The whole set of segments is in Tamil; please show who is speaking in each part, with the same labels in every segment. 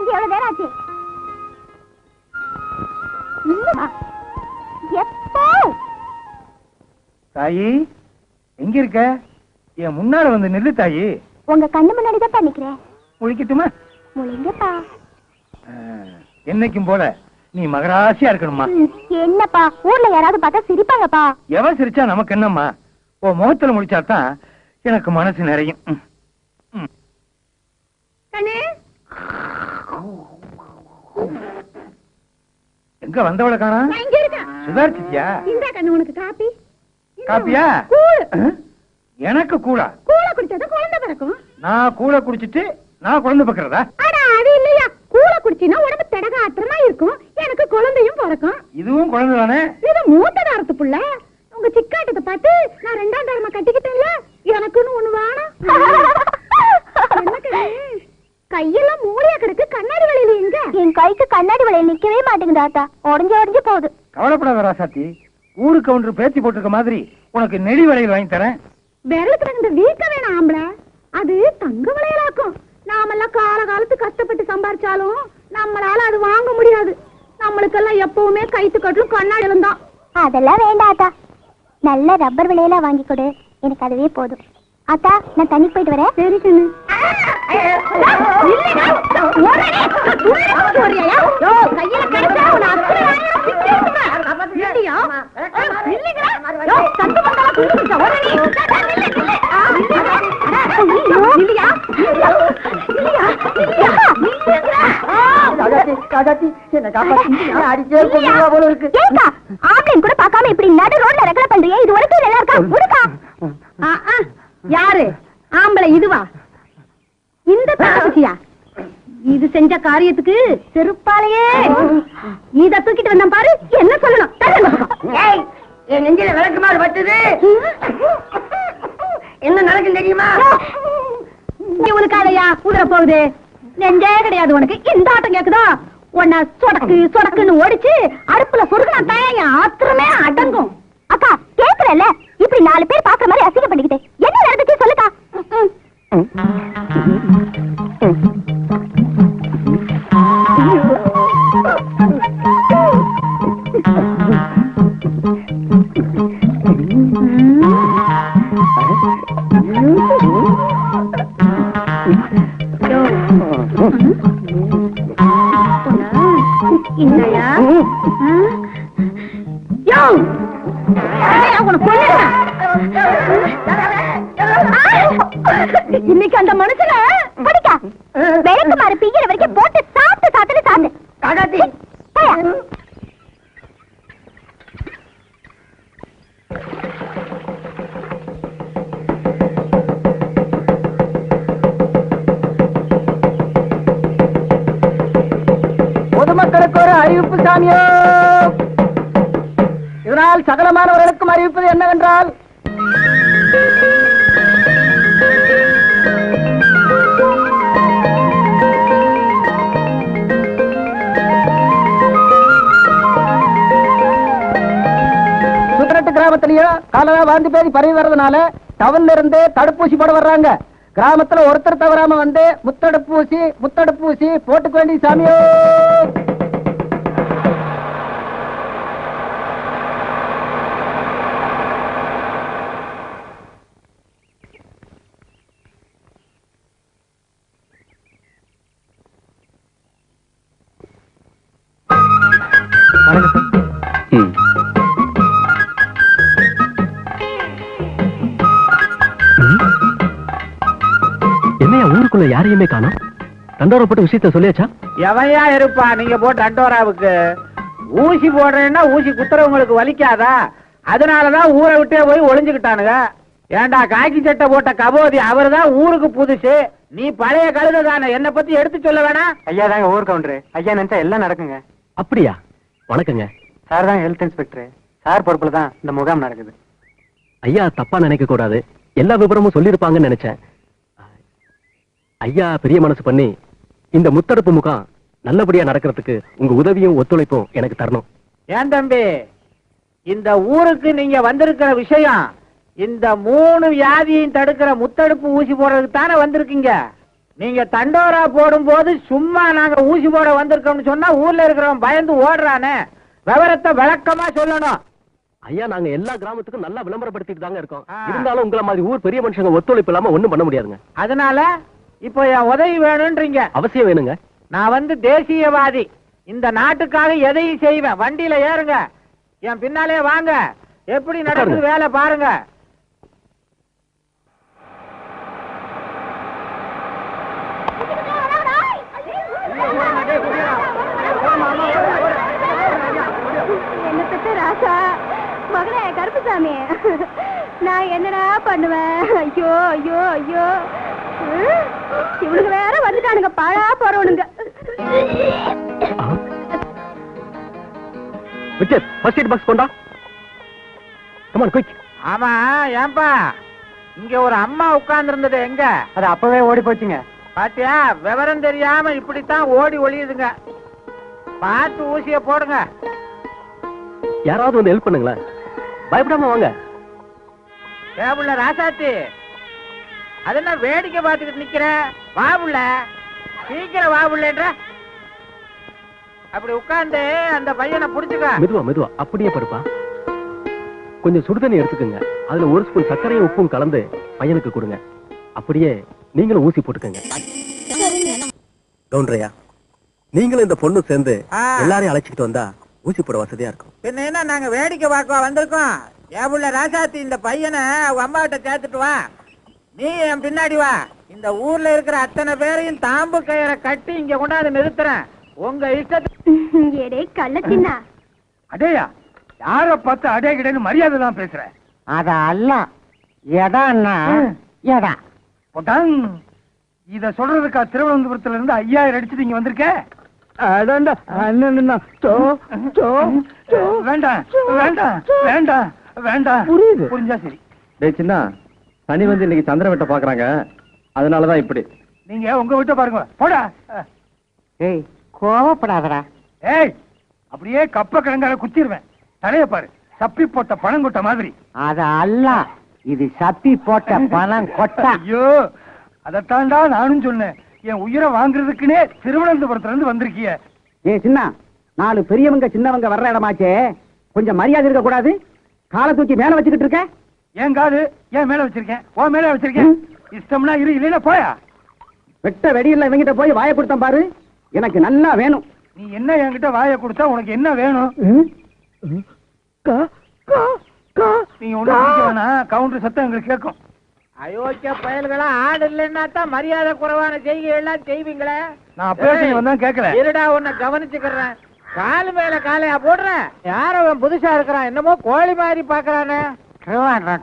Speaker 1: வந்து எவ்வளவு நேரம் ஆச்சு? இல்லமா எப்போ?
Speaker 2: தாயி எங்க இருக்க? என் முன்னால வந்து நில்லு தாயி.
Speaker 1: உங்க கண்ணு முன்னாடிதான் பண்ணிக்கிறேன்.
Speaker 2: முழிக்கட்டுமா?
Speaker 1: முழிங்கப்பா.
Speaker 2: என்னைக்கும் போல நீ மகராசியா இருக்கணுமா?
Speaker 1: என்னப்பா ஊர்ல யாராவது பார்த்தா சிரிப்பாங்கப்பா.
Speaker 2: எவ சிரிச்சா நமக்கு என்னம்மா? உன் முகத்துல முடிச்சாதான் எனக்கு மனசு நிறையும். எங்க வந்தவளை காணா? சுதாரிச்சியா?
Speaker 1: உனக்கு காப்பி.
Speaker 2: காப்பியா? எனக்கு கூடா?
Speaker 1: கூழ குடிச்சா குழந்தை பிறக்கும்.
Speaker 2: நான் கூழ குடிச்சிட்டு நான் குழந்தை பிறக்கிறதா?
Speaker 1: அது இல்லையா, கூழ குடிச்சினா உடம்பு திடகாத்திரமா இருக்கும், எனக்கு குழந்தையும் பிறக்கும்.
Speaker 2: இதுவும் குழந்தை தானே?
Speaker 1: இது மூத்த தாரத்து புள்ள. உங்க சிக்காட்டத்தை பார்த்து நான் 2ஆம் தாரமா கட்டிக்கிட்டேன்ல, எனக்குன்னு ஒண்ணு வேணும். கையெல்லாம் மூளையா கிடக்கு, கண்ணாடி வளையல எங்க? என் கைக்கு கண்ணாடி வளையல் நிக்கவே மாட்டேங்குது ஆத்தா, உடஞ்சு போகுது.
Speaker 2: கவலைப்படாத ராசாத்தி, ஊருக்கு ஒன்று பேச்சு போட்டிருக்க மாதிரி உனக்கு நெடி வளையல் வாங்கி தரேன்.
Speaker 1: விரலுக்கு இந்த வீக்க வேணாம் ஆம்பளை, அது தங்க வளையலாக்கும். நாமெல்லாம் காலத்து கஷ்டப்பட்டு சம்பாரிச்சாலும் நம்மளால அது வாங்க முடியாது. நம்மளுக்கெல்லாம் எப்பவுமே கைத்து கட்டலும் கண்ணாடிலும் தான். அதெல்லாம் வேண்டாம் ஆத்தா, நல்ல ரப்பர் வளையலா வாங்கி கொடு, எனக்கு அதுவே போதும். ஆத்தா நான் தண்ணி போயிட்டு வரேன். சரி சொன்னு. கூட பாக்காம இப்படி நடு ரோட்ல ரெக்கல பண்றியா? இது வரைக்கும் நல்லா இருக்கா? யாரு ஆம்பளை? இதுவா? இந்த தாசியா? இது செஞ்ச காரியத்துக்கு செருப்பாலையே இத தூக்கிட்டு வந்தான் பாரு. என்ன சொல்லணும்?
Speaker 3: என் நெஞ்சில விளக்கு மாறு பட்டுது. என்ன நடக்கும் தெரியுமா?
Speaker 1: உனக்காலையா உதற போகுது? நெஞ்சே கிடையாது உனக்கு. இந்த ஆட்டம் கேக்குதா? உன்ன சொடக்கு சொடக்குன்னு ஓடிச்சு அடுப்புல சொருக்குனா தான் ஆத்திரமே அடங்கும். அக்கா கேக்குறல, இப்படி 4 பேர் பாக்குற மாதிரி அசிங்க பண்ணிக்கிட்டு என்ன நடந்துச்சு சொல்லுக்கா? இன்னைக்கு அந்த மனுஷன படிக்கா விளக்கு மாறு பிங்கிற வரைக்கும் போட்டு சாப்பிட்டு சாப்பிட்டு சாப்பிட்டு
Speaker 3: பொதுமக்களுக்கு ஒரு அறிவிப்பு சாமியோ. இதனால் சகலமானவர்களுக்கும் அறிவிப்பது என்னவென்றால், சுத்தரட்டு கிராமத்திலேயோ காலரா வாந்தி பேதி பரவி வர்றதுனால டவுன்ல இருந்து தடுப்பூசி போட வர்றாங்க. கிராமத்துல ஒருத்தர் தவறாம வந்து முத்தடுப்பூசி போட்டுக்க வேண்டிய சாமியோ.
Speaker 4: என்னையா ஊருக்குள்ள யாரையுமே காணோம்? தண்டோரா போட்டு விஷயத்த சொல்லியாச்சா?
Speaker 3: எவையா இருப்பா நீங்க போட்டு தண்டோராவுக்கு? ஊசி போடுறேன்னா ஊசி குத்துறவங்களுக்கு வலிக்காதா? அதனாலதான் ஊரை விட்டே போய் ஒளிஞ்சுக்கிட்டானுங்க. ஏண்டா காக்கி சட்டை போட்ட கபோதி அவரு தான் ஊருக்கு புதுசு, நீ பழைய கழுத தானே, என்ன பத்தி எடுத்து சொல்ல வேணாம்.
Speaker 2: ஐயா தாங்க ஊர் கவுண்டரு. ஐயா நினைச்சா எல்லாம் நடக்குங்க.
Speaker 4: அப்படியா? வணக்கங்க.
Speaker 2: சார் தான் ஹெல்த் இன்ஸ்பெக்டர். சார் பொறுப்புல தான் இந்த முகாம் நடக்குது.
Speaker 4: ஐயா தப்பா நினைக்க கூடாது, எல்லா விவரமும் சொல்லிருப்பாங்கன்னு நினைச்சேன். ஐயா பெரிய மனசு பண்ணி இந்த முத்தடுப்பு முகாம் நல்லபடியா நடக்கிறதுக்கு உங்க உதவியும் ஒத்துழைப்பும் எனக்கு தரணும்.
Speaker 3: ஏன் தம்பி, இந்த ஊருக்கு நீங்க வந்திருக்கிற விஷயம் இந்த 3 வியாதியையும் தடுக்கிற முத்தடுப்பு ஊசி போடுறதுக்கு தானே வந்திருக்கீங்க. நீங்க தண்டோரா போடும் போது சும்மா நாங்க ஊசி போட வந்திருக்கோம்னு சொன்னா ஊர்ல இருக்கிறவன் பயந்து ஓடுறானே. விவரத்தை விளக்கமா சொல்லணும்.
Speaker 4: ஐயா நாங்க எல்லா கிராமத்துக்கும் நல்லா விளம்பரப்படுத்திட்டு தாங்க இருக்கோம். இருந்தாலும் உங்களை மாதிரி ஊர் பெரிய மனுஷங்க ஒத்துழைப்பு இல்லாம ஒண்ணும் பண்ண முடியாதுங்க.
Speaker 3: அதனால இப்போ என் உதவி வேணும்ன்றீங்க.
Speaker 4: அவசியம் வேணுங்க.
Speaker 3: நான் வந்து தேசியவாதி. இந்த நாட்டுக்காக எதையும் செய்வேன். வண்டியில ஏறுங்க, என் பின்னாலே வாங்க. எப்படி நடக்குது வேலை பாருங்க.
Speaker 1: என்ன பெத்த ராசா மகனே கருப்புசாமி, நான் என்னடா பண்ணுவேன்? ஐயோ ஐயோ ஐயோ, இவனுக்கு வேற வந்துட்டானுங்க பாழா போறவனுங்க.
Speaker 4: விக்கெட் ஃபர்ஸ்ட் எய்ட் பாக்ஸ் கொண்டா. Come on quick.
Speaker 3: ஆமா ஏன்பா இங்க ஒரு அம்மா உட்கார்ந்து இருந்தது எங்க?
Speaker 2: அது அப்பவே ஓடி போச்சுங்க.
Speaker 3: பாத்தியா, விவரம் தெரியாம இப்படித்தான் ஓடி ஒளியுதுங்க. பார்த்து ஊசிய போடுங்க.
Speaker 4: யாராவது வந்து ஹெல்ப் பண்ணுங்களேன். பயப்படாம வாங்க.
Speaker 3: கேபுள்ள ராசாத்தி, அது என்ன வேடிக்கை பார்த்துக்கிட்டு நிக்கிற? வாபுள்ள சீக்கிரம் வாபுள்ளன்ற. அப்படி உட்கார்ந்து அந்த பையனை புடிச்சுக்க.
Speaker 4: மெதுவா மெதுவா அப்படியே படுப்பா. கொஞ்சம் சுடுதண்ணி எடுத்துக்கோங்க. அதுல ஒரு ஸ்பூன் சர்க்கரையும் உப்பும் கலந்து பையனுக்கு கொடுங்க. அப்படியே நீங்களும் ஊசி போட்டுக்கங்க. கவுண்டரையா, நீங்களும் இந்த பொண்ணு சேர்ந்து எல்லாரையும் அழைச்சிட்டு வந்தா ஊசி போட வசதியா இருக்கும்.
Speaker 3: பின்ன என்ன நாங்க வேடிக்கை பார்க்க வந்திருக்கோம்? ஏபுள்ள ராசாத்தி, இந்த பையனை அவங்க அம்மா கிட்ட சேர்த்துட்டு வா. நீ என் பின்னாடி வா. இந்த ஊர்ல இருக்கிற அத்தனை பேரையும் தாம்பு கயிறை கட்டி இங்க கொண்டாந்து நிறுத்துறேன். உங்க இஷ்டத்துக்கு.
Speaker 1: ஏடே கள்ள சின்ன
Speaker 2: அடேயா, யார பார்த்து அடே கிடன்னு மரியாதை தான் பேசுறேன்.
Speaker 3: அத அல்ல எடா எடா
Speaker 2: போட்டான். இத சொல்றதுக்கா திருவனந்தபுரத்துல இருந்து 5000 அடிச்சுட்டு இங்க வந்திருக்க? வேண்டாம் வேண்டாம் வேண்டாம் வேண்டாம்.
Speaker 4: புரியுது.
Speaker 2: புரிஞ்சா சரி.
Speaker 4: டேய் சின்ன, சனி வந்து இன்னைக்கு சந்திர வெட்ட பாக்குறாங்க. அதனாலதான் இப்படி.
Speaker 2: நீங்க உங்க வீட்டை பாருங்க. போடா.
Speaker 3: ஏய் கோவப்படாதடா.
Speaker 2: ஏய், அப்படியே கப்ப கிழங்கால குத்திடுவேன். தலைய பாரு, சப்பி போட்ட பணம் கொட்ட மாதிரி.
Speaker 3: அத அல்ல, இது சப்பி போட்ட பணம் கொட்டா.
Speaker 2: ஐயோ, அதத்தாண்டா நானும் சொன்னேன். என் உயிரை வாங்குறதுக்குன்னே திருவனந்தபுரத்துல இருந்து வந்திருக்கிய.
Speaker 3: ஏ சின்ன, 4 பெரியவங்க சின்னவங்க வர்ற இடமாச்சே, கொஞ்சம் மரியாதை இருக்க கூடாது? காலை தூக்கி மேல வச்சுக்கிட்டு இருக்க.
Speaker 2: என் காது ஏன் மேல வச்சிருக்கேன்? ஓ மேல வச்சிருக்கேன். இஷ்டம்னா இரு, இல்லைன்னா போயா.
Speaker 3: வெட்ட வெடியில இவங்கிட்ட போய் வாயை கொடுத்தேன் பாரு, எனக்கு நல்லா வேணும்.
Speaker 2: நீ என்ன என்கிட்ட வாயை கொடுத்தா உனக்கு என்ன வேணும்? நீ ஒண்ணு கவுண்டர் சத்தம் எங்களுக்கு கேட்கும். அயோக்கிய பயல்களா, ஆடு இல்லைன்னா தான் மரியாதை குறைவான செய்கை எல்லாம் செய்வீங்களே. நான் அப்பவே வந்தா கேட்கல. இருடா, உன்னை கவனிச்சுக்கிறேன். காலு மேல காலையா போடுறேன். யாரோ புதுசா இருக்கிறான், என்னமோ கோழி மாதிரி பாக்குறானே.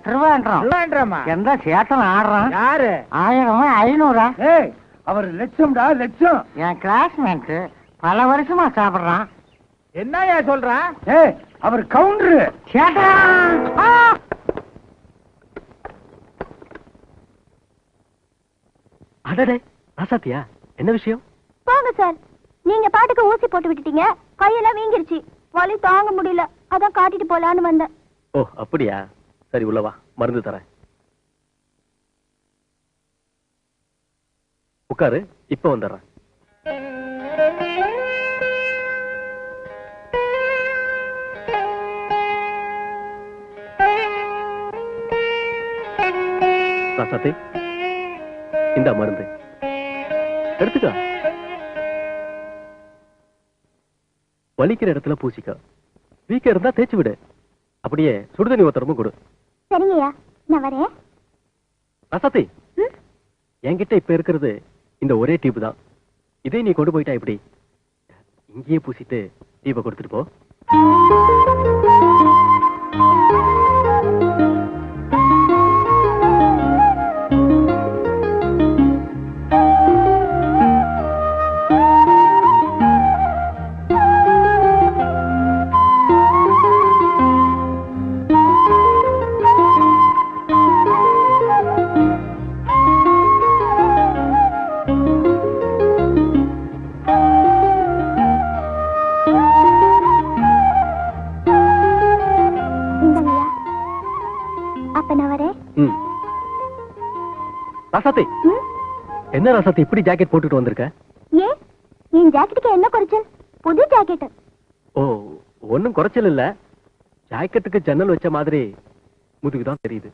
Speaker 2: திருவாண்டம் எந்த சேட்டன் ஆடுறான்? யாரு? 1000 500. ஏய், அவர் லட்சம்டா லட்சம். என் கிளாஸ்மேட் பல வருஷமா சாப்பிடுறான். என்னையா சொல்றான்? ஏய், அவர் கவுண்டரு.
Speaker 4: அடடே ராசாத்தியா, என்ன விஷயம்?
Speaker 1: போங்க சார், நீங்க பாட்டுக்கு ஊசி போட்டு விட்டுட்டீங்க. கையெல்லாம் வீங்கிருச்சு, வலி தாங்க முடியல. அதான் காட்டிட்டு போலான்னு வந்தேன்.
Speaker 4: ஓ அப்படியா? சரி உள்ளவா, மருந்து தரேன். உட்காரு, இப்ப வந்துடுறேன். ராசாத்தி, இந்த மருந்து எடுத்துக்க. வலிக்கிற இடத்துல பூசிக்க, வீக்க இருந்தா தேய்ச்சி விடு. அப்படியே சுடுதண்ணி ஒத்தரமும் கொடு.
Speaker 1: சரிங்கய்யா, நான் வரேன்.
Speaker 4: ராசாத்தி, என்கிட்ட இப்ப இருக்கிறது இந்த ஒரே டியூப் தான். இதே நீ கொண்டு போயிட்டா எப்படி? இங்கேயே பூசிட்டு டியூபை கொடுத்துட்டு போ. ராசாத்தி, என்ன ரசத்தை இப்படி ஜாக்கெட் போட்டுட்டு வந்திருக்க?
Speaker 1: ஏன் என் ஜாக்கெட்டுக்கு என்ன குறைச்சல்? புது ஜாக்கெட்.
Speaker 4: ஓ, ஒன்னும் குறைச்சல் இல்ல. ஜாக்கெட்டுக்கு ஜன்னல் வச்ச மாதிரி முதுகுதான் தெரியுது.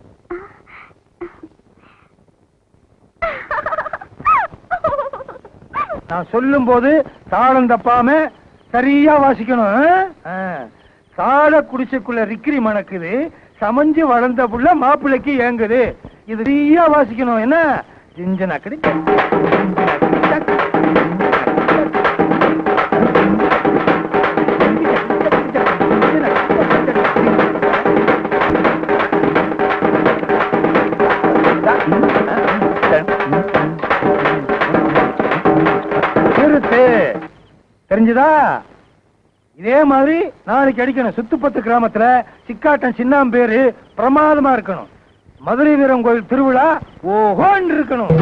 Speaker 2: நான் சொல்லும் போது தாளம் தப்பாம சரியா வாசிக்கணும். சாட குடிசைக்குள்ள ரிக்கிரி மணக்குது, சமஞ்சு வளர்ந்த புள்ள மாப்பிள்ளைக்கு ஏங்குது. இது சரியா வாசிக்கணும். என்ன ஜிஞ்சனக்கடி தெரிஞ்சுதா? இதே மாதிரி நாளைக்கு அடிக்கணும். சுத்துப்பத்து கிராமத்துல சிக்காட்டம் சின்னாம்பேரு பிரமாதமா இருக்கணும். மதுரை வீரம் கோயில் திருவிழா ஓஹோன்னு இருக்கணும்.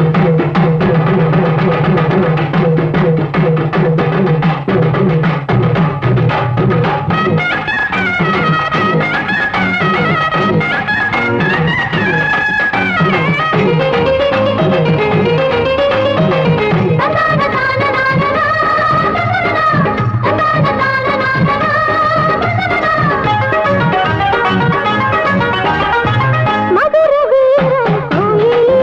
Speaker 1: மதுரை வீரன் கோயிலே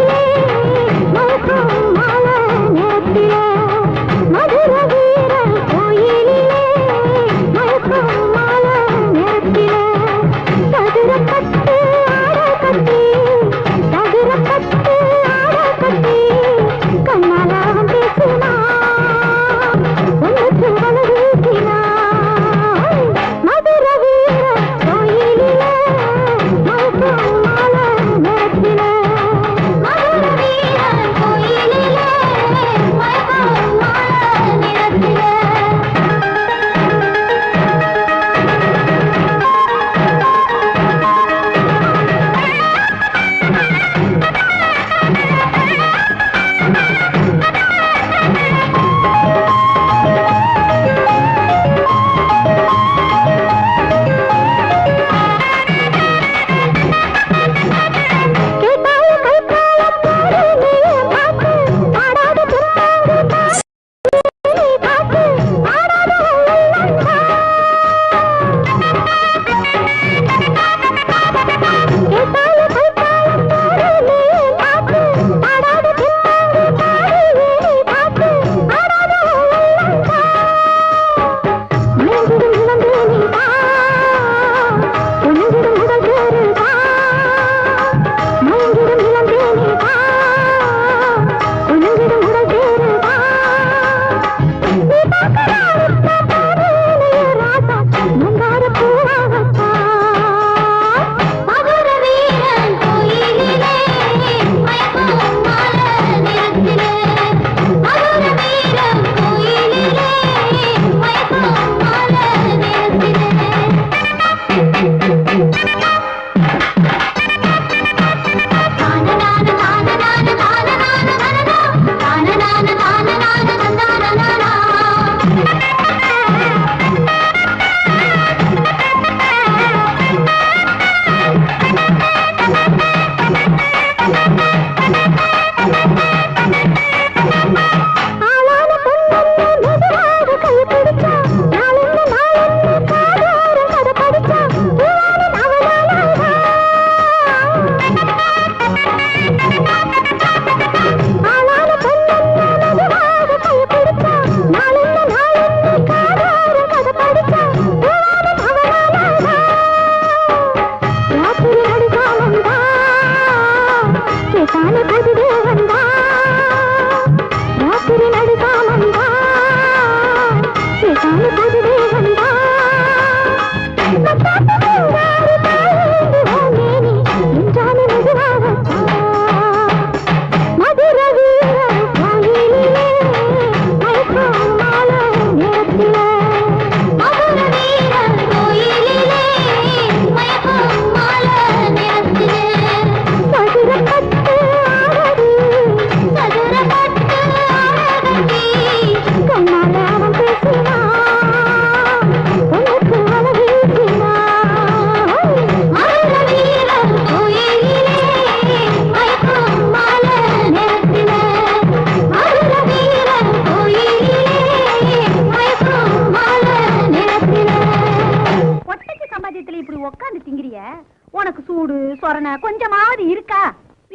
Speaker 1: சூடு சொரணை கொஞ்சமாவது இருக்கா?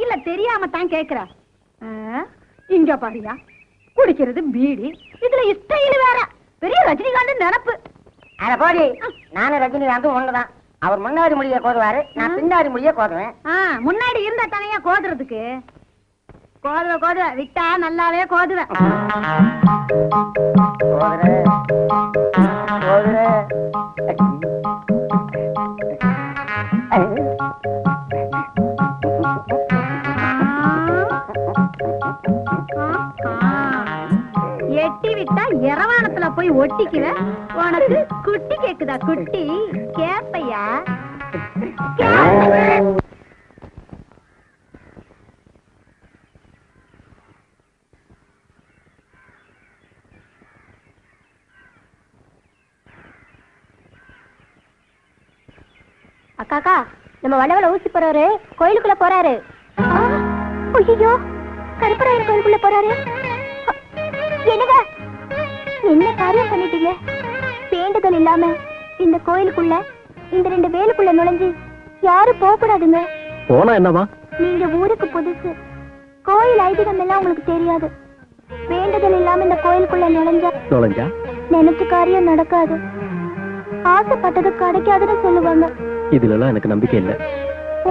Speaker 1: இல்ல தெரியாம தான் கேக்குற. இங்க பாரியா, குடிக்கிறது பீடி, இதுல ஸ்டைல் வேற. பெரிய ரஜினிகாந்த் நினப்பு.
Speaker 5: அட போடி, நானும் ரஜினிகாந்தும் ஒண்ணுதான். அவர் முன்னாடி முடிய கோதுவாரு, நான் பின்னாடி முடிய கோதுவேன்.
Speaker 1: முன்னாடி இருந்தா தனியா கோதுறதுக்கு. கோதுவ விட்டா நல்லாவே கோதுவேன். எட்டி விட்டா இரவானத்துல போய் ஒட்டிக்கிற. உனக்கு குட்டி கேக்குதா? குட்டி கேப்பையா?
Speaker 6: அக்காக்கா, நம்ம வடவள ஊசி போறாரு, கோயிலுக்குள்ள போறாரு. ஐயோ, கருப்பராயர் கோயிலுக்குள்ள போறாரு. என்னங்க, என்ன காரியம் பண்ணிட்டீங்க? வேண்டுதல் இல்லாம இந்த கோயிலுக்குள்ள, இந்த 2 வேலுக்குள்ள நுழைஞ்சு யாரும் போக கூடாதுங்க.
Speaker 4: போனா என்னவா?
Speaker 6: நீங்க ஊருக்கு புதுசு, கோயில் ஐதீகம் எல்லாம் உங்களுக்கு தெரியாது. வேண்டுதல் இல்லாம இந்த கோயிலுக்குள்ள நுழைஞ்சா நினைச்ச காரியம் நடக்காது, ஆசைப்பட்டது கிடைக்காதுன்னு சொல்லுவாங்க.
Speaker 4: இதுல எல்லாம் எனக்கு நம்பிக்கை இல்ல.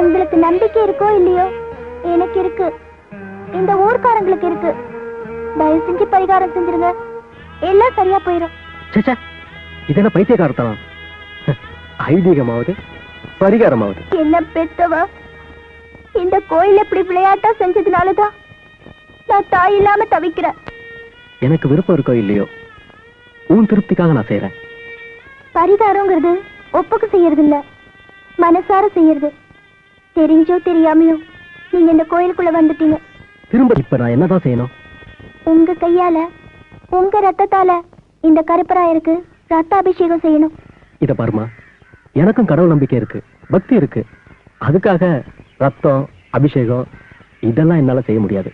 Speaker 6: உங்களுக்கு நம்பிக்கை இருக்கோ இல்லையோ, எனக்கு இருக்கு, இந்த ஊர்க்காரங்களுக்கு இருக்கு. தயவு செஞ்சு பரிகாரம் செஞ்சிருங்க, எல்லாம் சரியா போயிடும்.
Speaker 4: இதெல்லாம் பைத்தியக்காரத்தனம். ஐதீகமாவது பரிகாரமாவது.
Speaker 6: என்ன பெத்தவா, இந்த கோயில் இப்படி விளையாட்டா செஞ்சதுனாலதான் நான் தாய் இல்லாம தவிக்கிறேன்.
Speaker 4: எனக்கு விருப்பம் இருக்கோ இல்லையோ, உன் திருப்திக்காக நான் செய்யறேன்.
Speaker 6: பரிகாரங்கிறது ஒப்புக்கு செய்யறது இல்ல, மனசார செய்யறது. தெரிஞ்சோ தெரியாமையோ நீங்க இந்த கோயிலுக்குள்ள வந்துட்டீங்க.
Speaker 4: திரும்ப இப்ப நான் என்னதான் செய்யணும்?
Speaker 6: உங்க கையால, உங்க ரத்தத்தால இந்த கருப்பராயருக்கு ரத்த அபிஷேகம் செய்யணும்.
Speaker 4: இத பாருமா, எனக்கும் கடவுள் நம்பிக்கை இருக்கு, பக்தி இருக்கு. அதுக்காக ரத்தம் அபிஷேகம் இதெல்லாம் என்னால செய்ய முடியாது.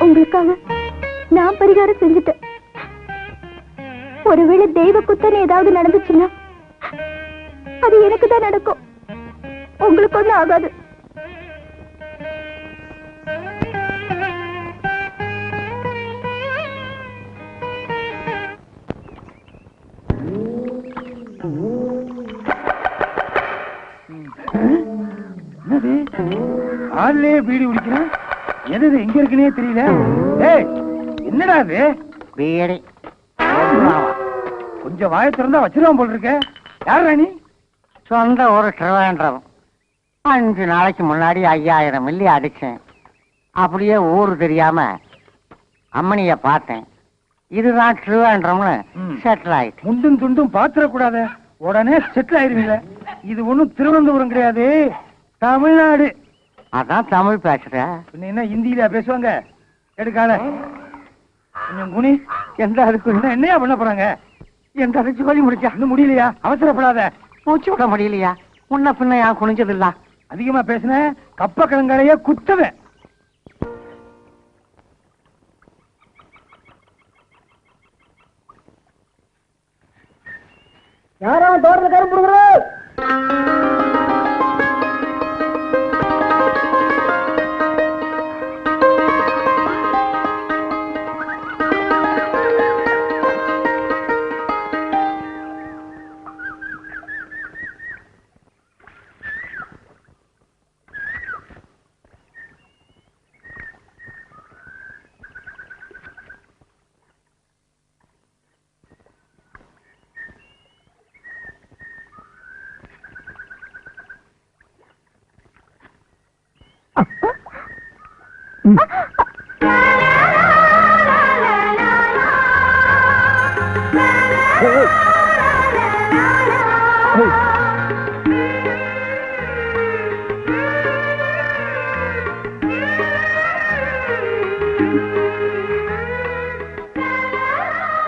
Speaker 6: உங்களுக்காக நான் பரிகாரம் செஞ்சுட்டேன். ஒருவேளை தெய்வ குத்தனை ஏதாவது நடந்துச்சுன்னா அது எனக்கு தான் நடக்கும், உங்களுக்கு ஒண்ணும் ஆகாது.
Speaker 2: ஆள்லயே பீடி குடிக்கிறேன். எது எங்க இருக்குன்னே தெரியல. என்னடா அது?
Speaker 5: பீடி.
Speaker 2: கொஞ்சம் வாயை திறந்தா வச்சிருவான் போல் இருக்க. யார் ராணி?
Speaker 5: சொந்த ஒரு திருவேண்டரம். 5 நாளைக்கு முன்னாடி 5000 மில்லி அடிச்சேன். அப்படியே ஊரு தெரியாம அம்மனிய பார்த்தேன். இதுதான் திருவேண்டரம்னு செட்டில் ஆயிட்டு.
Speaker 2: முண்டும் துண்டும் பாத்திரக்கூடாத, உடனே செட்டில் ஆயிருவீங்க. இது ஒண்ணும் திருவனந்தபுரம் கிடையாது, தமிழ்நாடு.
Speaker 5: அதான் தமிழ் பேசுற.
Speaker 2: என்ன ஹிந்தியில பேசுவாங்க? எடுக்கால கொஞ்சம் குனி.
Speaker 5: எந்த அதுக்கு
Speaker 2: என்னையா பண்ண போறாங்க?
Speaker 5: எந்த அதுக்கு சொல்லி முடிச்சா?
Speaker 2: இன்னும் முடியலையா? அவசரப்படாத.
Speaker 5: மூச்சு விட முடியலையா? முன்ன பின்ன ஏன் குனிஞ்சது இல்ல?
Speaker 2: அதிகமா பேசின கப்ப கிழங்காலைய குத்தவன்.
Speaker 5: யாரும் தோட்டத்தில் கரும்புடுகிறோம்.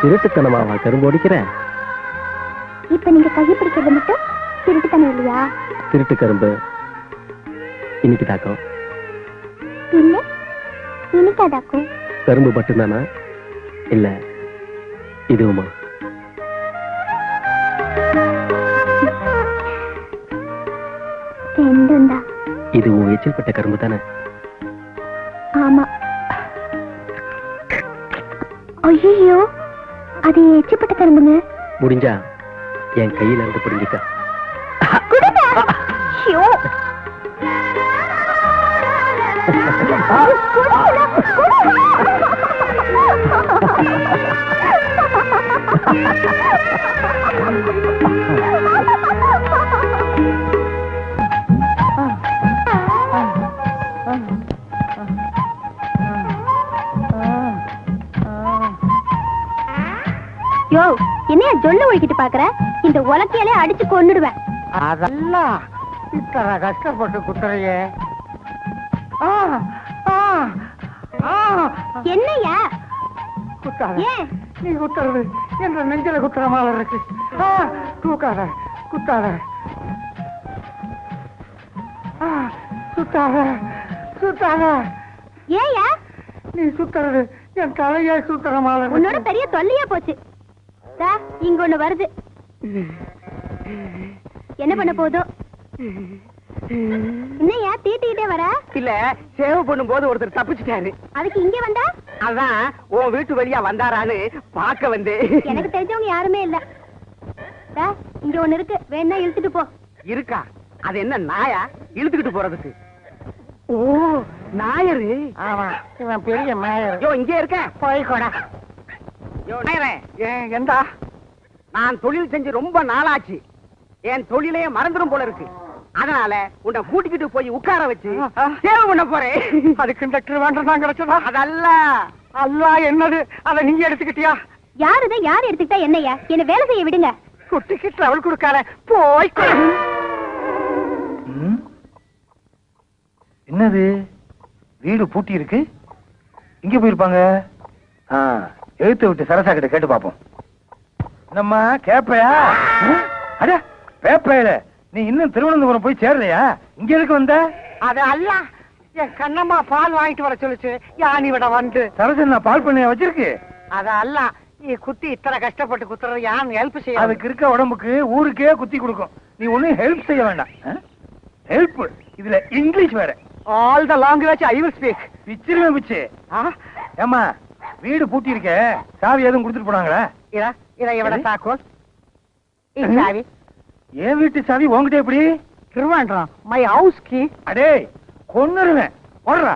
Speaker 4: திருட்டுத்தனமாவா கரும்பு ஒடிக்கிறேன்?
Speaker 6: இப்ப நீங்க கையை பிடிக்கிறது மட்டும் திருட்டுத்தனம் இல்லையா?
Speaker 4: திருட்டு கரும்பு இன்னைக்கு தாக்கம்.
Speaker 6: இல்ல இன்னைக்காதாக்கும்.
Speaker 4: கரும்பு மட்டும்தானா இல்ல இதுவுமா?
Speaker 6: ரெண்டும் தான்.
Speaker 4: இதுவும் எச்சில் பட்ட கரும்பு தானே?
Speaker 6: ஆமா. ஐயோ, அது எச்சப்பட்ட கரும்புங்க.
Speaker 4: முடிஞ்சா என் கையில இருந்து பிடிங்கிக்க.
Speaker 6: யோ, என்னையா ஜொல்ல ஒழிக்கிட்டு பாக்குற? இந்த உலக்கையிலே அடிச்சு கொன்னுடுவேன்.
Speaker 2: அதெல்லாம் இத்தனை கஷ்டப்பட்டு குத்துறையே.
Speaker 6: என்னையா
Speaker 2: குத்தாத,
Speaker 6: ஏன்
Speaker 2: நீ குத்துறது என்ற நெஞ்சில குத்துற மாதிரி இருக்கு. தூக்காத, குத்தாத, சுத்தாத, சுத்தாத.
Speaker 6: ஏயா
Speaker 2: நீ சுத்துறது என் தலையை சுத்துற மாதிரி
Speaker 6: உன்னோட
Speaker 2: இருக்கு.
Speaker 6: பெரிய தொல்லையா போச்சு. இங்க ஒண்ணு வருது. என்ன பண்ண போதோ? என்னையா தீட்டிக்கிட்டே வர?
Speaker 3: இல்ல, சேவ் பண்ணும் போது ஒருத்தர் தப்பிச்சுட்டாரு.
Speaker 6: அதுக்கு இங்க வந்தா?
Speaker 3: அதான் உன் வீட்டு வழியா வந்தாரான்னு பாக்க வந்து.
Speaker 6: எனக்கு தெரிஞ்சவங்க யாருமே இல்ல. இங்க ஒண்ணு இருக்கு, வேணா இழுத்துட்டு போ.
Speaker 3: இருக்கா? அது என்ன நாயா இழுத்துக்கிட்டு போறதுக்கு? ஓ, நாயரு.
Speaker 2: ஆமா, இவன் பெரிய மேயர்.
Speaker 3: யோ, இங்கே இருக்க.
Speaker 2: போய்கோடா.
Speaker 3: யோ நாயரே,
Speaker 2: எந்தா?
Speaker 3: நான் தொழில் செஞ்சு ரொம்ப நாளாச்சு. என் தொழிலே மறந்துடும் போல இருக்கு. அதனால உன்னை கூட்டிக்கிட்டு போய் உட்கார வச்சு சேவை பண்ண போறேன்.
Speaker 2: அது கண்டக்டர் வேண்டாம் கிடைச்சதா?
Speaker 3: அதல்ல.
Speaker 2: அல்ல, என்னது? அதை நீ எடுத்துக்கிட்டியா?
Speaker 6: யாருதான் யார் எடுத்துக்கிட்டா என்னையா? என்ன வேலை செய்ய விடுங்க.
Speaker 2: குட்டிக்கு டிராவல் கொடுக்காத, போய்க்கோ. என்னது? வீடு பூட்டி இருக்கு. இங்க போயிருப்பாங்க. எழுத்து விட்டு சரசா கிட்ட கேட்டு பாப்போம். நம்ம கேப்பையா? அட பேப்பையில நீ இன்னும் திருவனந்தபுரம் போய் சேரலையா? இங்க எதுக்கு வந்த? அது அல்ல, என் கண்ணம்மா பால் வாங்கிட்டு வர சொல்லுச்சு. யானி விட வந்து சரசன் நான் பால் பண்ணைய வச்சிருக்கு. அது அல்ல, நீ குத்தி இத்தனை கஷ்டப்பட்டு குத்துறது யான் ஹெல்ப் செய்ய. அதுக்கு இருக்க உடம்புக்கு ஊருக்கே குத்தி கொடுக்கும். நீ ஒன்னும் ஹெல்ப் செய்ய வேண்டாம். ஹெல்ப் இதுல இங்கிலீஷ் வேற. All the language I will speak. பிச்சிருவேன் பிச்சு. ஏமா, வீடு பூட்டி இருக்க, சாவி எதுவும் கொடுத்துட்டு போனாங்களா? இதை எவட தாக்கோல்? சாவி என் வீட்டு சாவி உங்ககிட்ட எப்படி? திருவாண்டம் மை ஹவுஸ் கீ. அடே கொன்னுருவேன், ஓடுறா.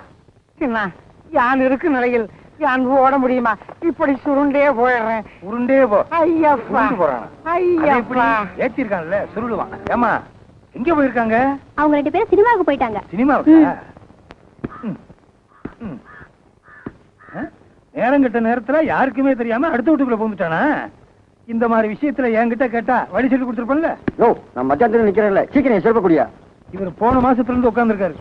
Speaker 2: யான் இருக்கு நிலையில் யான் ஓட முடியுமா? இப்படி சுருண்டே போயிடுறேன். உருண்டே போ. ஐயப்பா போறான். ஐயப்பா ஏத்தி இருக்கான்ல, சுருளுவான். ஏமா, எங்க போயிருக்காங்க?
Speaker 6: அவங்க 2 பேரும் சினிமாவுக்கு போயிட்டாங்க.
Speaker 2: சினிமாவுக்கு? நேரம் கெட்ட நேரத்துல யாருக்குமே தெரியாம அடுத்த வீட்டுக்குள்ள போந்துட்டானா? இந்த மாதிரி விஷயத்துல என்கிட்ட கேட்டா வழி சொல்லி கொடுத்துருப்பேன்ல.
Speaker 3: யோ, நான் மத்தியானத்துல நிக்கிறேன்ல, சீக்கிரம் செல்பக்கூடியா.
Speaker 2: இவர் போன மாசத்துல இருந்து உட்கார்ந்துருக்காரு.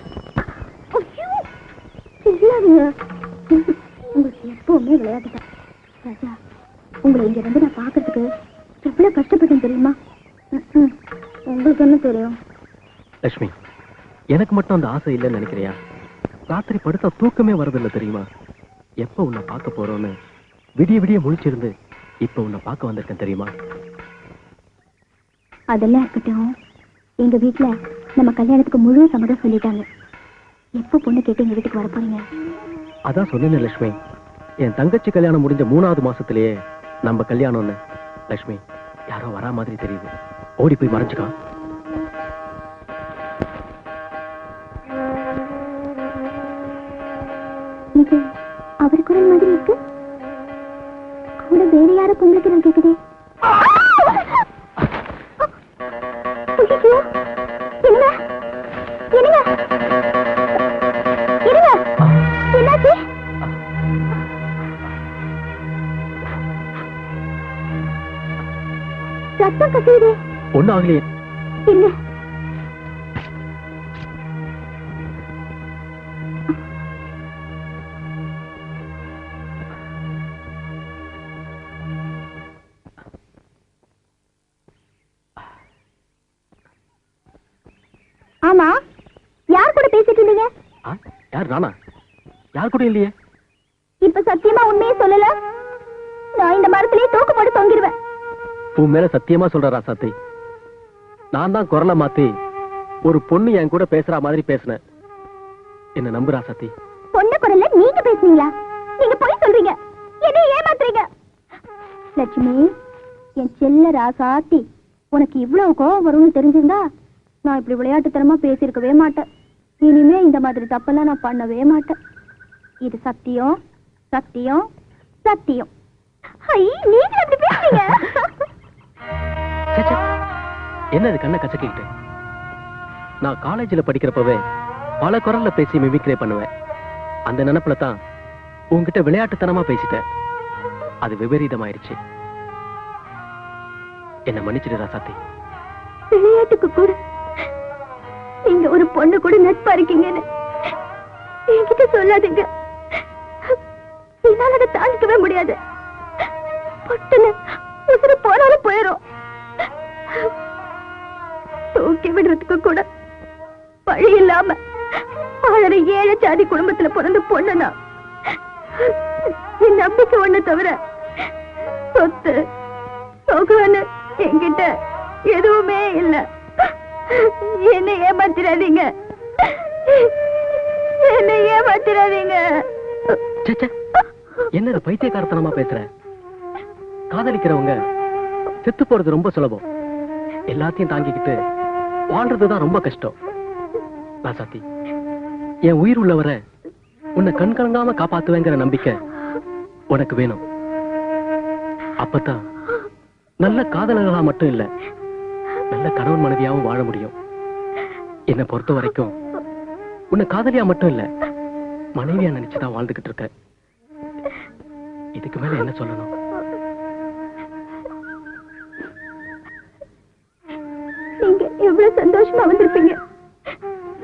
Speaker 6: உங்களுக்கு எப்பவுமே விளையாட்டுதான். ராஜா, உங்களை இங்க வந்து நான் பாக்குறதுக்கு எவ்வளவு கஷ்டப்பட்டேன் தெரியுமா? உங்களுக்கு என்ன தெரியும்?
Speaker 4: லட்சுமி, எனக்கு மட்டும் அந்த ஆசை இல்லைன்னு நினைக்கிறியா? ராத்திரி படுத்தா தூக்கமே வரதில்லை தெரியுமா? எப்ப உன்னை பார்க்க போறோன்னு விடிய விடிய முழிச்சிருந்து இப்ப உன்னை பார்க்க வந்திருக்கேன் தெரியுமா?
Speaker 6: அதெல்லாம் இருக்கட்டும். எங்க வீட்டுல நம்ம கல்யாணத்துக்கு முழு சம்மதம் சொல்லிட்டாங்க. எப்ப பொண்ணு கேட்டு எங்க வீட்டுக்கு வர போறீங்க?
Speaker 4: அதான் சொன்னேன் லட்சுமி, என் தங்கச்சி கல்யாணம் முடிஞ்ச 3வது மாசத்திலேயே நம்ம கல்யாணம்னு. லட்சுமி, யாரோ வரா மாதிரி தெரியுது. ஓடி போய் மறைஞ்சுக்கா.
Speaker 6: இது அவர் குரல் மாதிரி இருக்கு. கூட வேற யாரோ பொம்பளை குரல் கேக்குதே. என்ன என்ன என்னாச்சு? சத்தம் கசியுது.
Speaker 4: ஒன்னும் ஆகலையே.
Speaker 6: இல்ல, ஆமா, யார் கூட பேசிட்டு இருந்தீங்க?
Speaker 4: யார்? நானா? யார் கூட இல்லையே.
Speaker 6: இப்ப சத்தியமா உண்மையே சொல்லல, நான் இந்த மரத்திலேயே தூக்கு போட்டு தொங்கிடுவேன்.
Speaker 4: உன் மேல சத்தியமா சொல்ற ராசாத்தி, நான் தான் குரலை மாத்தி ஒரு பொண்ணு என் கூட பேசுற மாதிரி பேசினேன். என்ன நம்பு ராசாத்தி.
Speaker 6: பொண்ணு குரல்ல நீங்க பேசுனீங்களா? நீங்க போய் சொல்றீங்க, என்ன ஏமாத்துறீங்க. லட்சுமி, என் செல்ல ராசாத்தி, உனக்கு இவ்வளவு கோபம் வரும்னு தெரிஞ்சிருந்தா நான் இப்படி விளையாட்டுத்தனமா பேசியிருக்கவே மாட்டேன். இனிமே இந்த மாதிரி தப்பெல்லாம் நான் பண்ணவே மாட்டேன். இது சத்தியம், சத்தியம், சத்தியம். நீங்க எப்படி பேசுறீங்க?
Speaker 4: என்னது கண்ணை கசக்கிட்டு? நான் காலேஜில் படிக்கிறப்பவே பல குரல்ல பேசி மிமிக்ரே பண்ணுவேன். அந்த நினைப்புல தான் உங்ககிட்ட விளையாட்டுத்தனமா பேசிட்டேன். அது விபரீதமாயிருச்சு. என்ன மன்னிச்சிடு ராசாத்தி.
Speaker 6: விளையாட்டுக்கு கூட நீங்க ஒரு பொண்ணு கூட நட்பா இருக்கீங்கன்னு என்கிட்ட சொல்லாதீங்க. என்னால அதை தாண்டிக்கவே முடியாது. பொட்டுன்னு உசுறு போனாலும் போயிடும். தூக்கி விடுறதுக்கு கூட வழி இல்லாம ஆளற ஏழை ஜாதி குடும்பத்துல பிறந்த பொண்ணுனா என் நம்பிக்கை ஒண்ணு தவிர சொத்து சொகுன்னு என்கிட்ட எதுவுமே இல்ல. என்ன ஏமாத்திராதீங்க, என்ன ஏமாத்திராதீங்க.
Speaker 4: என்னது பைத்தியக்காரத்தனமா பேசுற? காதலிக்கிறவங்க செத்து போறது ரொம்ப சுலபம். எல்லாத்தையும் தாங்கிக்கிட்டு வாழ்றதுதான் ரொம்ப கஷ்டம். ராசாத்தி, என் உயிர் உள்ளவரை உன்னை கண்கலங்காம காப்பாத்துவேங்கிற நம்பிக்கை உனக்கு வேணும். அப்பதான் நல்ல காதலர்களா மட்டும் இல்ல, நல்ல கணவன் மனைவியாவும் வாழ முடியும். என்னை பொறுத்த வரைக்கும் உன்னை காதலியா மட்டும் இல்ல, மனைவியா நினைச்சுதான் வாழ்ந்துகிட்டு இருக்க. இதுக்கு மேல என்ன சொல்லணும்?
Speaker 6: நீங்க எவ்வளவு சந்தோஷமா வந்திருப்பீங்க.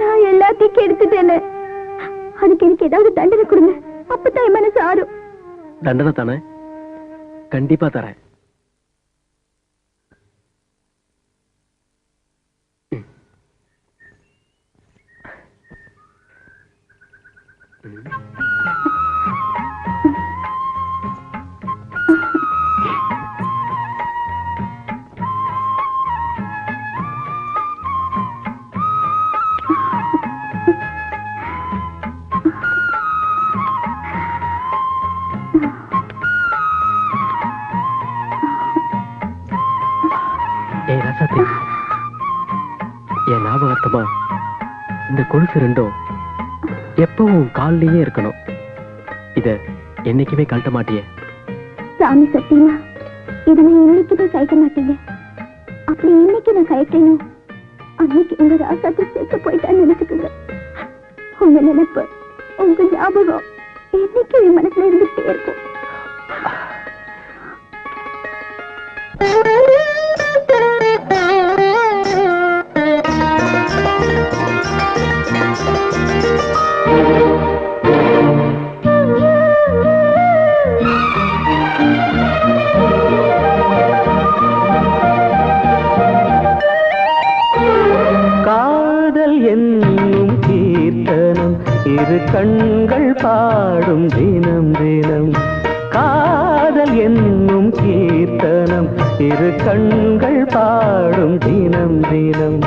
Speaker 6: நான் எல்லாத்தையும் கெடுத்துட்டேன்னு அதுக்கு எனக்கு ஏதாவது தண்டனை கொடுங்க. அப்பதான் என் மனசு ஆறும்.
Speaker 4: தண்டனை தானே? கண்டிப்பா தரேன். ஏய் ராசாத்தி, என் ஞாபகத்தமா இந்த கொலுசு ரெண்டும் எப்பவும் காலிலேயே இருக்கணும். இத என்னைக்குமே கழட்ட மாட்டியே?
Speaker 6: சாமி சத்தியமா இதை நான் இன்னைக்குமே கழட்ட மாட்டீங்க. அப்படி இன்னைக்கு நான் கழட்டணும், அன்னைக்கு உங்க ராசாத்தி சேர்த்து போயிட்டான்னு நினைச்சுக்குங்க. உங்க நினைப்பு, உங்க ஞாபகம் என்னைக்கு என் மனசுல இருந்துட்டே இருக்கும்.
Speaker 7: காதல் என்னும் கீர்த்தனம் இரு கண்கள் பாடும் தினம் தினம். காதல் என்னும் கீர்த்தனம் இரு கண்கள் பாடும் தினம் தினம்.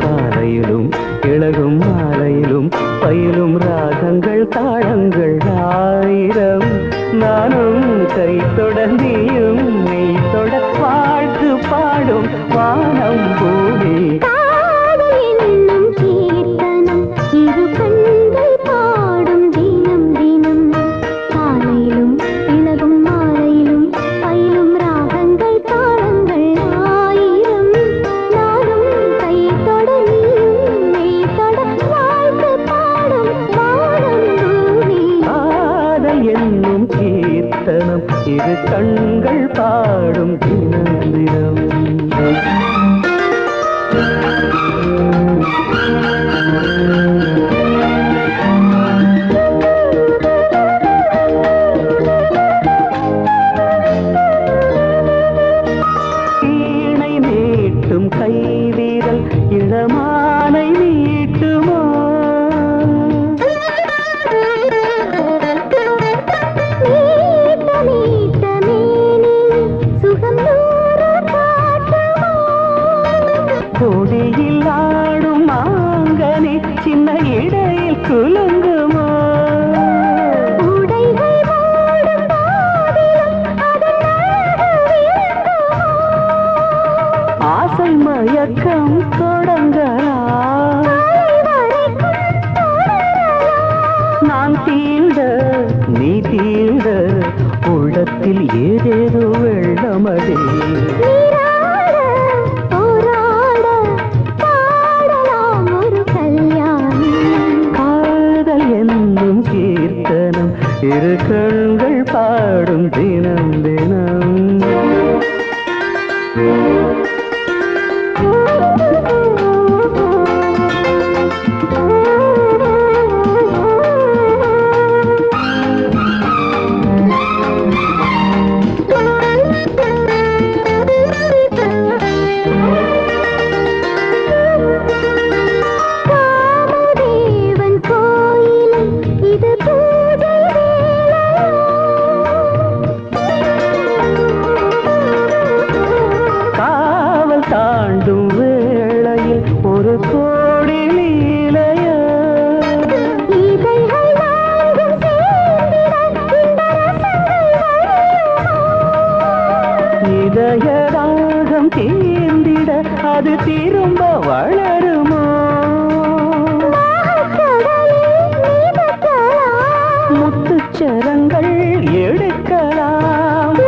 Speaker 7: காலையிலும் இளகும் மாலையிலும் பயிலும் ராகங்கள் தாளங்கள் ஆயிரம். நானும் கை தொடர்ந்தியும் நீ தொட வாழ்த்து பாடும் வானம் பூமி. இரு கண்கள் பாடும் தினம் தினம். வீணை மீட்டும் கைவிரல் இளமாலை நீ தீண்ட உள்ளத்தில் ஏதேதோ வெள்ளமடே காதல் என்னும் கீர்த்தனம் இரு கண்கள் பாடும் தினம் தினம் இதயராகம் தீர்ந்திட அது திரும்ப வளருமா முத்துச்சரங்கள் எடுக்கலாம்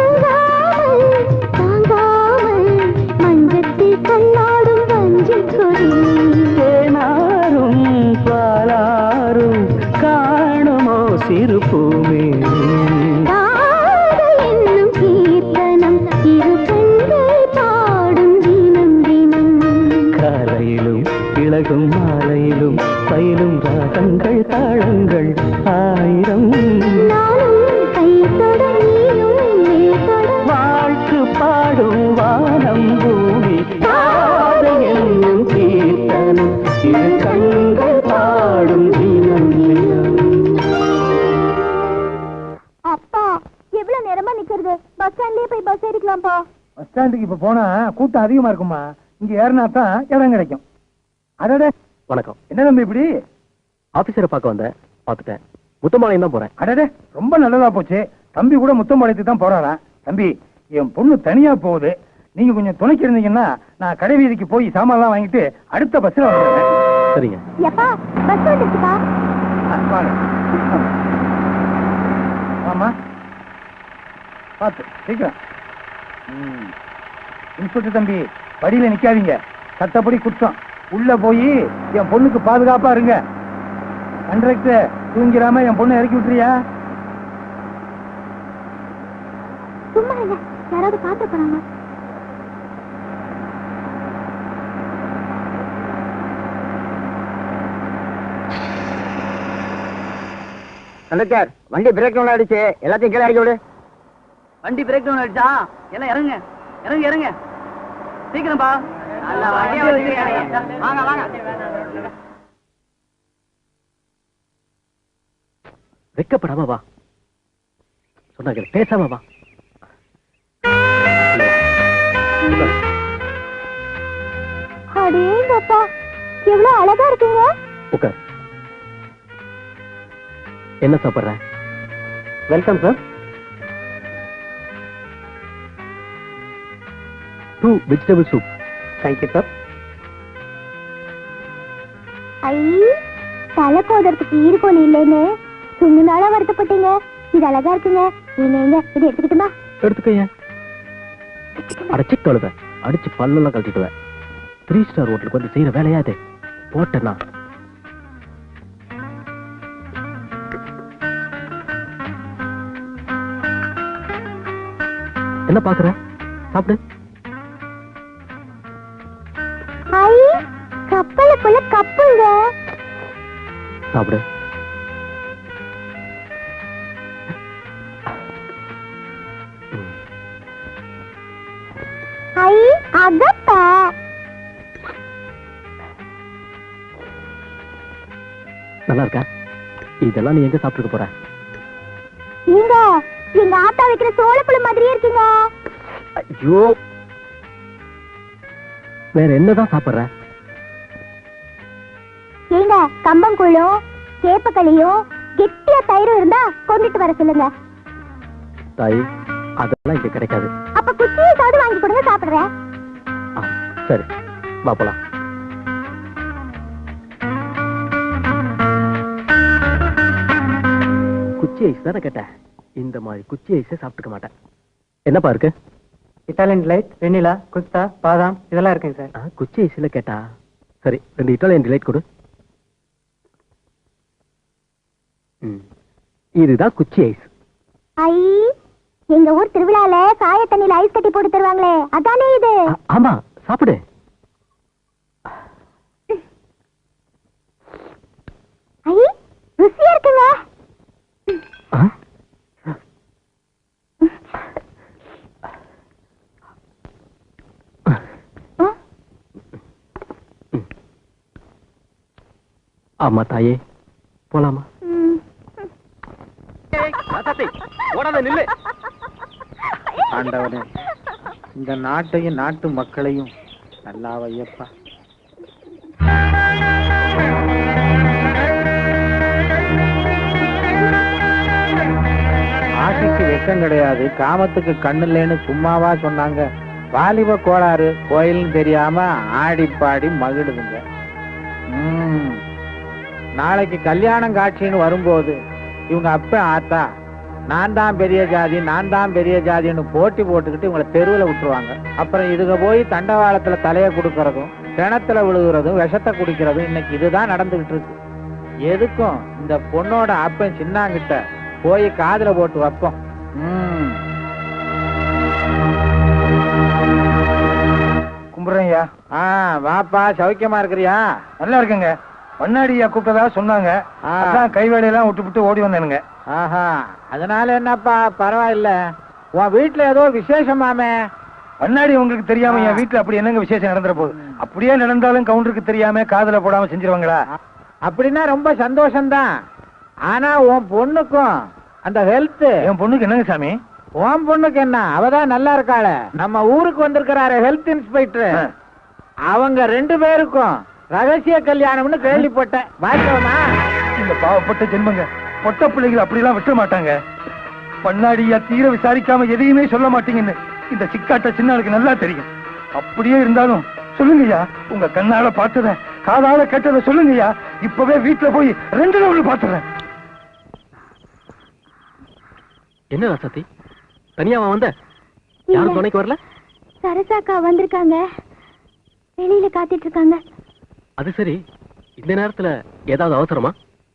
Speaker 7: மஞ்சத்தில் கண்ணாடும் வஞ்சிக் கொடி தேனாரும் பாலாரும் காணுமோ சிறு பூமே இளகும் மாலையிலும் பயிலும் ராகங்கள் தாளங்கள் ஆயிரம் வாழ்த்து பாடும் வானம் பூமி என்னும் கீர்த்தனம் இரு கண்கள் பாடும் தினம் தினம்.
Speaker 6: அப்பா எவ்வளவு நேரமா நிக்கிறது? பஸ் ஸ்டாண்ட்லயே போய் பஸ் ஏறிக்கலாம்ப்பா.
Speaker 2: பஸ் ஸ்டாண்டுக்கு இப்ப போனா கூட்டம் அதிகமா இருக்குமா? இங்க ஏறினா தான் இடம் கிடைக்கும். அடடே
Speaker 4: வணக்கம்.
Speaker 2: என்ன தம்பி இப்படி?
Speaker 4: ஆபீசரை பார்க்க வந்தேன், பார்த்துட்டேன். முத்தம்பாளையம் தான் போறேன்.
Speaker 2: அடடே ரொம்ப நல்லதா போச்சு. தம்பி கூட முத்தம்பாளையத்துக்கு தான் போறாரா? தம்பி என் பொண்ணு தனியா போகுது, நீங்க கொஞ்சம் துணைக்கு இருந்தீங்கன்னா நான் கடை வீதிக்கு போய் சாமான்லாம் வாங்கிட்டு அடுத்த பஸ்ல வந்துடுறேன்.
Speaker 4: சரிங்க.
Speaker 6: எப்பா பஸ் வந்துச்சுப்பா.
Speaker 2: வாங்க. ஆமா பார்த்து சீக்கிரம். இன்ஸ்பெக்டர் தம்பி படியில நிக்காதீங்க, சட்டப்படி குற்றம். உள்ள போய் என் பொண்ணுக்கு பாதுகாப்பா இருங்க. கண்டக்டர் தூங்கிறாம என் பொண்ணு இறக்கி விட்டுறியா?
Speaker 6: சும்மா இல்ல, யாராவது பாத்து போறாங்க.
Speaker 3: கண்டக்டர் வண்டி பிரேக் டவுன் ஆயிடுச்சு, எல்லாத்தையும் கீழே இறக்கி விடு.
Speaker 8: வண்டி பிரேக் டவுன் ஆயிடுச்சா? எல்லாம் இறங்க இறங்க இறங்க சீக்கிரம்பா. வாங்க வாங்க.
Speaker 4: வெக்கப்படாம வா, சொன்னாங்க பேசாம வா.
Speaker 6: அடேங்கப்பா எவ்வளவு அழகா இருக்குங்க.
Speaker 4: உட்கார். என்ன சாப்பிடுற?
Speaker 7: Welcome sir.
Speaker 4: 2 vegetable soup.
Speaker 7: Thank you sir.
Speaker 6: ஐ தலை கோதறதுக்கு ஈடுகோல் இல்லைன்னு சுண்ணு நாளா வருத்தப்பட்டீங்க. இது அழகா இருக்குங்க. நீங்க எங்க இது எடுத்துக்கிட்டுமா?
Speaker 4: எடுத்துக்கைய. அடைச்சி தொழுவ அடிச்சு பல்லெல்லாம் கழட்டிட்டுவேன். 3 ஸ்டார் ஹோட்டலுக்கு வந்து செய்யற வேலையா இது? போட்டேன்னா என்ன பாக்குற? சாப்பிடு.
Speaker 6: ஐ கப்பலுக்குள்ள கப்புங்க.
Speaker 4: சாப்பிடு.
Speaker 6: ஐ அகப்பா.
Speaker 4: நல்லா இருக்கா? இதெல்லாம் நீ எங்க சாப்பிட்டு போற?
Speaker 6: நீங்க எங்க ஆத்தா வைக்கிற சோளப்புழு மாதிரியே இருக்கீங்க.
Speaker 4: ஐயோ, வேற என்னதான் சாப்பிடுற?
Speaker 6: ஏங்க கம்பங்கூழும் கேப்பக்களியும் கெட்டியா தயிரும் இருந்தா கொண்டுட்டு வர சொல்லுங்க.
Speaker 4: தாய் அதெல்லாம் இங்க கிடைக்காது.
Speaker 6: அப்ப குச்சியாவது வாங்கி கொடுங்க, சாப்பிடுறேன்.
Speaker 4: சரி வா போலாம். குச்சி குச்சி ஐஸ் தானே கேட்டேன். இந்த மாதிரி குச்சி ஐஸே சாப்பிட்டுக்க மாட்டேன். என்னப்பா இருக்கு?
Speaker 7: இட்டாலியன் டிலைட், வெண்ணிலா, குஸ்தா, பாதாம் இதெல்லாம் இருக்குங்க சார்.
Speaker 4: குச்சி ஐஸ்ல கேட்டா. சரி, 2 இட்டாலியன் டிலைட் கொடு. இதுதான் குச்சி ஐஸ்.
Speaker 6: ஐ, எங்க ஊர் திருவிழால சாய தண்ணியில ஐஸ் கட்டி போட்டு தருவாங்களே, அதானே இது?
Speaker 4: ஆமா, சாப்பிடு.
Speaker 6: ஐ, ருசியா இருக்குங்க.
Speaker 4: ஆமா தாயே, போலாமா? நில்லு.
Speaker 2: ஆண்டவனே, இந்த நாட்டையும் நாட்டு மக்களையும் நல்லா வையப்பா. ஆசைக்கு வெக்கம் கிடையாது, காமத்துக்கு கண்ணு இல்லைன்னு சும்மாவா சொன்னாங்க? வாலிப கோளாறு, கோயில்னு தெரியாம ஆடி பாடி மகிழுதுங்க. நாளைக்கு கல்யாணம் காட்சின்னு வரும்போது இவங்க அப்ப ஆத்தா நான் தான் பெரிய ஜாதி, நான் தான் பெரிய ஜாதின்னு போட்டி போட்டுக்கிட்டு இவங்களை தெருவில் விட்டுருவாங்க. அப்புறம் இதுக போய் தண்டவாளத்துல தலையை கொடுக்கறதும், கிணத்துல விழுகிறதும், விஷத்தை குடிக்கிறதும் இன்னைக்கு இதுதான் நடந்துகிட்டு இருக்கு. எதுக்கும் இந்த பொண்ணோட அப்பன் சின்னாங்கிட்ட போய் காதுல போட்டு வைப்போம்.
Speaker 3: கும்பிடுறேன்யா.
Speaker 2: வாப்பா, சௌக்கியமா இருக்கிறியா?
Speaker 3: நல்லா இருக்குங்க. மண்ணாடியா கூப்பிட்டதா சொன்னாங்க. அதான் கைவேலையெல்லாம் விட்டு ஓடி வந்தேனுங்க.
Speaker 2: ஆஹா, அதனால என்னப்பா, பரவாயில்ல. உன் வீட்டுல ஏதோ விசேஷமாமே.
Speaker 3: மண்ணாடி உங்களுக்கு தெரியாம என் வீட்டுல அப்படி என்னங்க விசேஷம் நடந்துற போகுது? அப்படியே நடந்தாலும் கவுண்டருக்கு தெரியாம காதுல போடாம செஞ்சிருவாங்களா?
Speaker 2: அப்படின்னா ரொம்ப சந்தோஷம்தான். ஆனா உன் பொண்ணுக்கும் அந்த ஹெல்த்.
Speaker 3: என் பொண்ணுக்கு என்னங்க சாமி?
Speaker 2: உன் பொண்ணுக்கு என்ன, அவதான் நல்லா இருக்காள. நம்ம ஊருக்கு வந்திருக்கிறாரு ஹெல்த் இன்ஸ்பெக்டர். அவங்க 2 பேருக்கும் ரகசிய கல்யாணம்னு கேள்விப்பட்டேன். வாய்க்கவமா?
Speaker 3: இந்த பாவப்பட்ட ஜென்மங்க பொட்ட பிள்ளைகள் அப்படிலாம் விட்ட மாட்டாங்க. பண்ணாடியா தீர விசாரிக்காம எதையுமே சொல்ல மாட்டீங்கன்னு இந்த சிக்காட்ட சின்னாளுக்கு நல்லா தெரியும். அப்படியே இருந்தாலும் சொல்லுங்கய்யா, உங்க கண்ணால பார்த்தத காதால கேட்டத சொல்லுங்கய்யா. இப்பவே வீட்டுல போய் 2 ரவுண்டு பாத்துறேன்.
Speaker 4: என்ன சத்தி, தனியாவா வந்த? யாரும் துணைக்கு வரல?
Speaker 6: சரசாக்கா வந்திருக்காங்க, வெளியில காத்திட்டு இருக்காங்க.
Speaker 4: அது சரி, இந்த நேரத்துல ஏதாவது அவசரமா?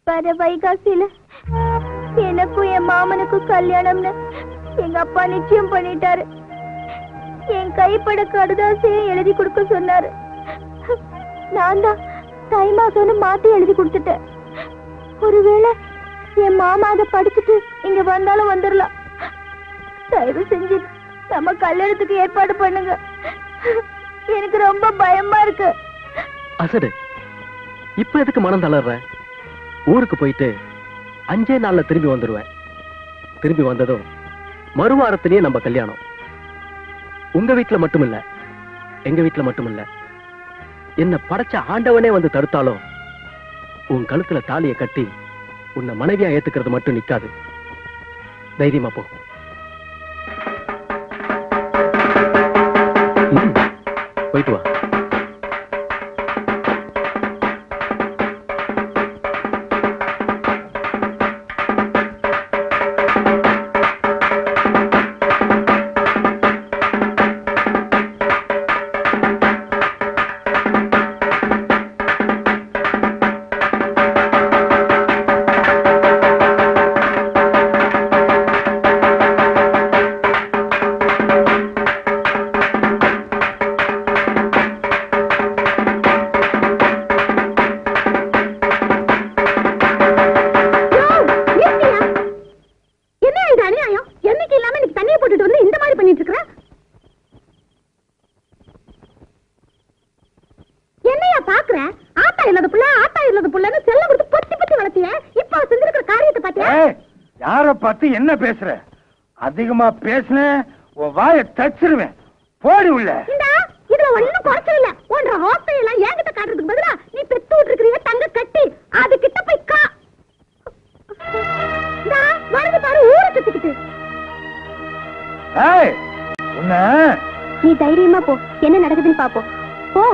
Speaker 6: வர வைகாசியில எனக்கும் என் மாமனுக்கும் கல்யாணம்னு எங்க அப்பா நிச்சயம் பண்ணிட்டாரு. என் கைப்பட கடுதாசையை எழுதி கொடுக்க சொன்னாரு. நான் தான் தை மாசம்னு மாத்தி எழுதி கொடுத்துட்டேன். ஒருவேளை என் மாமா அதை படிச்சுட்டு இங்க வந்தாலும் வந்துடலாம். தயவு செஞ்சு நம்ம கல்யாணத்துக்கு ஏற்பாடு பண்ணுங்க. எனக்கு ரொம்ப பயமா இருக்கு.
Speaker 4: அசடு, இப்ப எதுக்கு மனம் தளர்ற? ஊருக்கு போயிட்டு 5 நாள்ல திரும்பி வந்துருவேன். திரும்பி வந்ததும் மறுவாரத்திலேயே நம்ம கல்யாணம். உங்க வீட்டுல மட்டும் இல்ல, எங்க வீட்டுல மட்டும் இல்ல, என்ன படைச்ச ஆண்டவனே வந்து தடுத்தாலும் உன் கழுத்துல தாலியை கட்டி உன்னை மனைவியா ஏத்துக்கிறது மட்டும் நிக்காது. தைரியமா போ. போயிட்டு வா.
Speaker 3: என்ன பேசுற? அதிகமா பேசுன வாயை தச்சிருவேன். போடி உள்ள.
Speaker 1: இதுல ஒண்ணும் குறைச்சல் இல்ல. ஒன்ற ஹாஸ்டல் எல்லாம் என்கிட்ட காட்டுறதுக்கு பதிலா நீ பெத்து விட்டுருக்கிறிய தங்க கட்டி அது கிட்ட போய் வருது பாரு ஊரை சுத்திக்கிட்டு.
Speaker 6: நீ தைரியமா போ, என்ன நடக்குதுன்னு பாப்போம். போ.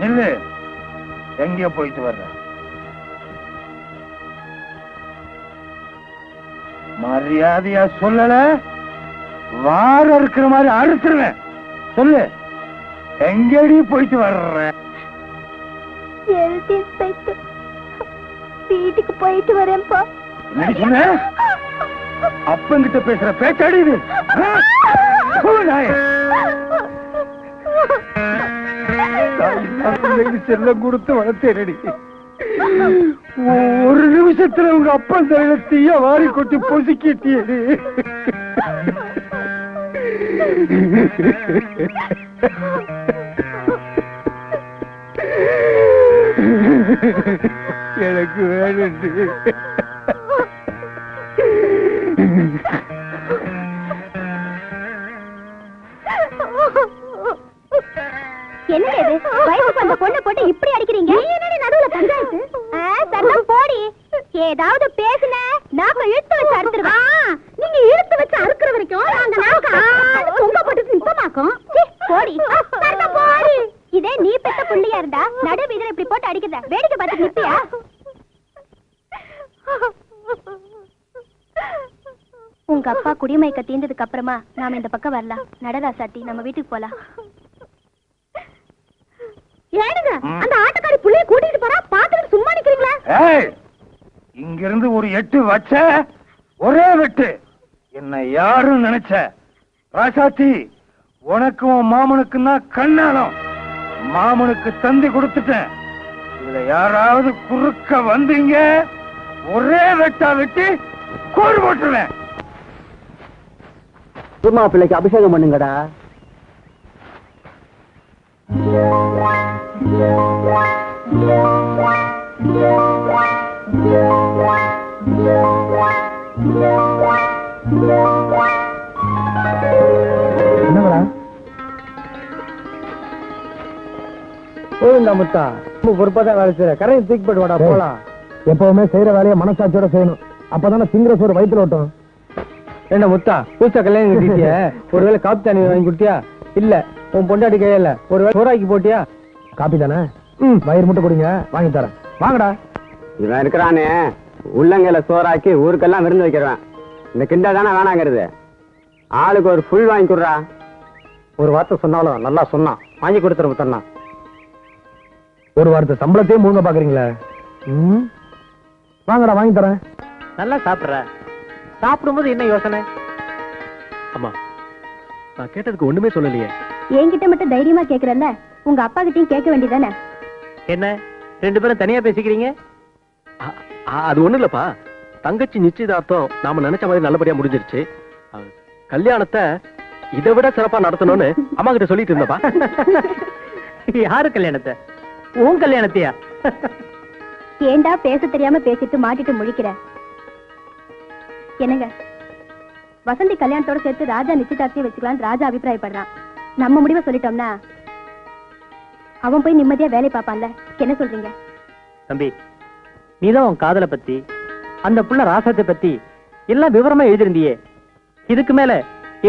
Speaker 2: நில்லு. எங்க போயிட்டு வர்ற? மரியாதையா சொல்லல, வார இருக்கிற மாதிரி அறுத்துருவேன். சொல்லு, எங்கடி போயிட்டு வர்ற?
Speaker 6: வீட்டுக்கு போயிட்டு வரேன்ப்பா.
Speaker 2: என்னடி சொன்ன? அப்பங்கிட்ட பேசுற பேச்சாடி இது? செல்லம் கொடுத்து வளர்த்தேனடி. ஒரு நிமிஷத்துல உங்க அப்பன் தலையில தீய வாரி கொட்டி பொசுக்கிட்டியடி. எனக்கு வேணும்.
Speaker 6: என்ன வயசுக்கு அந்த பொண்ணை போட்டு இப்படி அடிக்கிறீங்க? நடுவுல பஞ்சாயத்து சத்தம் போடி. ஏதாவது பேசுன நாக்க இழுத்து வச்சு அறுத்துருவேன். நீங்க இழுத்து வச்சு அறுக்கிற வரைக்கும் அந்த நாக்க தொங்கப்பட்டு நிப்பமாக்கும். போடி போடி. இதே நீ பெத்த புள்ளியா இருந்தா நடு வீதியில இப்படி போட்டு அடிக்கிறத வேடிக்கை பார்த்து நிப்பியா? உங்க அப்பா குடிமயக்க தீர்ந்ததுக்கு அப்புறமா நாம இந்த பக்கம் வரலாம். நடரா சாட்டி நம்ம வீட்டுக்கு போலாம். ஏனுங்க அந்த ஆட்டக்காரி புள்ளைய கூட்டிட்டு போறா, பாத்துட்டு சும்மா நிக்கிறீங்களா?
Speaker 2: இங்க இருந்து ஒரு 8 வச்ச ஒரே வெட்டு. என்ன யாரும் நினைச்ச ராசாத்தி, உனக்கும் மாமனுக்கும் தான் கண்ணாலம். மாமனுக்கு தந்தி கொடுத்துட்டேன். இதுல யாராவது குறுக்க வந்தீங்க ஒரே வெட்டா வெட்டி கோடு போட்டுருவேன்.
Speaker 8: சும்மா பிள்ளைக்கு அபிஷேகம் பண்ணுங்கடா.
Speaker 7: என்னங்களா போயிருந்தா முத்தா பொறுப்பாதான் வேலை செய்யற கரையை தூக்கி போட்டு வாடா போலாம். எப்பவுமே செய்யற வேலையை மனசாட்சியோட செய்யணும். அப்பதானே திங்கிற சோறு வயிற்றுல ஓட்டும். என்ன முத்தா பூசா கல்யாணம் கட்டிட்டிய? ஒருவேளை காப்பி தண்ணி வாங்கி கொடுத்தியா? இல்ல உன் பொண்டாட்டி கையில ஒருவேளை சோறாக்கி போட்டியா? காப்பி தானே, வயிறு மட்டும் கொடுங்க, வாங்கி தரேன். வாங்கடா.
Speaker 3: இவன் இருக்கிறானே உள்ளங்கையில சோறாக்கி ஊருக்கெல்லாம் விருந்து வைக்கிறவன். இந்த கிண்டா தானே வேணாங்கிறது. ஆளுக்கு ஒரு ஃபுல் வாங்கி கொடுறா.
Speaker 7: ஒரு வார்த்தை சொன்னாலும் நல்லா சொன்னான், வாங்கி கொடுத்துரு முத்தண்ணா. ஒரு வார்த்தை சம்பளத்தையும் முழுங்க பாக்குறீங்களே. வாங்கடா, வாங்கி தரேன்.
Speaker 8: நல்லா சாப்பிடுற. சாப்பிடும்போது என்ன யோசனை?
Speaker 4: அம்மா, நான் கேட்டதுக்கு ஒண்ணுமே சொல்லலையே.
Speaker 6: என்கிட்ட மட்டும் தைரியமா கேக்குறல்ல, உங்க அப்பா கிட்டயும் கேட்க வேண்டியதானே?
Speaker 8: என்ன 2 பேரும் தனியா பேசிக்கிறீங்க?
Speaker 4: அது ஒண்ணு இல்லப்பா, தங்கச்சி நிச்சயதார்த்தம் நாம நினைச்ச மாதிரி நல்லபடியா முடிஞ்சிருச்சு. கல்யாணத்தை இதை விட சிறப்பா நடத்தணும்னு அம்மா கிட்ட சொல்லிட்டு இருந்தப்பா.
Speaker 8: யாரு கல்யாணத்தை? உன் கல்யாணத்தையா?
Speaker 6: ஏண்டா பேச தெரியாம பேசிட்டு மாட்டிட்டு முழிக்கிற? என்னங்க, வசந்தி கல்யாணத்தோட சேர்த்து ராஜா நிச்சயதார்த்தியம் வச்சுக்கலான்னு ராஜா அபிப்பிராயப்படுறான். நம்ம முடிவை சொல்லிட்டோம்னா அவன் போய் நிம்மதியா வேலை பார்ப்பான்ல. என்ன சொல்றீங்க?
Speaker 8: தம்பி, நீதான் உன் காதலை பத்தி, அந்த புள்ள ராசத்தை பத்தி எல்லாம் விவரமா எழுதிருந்தியே. இதுக்கு மேல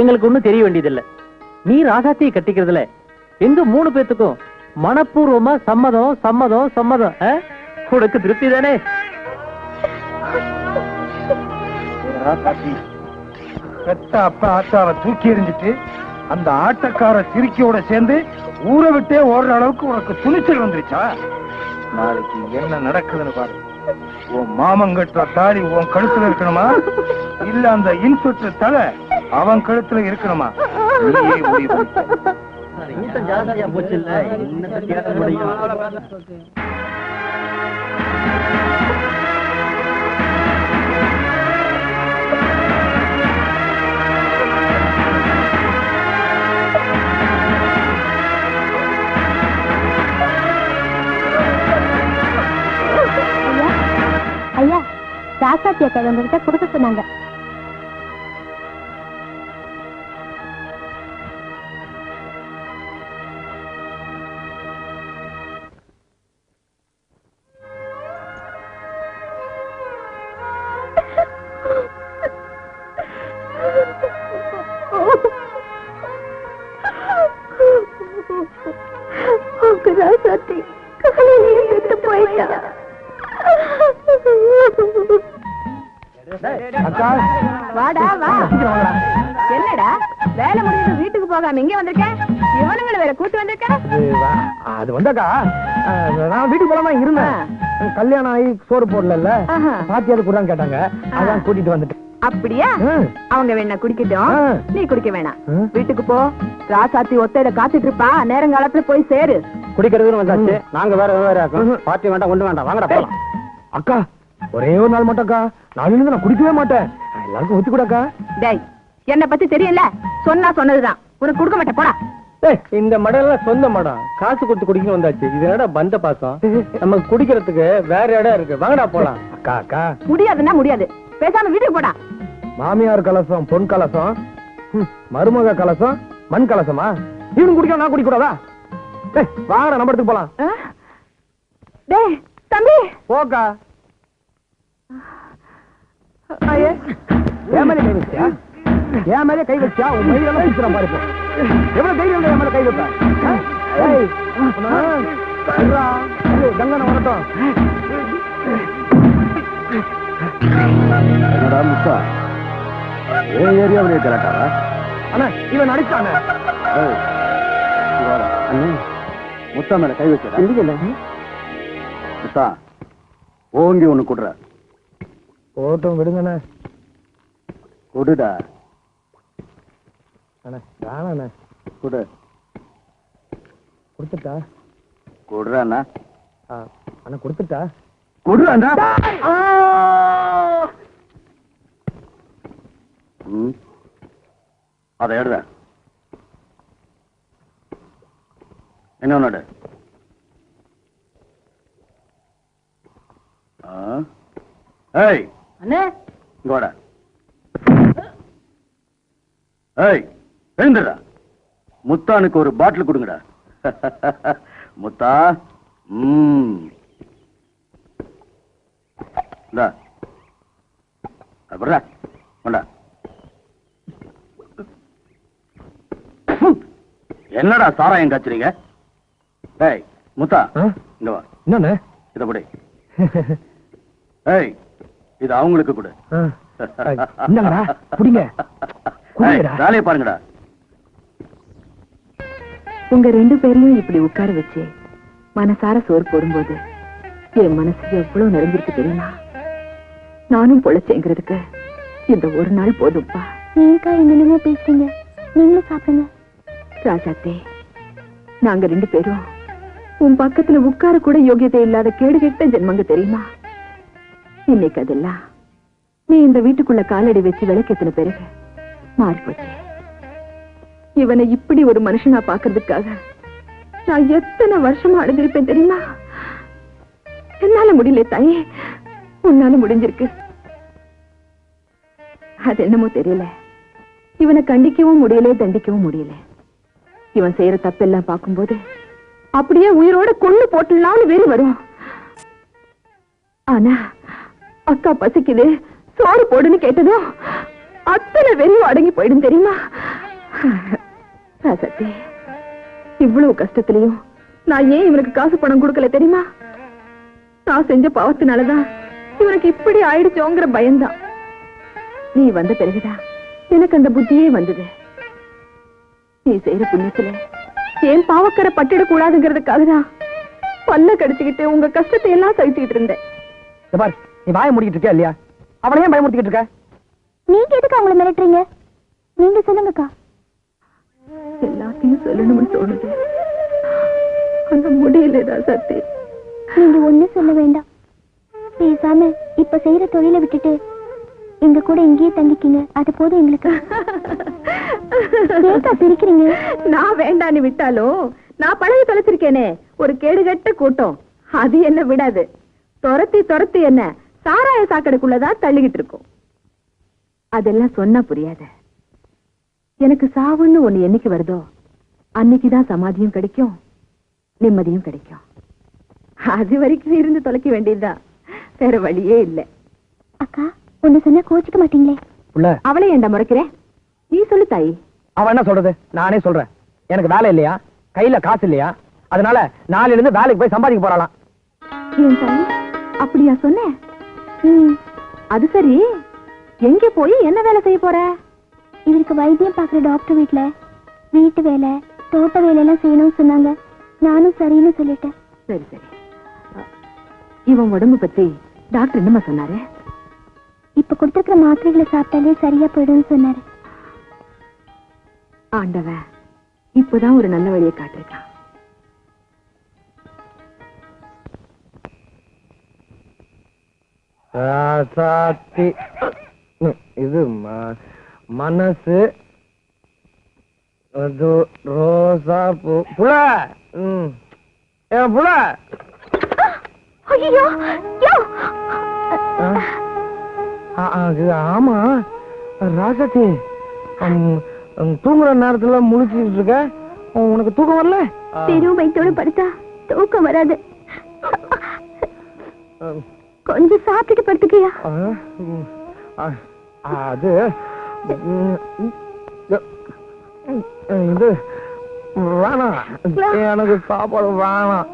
Speaker 8: எங்களுக்கு ஒண்ணும் தெரிய வேண்டியதில்லை. நீ ராசாத்தியை கட்டிக்கிறதுல எங்க 3 பேத்துக்கும் மனப்பூர்வமா சம்மதம் சம்மதம் சம்மதம். உனக்கு திருப்தி தானே?
Speaker 2: பெத்த அப்பா ஆட்டாவை தூக்கி எறிஞ்சிட்டு அந்த ஆட்டக்கார சிரிக்கையோட சேர்ந்து ஊரை விட்டே ஓடுற அளவுக்கு உனக்கு துணிச்சல் வந்துருச்சா? நாளைக்கு என்ன நடக்குதுன்னு பாரு. உன் மாமன் கட்டுற தாடி உன் கழுத்துல இருக்கணுமா, இல்ல அந்த இன்ஸ்பெக்டர் தலை அவன் கழுத்துல இருக்கணுமா? நீயே முடிவு பண்ணு.
Speaker 8: ஜாஸ்தியா போச்சு இல்ல, என்ன கேட்க முடியும்?
Speaker 6: ஐயா, ராசாத்திய உங்ககிட்ட கொடுக்க சொன்னாங்க. ராசாத்தி காலையிலேயே செத்து போயிட்டா.
Speaker 7: அக்கா
Speaker 1: வாடா வா. என்னடா வேலை முடிஞ்சு வீட்டுக்கு போகாம இங்க வந்திருக்கேன்? இவனுங்களை வேற கூட்டு வந்திருக்கேன்.
Speaker 7: அது வந்தாக்கா நான் வீட்டுக்கு போலாமா இருந்தேன். கல்யாணம் ஆகி சோறு போடல பாத்தியாவது கூட கேட்டாங்க, அதான் கூட்டிட்டு வந்துட்டேன்.
Speaker 1: அப்படியா? அவங்க வேணா குடிக்கட்டும், நீ குடிக்க வேணாம். வீட்டுக்கு போ. ராசாத்தி ஒத்தையில காத்துட்டு இருப்பா, நேரங்காலத்துல போய் சேரு.
Speaker 7: குடிக்கிறதுன்னு வந்தாச்சு, நாங்க வேற வேற பாத்தி வேண்டாம் ஒண்ணு வேண்டாம், வாங்கடா போலாம். அக்கா ஒரே ஒரு நாள் மட்டும் அக்கா, நாளையிலிருந்து நான் குடிக்கவே மாட்டேன். எல்லாருக்கும் ஊத்தி கூடக்கா.
Speaker 1: டேய், என்ன பத்தி தெரியல, சொன்னா சொன்னதுதான், உனக்கு கொடுக்க மாட்டேன் போடா.
Speaker 7: இந்த மடம் சொந்த மடம், காசு கொடுத்து குடிக்கணும் வந்தாச்சு. இது என்னடா பந்த பாசம், நமக்கு குடிக்கிறதுக்கு வேற இடம் இருக்கு, வாங்கடா போலாம். அக்கா அக்கா
Speaker 1: முடியாதுன்னா முடியாது, பேசாம வீட்டுக்கு போடா.
Speaker 7: மாமியார் கலசம் பொன் கலசம், மருமக கலசம் மண் கலசமா? இவனு குடிக்க நான் குடிக்க கூடாதா? வாங்கடா நம்ம இடத்துக்கு போலாம்.
Speaker 1: டேய் தம்பி
Speaker 7: போக்கா. என் மேலே கை வச்சியா? என் மேலே கை வச்சா உன் மயிலெல்லாம் பிடிச்சிடும் பாரு. எவ்வளவு தைரியம் என் மேலே கை வைப்ப? கங்கன வரட்டும். முத்தா ஏன் ஏரியாவிலே கலாட்டாரா? அண்ணா இவன் அடிச்சானே. முத்தா மேல கை வச்சா இல்ல முத்தா ஓங்கி ஒண்ணு குடுற. போட்டும் விடுங்கண்ணே. கொடுடா அண்ணா, வேணாண்ணே. கொடு. கொடுத்துட்டா? கொடுறாண்ணா. அண்ணா கொடுத்துட்டா? கொடுறாண்ணா. அதை எடுற. என்ன ஒண்ணு? ஏய்
Speaker 1: அண்ணே
Speaker 7: இங்கோட. ஏய் எழுந்துடா. முத்தானுக்கு ஒரு பாட்டில் கொடுங்கடா. முத்தா என்னடா சாராயம் காய்ச்சறீங்க? ஏய் முத்தா இங்க வா. என்ன இத படி. ஏய் இது அவங்களுக்கு கொடு. என்னங்கடா குடிங்க. வேலையை பாருங்கடா.
Speaker 1: உங்க ரெண்டு பேரையும் இப்படி உட்கார வச்சு மனசார சோறு போடும்போது என் மனசு எவ்வளவு நிறைஞ்சிருக்கு தெரியுமா? நானும் பொழைச்சேங்கிறதுக்கு இந்த ஒரு நாள் போதும்ப்பா.
Speaker 6: நீங்க என்னென்னமோ பேசுறீங்க, நீங்களும் சாப்பிடுங்க.
Speaker 1: ராஜாத்தே, நாங்க ரெண்டு பேரும் உன் பக்கத்துல உட்கார கூட யோகியதை இல்லாத கேடு கெட்ட ஜென்மங்க தெரியுமா? இன்னைக்கு அதெல்லாம் நீ இந்த வீட்டுக்குள்ள காலடி வச்சு விளக்கெத்தின பிறகு மாறி போச்சு. இவனை இப்படி ஒரு மனுஷனா பாக்குறதுக்காக நான் எத்தனை வருஷமா அடைஞ்சிருப்பேன் தெரியுமா? என்னால முடியல தாயே, உன்னால முடிஞ்சிருக்கு. அது என்னமோ தெரியல, இவனை கண்டிக்கவும் முடியல, தண்டிக்கவும் முடியல. இவன் செய்யற தப்பெல்லாம் பார்க்கும்போது அப்படியே உயிரோட கொண்டு போட்டுலாம்னு வெறி வரும். ஆனா அக்கா பசிக்குது சோறு போடுன்னு கேட்டதும் அத்தனை வெறியும் அடங்கி போயிடும் தெரியுமா? ராசத்தே, இவ்வளவு கஷ்டத்திலையும் நான் ஏன் இவனுக்கு காசு பணம் கொடுக்கல தெரியுமா? நான் செஞ்ச பாவத்தினாலதான் இவனுக்கு இப்படி ஆயிடுச்சோங்கிற பயம்தான். நீ வந்த பிறகுதான் எனக்கு அந்த புத்தியே வந்தது. நீ செய்யற புண்ணியத்துல ஏன் பாவக்கரை பட்டிட கூடாதுங்கிறதுக்காக தான் பல்ல கடிச்சுக்கிட்டு உங்க கஷ்டத்தை எல்லாம் சகிச்சுக்கிட்டு இருந்தேன்.
Speaker 7: நீ வாய முடிக்கிட்டு இருக்க இல்லையா? அவளையும் பயமுறுத்திக்கிட்டு இருக்க.
Speaker 6: நீங்க எதுக்கு அவங்கள மிரட்டுறீங்க? நீங்க சொல்லுங்கக்கா.
Speaker 1: எல்லாத்தையும் சொல்லணும்னு தோணுது, ஆனா முடியல ராசாத்தி.
Speaker 6: நீங்க ஒண்ணும் சொல்ல வேண்டாம். பேசாம இப்ப செய்யற தொழிலை விட்டுட்டு எங்க கூட இங்கேயே தங்கிக்கிங்க, அது போதும் எங்களுக்கு. பிரிக்கிறீங்க.
Speaker 1: நான் வேண்டான்னு விட்டாலும் நான் பழகி தொலைச்சிருக்கேனே ஒரு கேடுகட்ட கூட்டம், அது என்ன விடாது. துரத்தி துரத்தி என்ன சாராய சாக்கடைக்குள்ளதான் தள்ளிக்கிட்டு இருக்கும். அதெல்லாம் சொன்னா புரியாத. எனக்கு சாவுன்னு ஒண்ணு என்னைக்கு வருதோ அன்னைக்குதான் சமாதியும் கிடைக்கும், நிம்மதியும் கிடைக்கும். அது வரைக்கும் இருந்து தொலைக்க வேண்டியதுதான், வேற வழியே இல்லை.
Speaker 6: அக்கா ஒண்ணு சொன்னா கோச்சிக்க மாட்டீங்களே?
Speaker 1: அவளை ஏண்டா முறைக்கிறேன்? நீ சொல்லு தாயி.
Speaker 7: அவன் என்ன சொல்றது? நானே சொல்றேன். எனக்கு வேலை இல்லையா, கையில காசு இல்லையா, அதனால நாளையில இருந்து வேலைக்கு போய் சம்பாதிக்க போறாளாம்.
Speaker 1: ஏன் சாமி அப்படியா சொன்னேன்? அது சரி, எங்க போய் என்ன வேலை செய்ய போற?
Speaker 6: இவருக்கு வைத்தியம் பாக்குற டாக்டர் வீட்டு வேலை தோட்ட வேலையெல்லாம் செய்யணும்னு சொன்னாங்க. நானும் சரின்னு சொல்லிட்டேன்.
Speaker 1: சரி சரி. இவன் உடம்பு பத்தி டாக்டர் என்னமா சொன்னாரு?
Speaker 6: இப்ப கொடுத்துருக்கிற மாத்திரைகளை சாப்பிட்டாலே சரியா போயிடும்னு சொன்னாரு.
Speaker 1: ஆண்டவன் இப்பதான் ஒரு நல்ல வழியை காட்டிருக்கான்.
Speaker 7: இது மனசு ரோசா பூ புல புல. ஆமா ராசாத்தி, தூங்குற நேரத்துல முழிச்சுட்டு இருக்க, உனக்கு தூக்கம் வரல?
Speaker 6: பெரும் வயிற்றோட படுத்தா தூக்கம் வராது. கொஞ்சம் சாப்பிட்டுட்டு படுத்துக்கியா?
Speaker 7: அது இது வேணாம், எனக்கு சாப்பாடு வேணாம்.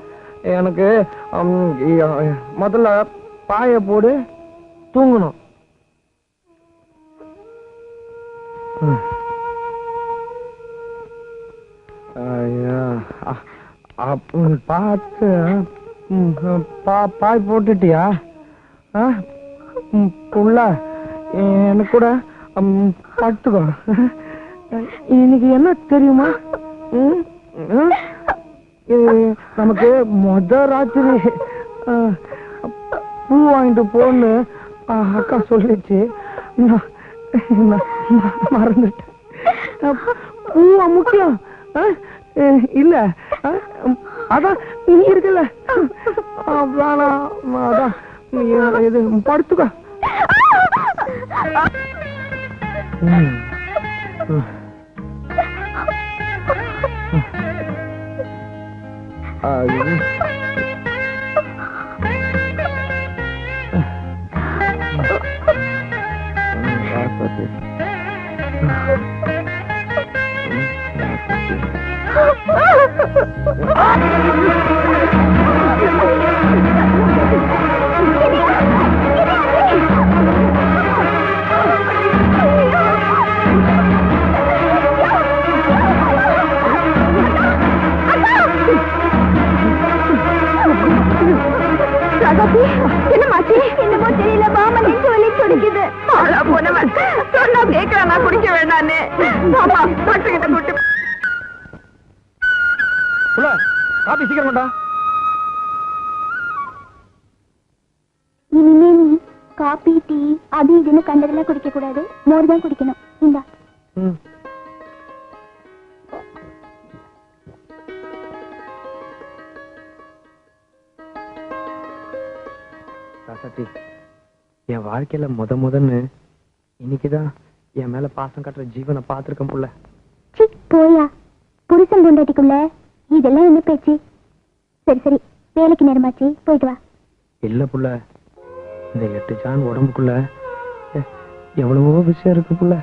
Speaker 7: எனக்கு முதல்ல பாய போடு, தூங்கணும். பார்த்து பாய் போட்டுட்டியா? புள்ள எனக்கு கூட படுத்துக்கோ. இன்னைக்கு என்ன தெரியுமா, நமக்கு ராத்திரி பூ வாங்கிட்டு போன்னு அக்கா சொல்லிச்சு. மறந்துட்டேன். பூவா முக்கியம் இல்ல, அதான் நீ இருக்குல்ல, வேணாம், அதான் இது படுத்துக்கோ.
Speaker 6: என்னமோ தெரியல, மாமா நெஞ்சு வலி துடிக்குது. சொன்னா கேட்கலாம், நான் குடிக்க வேண்டான்னு. மாமா டாக்டர் கிட்ட கூட்டு
Speaker 7: காபி சீக்கிரம் கொண்டா.
Speaker 6: இனிமே நீ காபி டீ அது இதுன்னு கண்டதெல்லாம் குடிக்க கூடாது. மோர் தான் குடிக்கணும். இந்தா.
Speaker 7: என் வாழ்க்கையில முதன்னு இன்னைக்குதான் என் மேல பாசம் காட்டுற ஜீவனை பாத்துருக்கேன் புள்ள.
Speaker 6: போயா, புருஷன் பொண்டாட்டிக்குள்ள இதெல்லாம் என்ன பேச்சு? சரி சரி, வேலைக்கு நேரமாச்சு, போயிட்டு வா.
Speaker 7: இல்ல புள்ள, இந்த 8 ஜான் உடம்புக்குள்ள எவ்வளவோ விஷயம் இருக்கு புள்ள.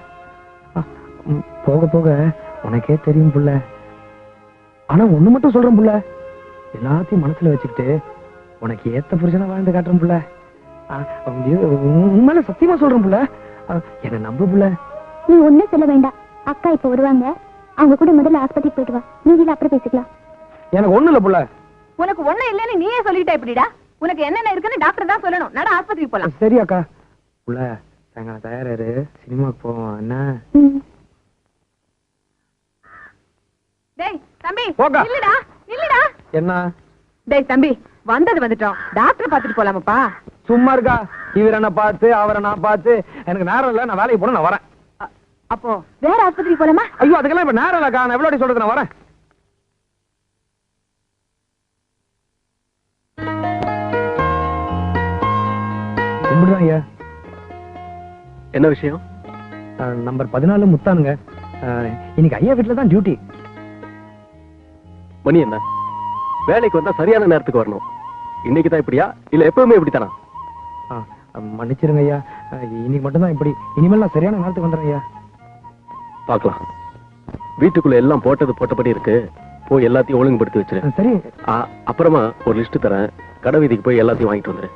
Speaker 7: போக போக உனக்கே தெரியும் புள்ள. ஆனா ஒண்ணு மட்டும் சொல்றேன் புள்ள, எல்லாத்தையும் மனசுல வச்சுக்கிட்டு உனக்கு ஏத்த புருஷனா வாழ்ந்து காட்டுறேன் புள்ள. உண்மையில சத்தியமா சொல்றேன் புள்ள, என்ன நம்பு புள்ள.
Speaker 6: நீ ஒண்ணும் சொல்ல வேண்டாம். அக்கா இப்ப வருவாங்க, அவங்க கூட முதல்ல ஆஸ்பத்திரிக்கு போயிட்டு வா. நீங்க அப்புறம் பேசிக்கலாம்.
Speaker 7: எனக்கு ஒண்ணு இல்ல புள்ள.
Speaker 1: உனக்கு ஒண்ணு இல்லன்னு நீயே சொல்லிட்டா எப்படிடா? உனக்கு என்னென்ன இருக்குன்னு டாக்டர் தான் சொல்லணும். நட ஆஸ்பத்திரிக்கு போலாம்.
Speaker 7: சரி அக்கா. புள்ள சாயங்காலம் தயாராரு, சினிமாக்கு போவோம். என்ன
Speaker 1: டேய் தம்பி,
Speaker 7: போங்க.
Speaker 1: இல்லடா இல்லடா.
Speaker 7: என்ன?
Speaker 1: டேய் தம்பி, வந்துட்டோம், டாக்டர் பாத்துட்டு போலாமாப்பா?
Speaker 7: சும்மா இருக்கா? இவரை நான் பார்த்து அவரை நான் பார்த்து எனக்கு நேரம் இல்ல, நான் வேலைக்கு போன, நான் வரேன்.
Speaker 1: அப்போ வேற ஆஸ்பத்திரிக்கு போலாமா?
Speaker 7: ஐயோ அதுக்கெல்லாம் இப்ப நேரம் இல்லக்கா, நான் எவ்வளவு சொல்றது, நான் வரேன். ஐயா
Speaker 4: என்ன விஷயம்?
Speaker 7: நம்பர் 14 முத்தானுங்க. இன்னைக்கு ஐயா வீட்டுல தான் டியூட்டி.
Speaker 4: மணி என்ன? வேலைக்கு வந்தா சரியான நேரத்துக்கு வரணும். இன்னைக்கு தான் இப்படியா இல்ல எப்பவுமே இப்படித்தானா?
Speaker 7: மன்னிச்சிருங்க ஐயா, இன்னைக்கு மட்டும்தான் இப்படி. இனிமேல் நான் சரியான நேரத்துக்கு வந்துடுறேன் ஐயா.
Speaker 4: பார்க்கலாம். வீட்டுக்குள்ள எல்லாம் போட்டது போட்டபடி இருக்கு. போய் எல்லாத்தையும் ஒழுங்குபடுத்தி வச்சிரு.
Speaker 7: சரி.
Speaker 4: அப்புறமா ஒரு லிஸ்ட் தரேன், கடை வீதிக்கு போய் எல்லாத்தையும் வாங்கிட்டு வந்துரு.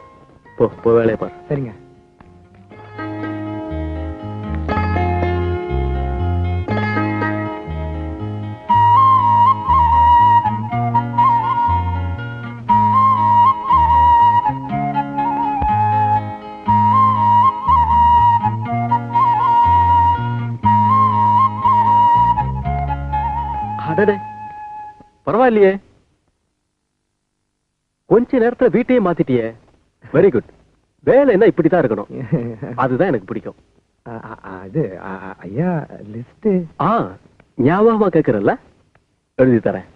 Speaker 4: போ வேலையை பாரு.
Speaker 7: சரிங்க.
Speaker 4: பரவாயில்லையே, கொஞ்ச நேரத்துல வீட்டையே மாத்திட்டியே. Very good. வேலை என்ன இப்படித்தான் இருக்கணும், அதுதான் எனக்கு பிடிக்கும்.
Speaker 7: அது ஐயா லிஸ்ட்
Speaker 4: ஞாபகமா கேக்குறல்ல, எழுதி தரேன்.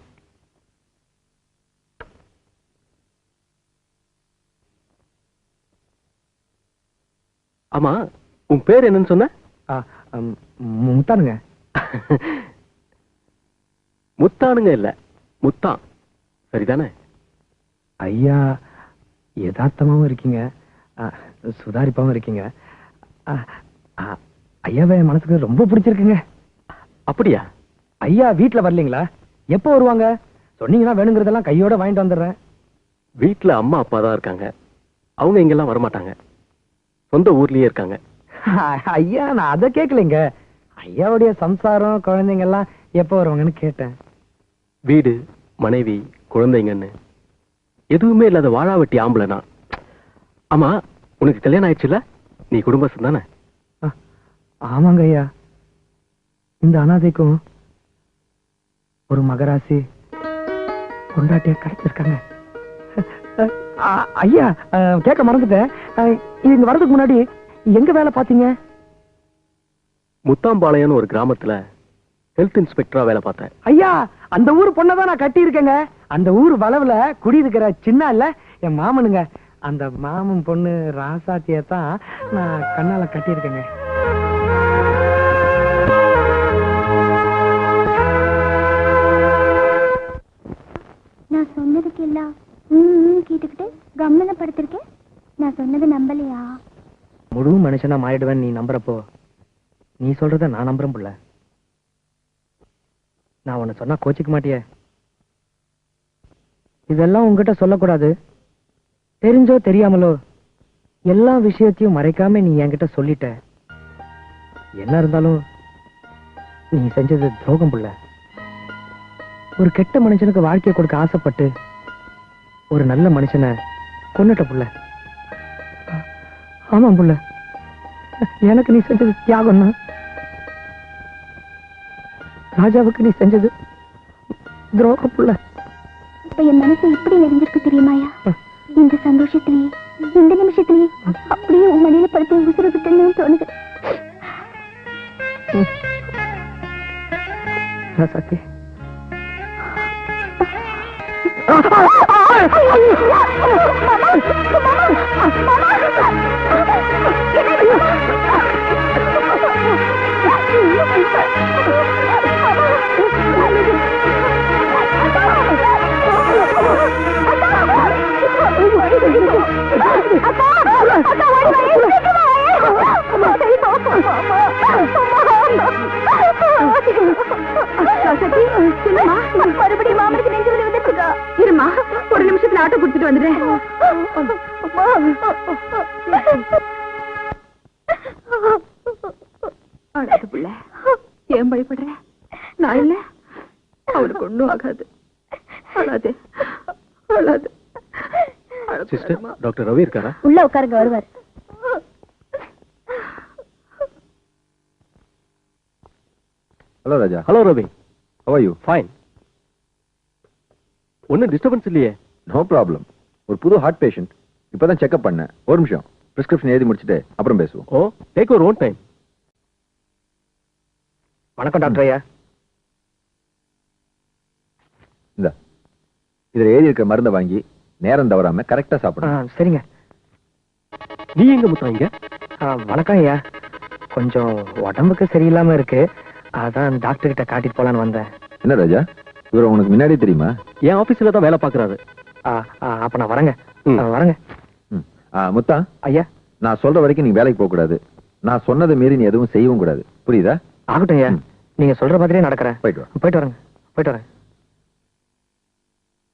Speaker 4: ஆமா, உன் பேர் என்னன்னு சொன்ன?
Speaker 7: முத்தானுங்க.
Speaker 4: முத்தானுங்க இல்ல, முத்தான், சரிதானே?
Speaker 7: ஐயா யதார்த்தமாவும் இருக்கீங்க, சுதாரிப்பாவும் இருக்கீங்க. ஐயாவை என் மனசுக்கு ரொம்ப பிடிச்சிருக்குங்க.
Speaker 4: அப்படியா?
Speaker 7: ஐயா வீட்டுல வரலீங்களா? எப்போ வருவாங்க சொன்னீங்கன்னா வேணுங்கிறதெல்லாம் கையோட வாங்கிட்டு வந்துடுறேன்.
Speaker 4: வீட்டுல அம்மா அப்பா தான் இருக்காங்க, அவங்க இங்கெல்லாம் வரமாட்டாங்க, சொந்த ஊர்லயே இருக்காங்க.
Speaker 7: ஐயா நான் அதை கேட்கலைங்க, ஐயாவுடைய சம்சாரம் குழந்தைங்க எல்லாம் எப்போ வருவாங்கன்னு கேட்டேன்.
Speaker 4: வீடு மனைவி குழந்தைங்கன்னு எதுவுமே இல்லாத வாழாவட்டி ஆம்பளை நான். ஆமா, உனக்கு கல்யாணம் ஆயிடுச்சுல, நீ குடும்பஸ்தன் தானே?
Speaker 7: ஆமாங்க ஐயா, இந்த அனாதைக்கும் ஒரு மகராசி கொண்டாட்டியா கிடைச்சிருக்காங்க. ஐயா கேட்க மறந்துட்டேன், இங்க வர்றதுக்கு முன்னாடி எங்க வேலை பாத்தீங்க?
Speaker 4: முத்தாம்பாளையம்னு ஒரு கிராமத்துல ஹெல்த் இன்ஸ்பெக்டரா வேலை பார்த்தேன்.
Speaker 7: ஐயா அந்த ஊர் பொண்ணதான் நான் கட்டி இருக்கேங்க. அந்த ஊர் வளவுல குடி இருக்கிற சின்ன இல்ல என் மாமனுங்க, அந்த மாமன் பொண்ணு ராசாத்திய தான் நான் கண்ணால கட்டி இருக்கேங்க.
Speaker 6: நான் சொன்னதுக்கு எல்லாம் கேட்டுக்கிட்டு கம்னனை படுத்திருக்கேன். நான் சொன்னது நம்பலையா?
Speaker 7: முழு மனுஷனா மாறிடுவேன் நீ நம்புறப்போ நீ சொல்றத நான் நம்புறேன் புள்ள. நான் உன்னை சொன்னா கோச்சிக்க மாட்டிய? இதெல்லாம் உங்ககிட்ட சொல்லக்கூடாது, தெரிஞ்சோ தெரியாமலோ எல்லா விஷயத்தையும் மறைக்காம நீ என்கிட்ட சொல்லிட்ட. என்ன இருந்தாலும் நீ செஞ்சது துரோகம் புள்ள. ஒரு கெட்ட மனுஷனுக்கு வாழ்க்கையை கொடுக்க ஆசைப்பட்டு ஒரு நல்ல மனுஷனை கொன்னுட்ட புள்ள. ஆமாம் புள்ள, எனக்கு நீ செஞ்சது தியாகம்னா, ராஜாவுக்கு நீ செஞ்சது துரோகம் புள்ள.
Speaker 6: இப்ப என் மனசு இப்படி நிறைஞ்சிருக்கு தெரியுமாயா? இந்த சந்தோஷத்திலேயே இந்த நிமிஷத்திலேயே அப்படியே உன் மடியில படுத்து உசுரத்துன்னு தோணுது.
Speaker 7: சக்தி
Speaker 6: மறுபடியும் மாமனுக்கு நெஞ்சு வலி வந்துருக்கா? இருமா, ஒரு நிமிஷத்துல ஆட்டோ குடுத்துட்டு வந்துடுறேன். அழாது புள்ள, ஏன் பயப்படுற? நான் இல்ல, அவனுக்கு ஒண்ணும் ஆகாது. அழாது அழாது.
Speaker 4: சிஸ்டர், டாக்டர் ரவி இருக்காரா?
Speaker 6: உள்ள உட்காருங்க, வருவார்.
Speaker 9: Hello Raja.
Speaker 4: Hello Ravi.
Speaker 9: How are you?
Speaker 4: Fine. ஒன்னும் டிஸ்டர்பன்ஸ் இல்லையே?
Speaker 9: No problem. ஒரு புது ஹார்ட் பேஷண்ட், இப்பதான் செக்அப் பண்ணேன். ஒரு நிமிஷம், பிரிஸ்கிரிப்ஷன் எழுதி முடிச்சுட்டு அப்புறம் பேசுவோம்.
Speaker 4: ஓ, டேக் யுவர் ஓன் டைம்.
Speaker 7: வணக்கம் டாக்டர் ஐயா.
Speaker 9: இந்த இதுல எழுதி இருக்கிற மருந்தை வாங்கி நேரம் தவறாம கரெக்டா சாப்பிடணும்.
Speaker 7: சரிங்க.
Speaker 4: நீ எங்க முத்தாங்க?
Speaker 7: வணக்கம் ஐயா, கொஞ்சம் உடம்புக்கு சரியில்லாம இருக்கு, அதான் டாக்டர் கிட்ட காட்டிட்டு போலான்னு வந்தேன்.
Speaker 9: என்ன ராஜா, இவரை உனக்கு முன்னாடியே தெரியுமா?
Speaker 4: என் ஆபீஸ்ல தான் வேலை பாக்குறாரு.
Speaker 7: அப்ப நான் வரேங்க. வரேங்க.
Speaker 9: முத்தா
Speaker 7: ஐயா,
Speaker 9: நான் சொல்ற வரைக்கும் நீ வேலைக்கு போக கூடாது. நான் சொன்னதை மீறி நீ எதுவும் செய்யவும் கூடாது, புரியுதா?
Speaker 7: ஆகட்டும் ஐயா, நீங்க சொல்ற மாதிரியே நடக்கிறேன்.
Speaker 9: போயிட்டு வா.
Speaker 7: போயிட்டு வரேங்க. போயிட்டு வரேன்.